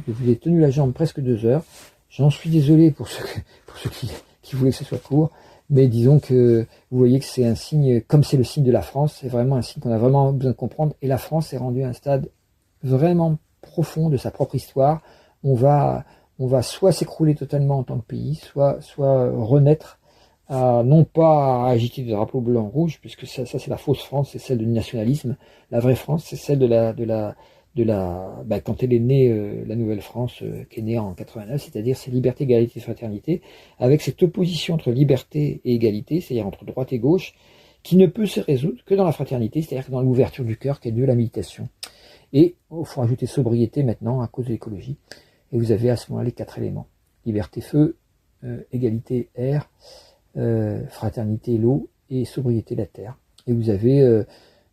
vous ai tenu la jambe presque 2 heures. J'en suis désolé pour ceux qui voulaient que ce soit court, mais disons que vous voyez que c'est un signe, comme c'est le signe de la France, c'est vraiment un signe qu'on a vraiment besoin de comprendre, et la France est rendue à un stade vraiment profond de sa propre histoire. On va soit s'écrouler totalement en tant que pays, soit renaître, non pas à agiter des drapeaux blancs rouges, puisque ça c'est la fausse France, c'est celle du nationalisme. La vraie France, c'est celle quand elle est née, la nouvelle France, qui est née en 89, c'est-à-dire c'est liberté, égalité, fraternité, avec cette opposition entre liberté et égalité, c'est-à-dire entre droite et gauche, qui ne peut se résoudre que dans la fraternité, c'est-à-dire que dans l'ouverture du cœur, qui est Dieu, la méditation. Et il faut rajouter sobriété maintenant à cause de l'écologie. Et vous avez à ce moment-là les 4 éléments. Liberté, feu, égalité, air, fraternité, l'eau, et sobriété, la terre. Et vous avez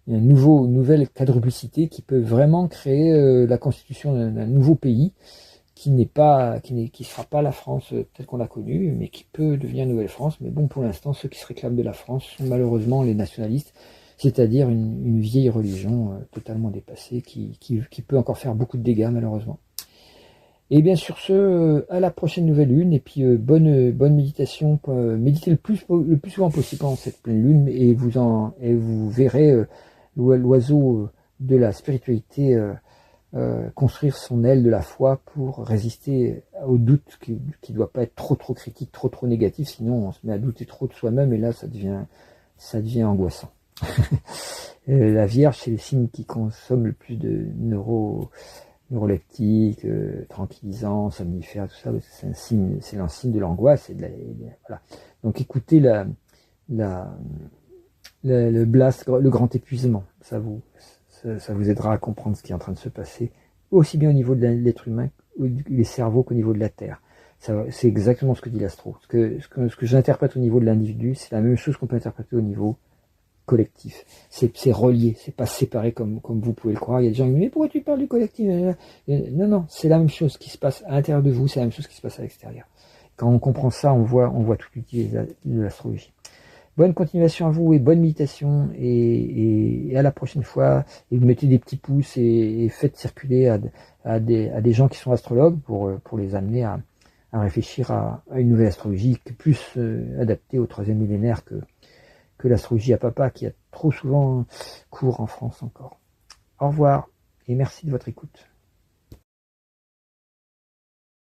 une nouvelle quadruplicité qui peut vraiment créer la constitution d'un nouveau pays qui sera pas la France telle qu'on l'a connue, mais qui peut devenir une nouvelle France. Mais bon, pour l'instant, ceux qui se réclament de la France sont malheureusement les nationalistes, c'est-à-dire une vieille religion totalement dépassée qui peut encore faire beaucoup de dégâts malheureusement. Et bien sur ce, à la prochaine nouvelle lune, et puis bonne méditation, méditez le plus souvent possible pendant cette pleine lune, et vous verrez l'oiseau de la spiritualité construire son aile de la foi pour résister au doute qui ne doit pas être trop critique, trop négatif, sinon on se met à douter trop de soi-même, et là ça devient angoissant. La Vierge, c'est le signe qui consomme le plus de neuroleptiques, tranquillisants, somnifères, tout ça, c'est un signe de l'angoisse, voilà. Donc écoutez le blast, le grand épuisement, ça vous aidera à comprendre ce qui est en train de se passer, aussi bien au niveau de l'être humain, les cerveaux, qu'au niveau de la Terre. C'est exactement ce que dit l'astro. Ce que j'interprète au niveau de l'individu, c'est la même chose qu'on peut interpréter au niveau collectif. C'est relié, c'est pas séparé comme vous pouvez le croire. Il y a des gens qui me disent mais pourquoi tu parles du collectif? Non, non, c'est la même chose qui se passe à l'intérieur de vous, c'est la même chose qui se passe à l'extérieur. Quand on comprend ça, on voit toute l'utilité de l'astrologie. Bonne continuation à vous et bonne méditation et à la prochaine fois. Et vous mettez des petits pouces et faites circuler à des gens qui sont astrologues pour les amener à réfléchir à une nouvelle astrologie plus adaptée au 3e millénaire que l'astrologie à papa qui a trop souvent cours en France encore. Au revoir et merci de votre écoute.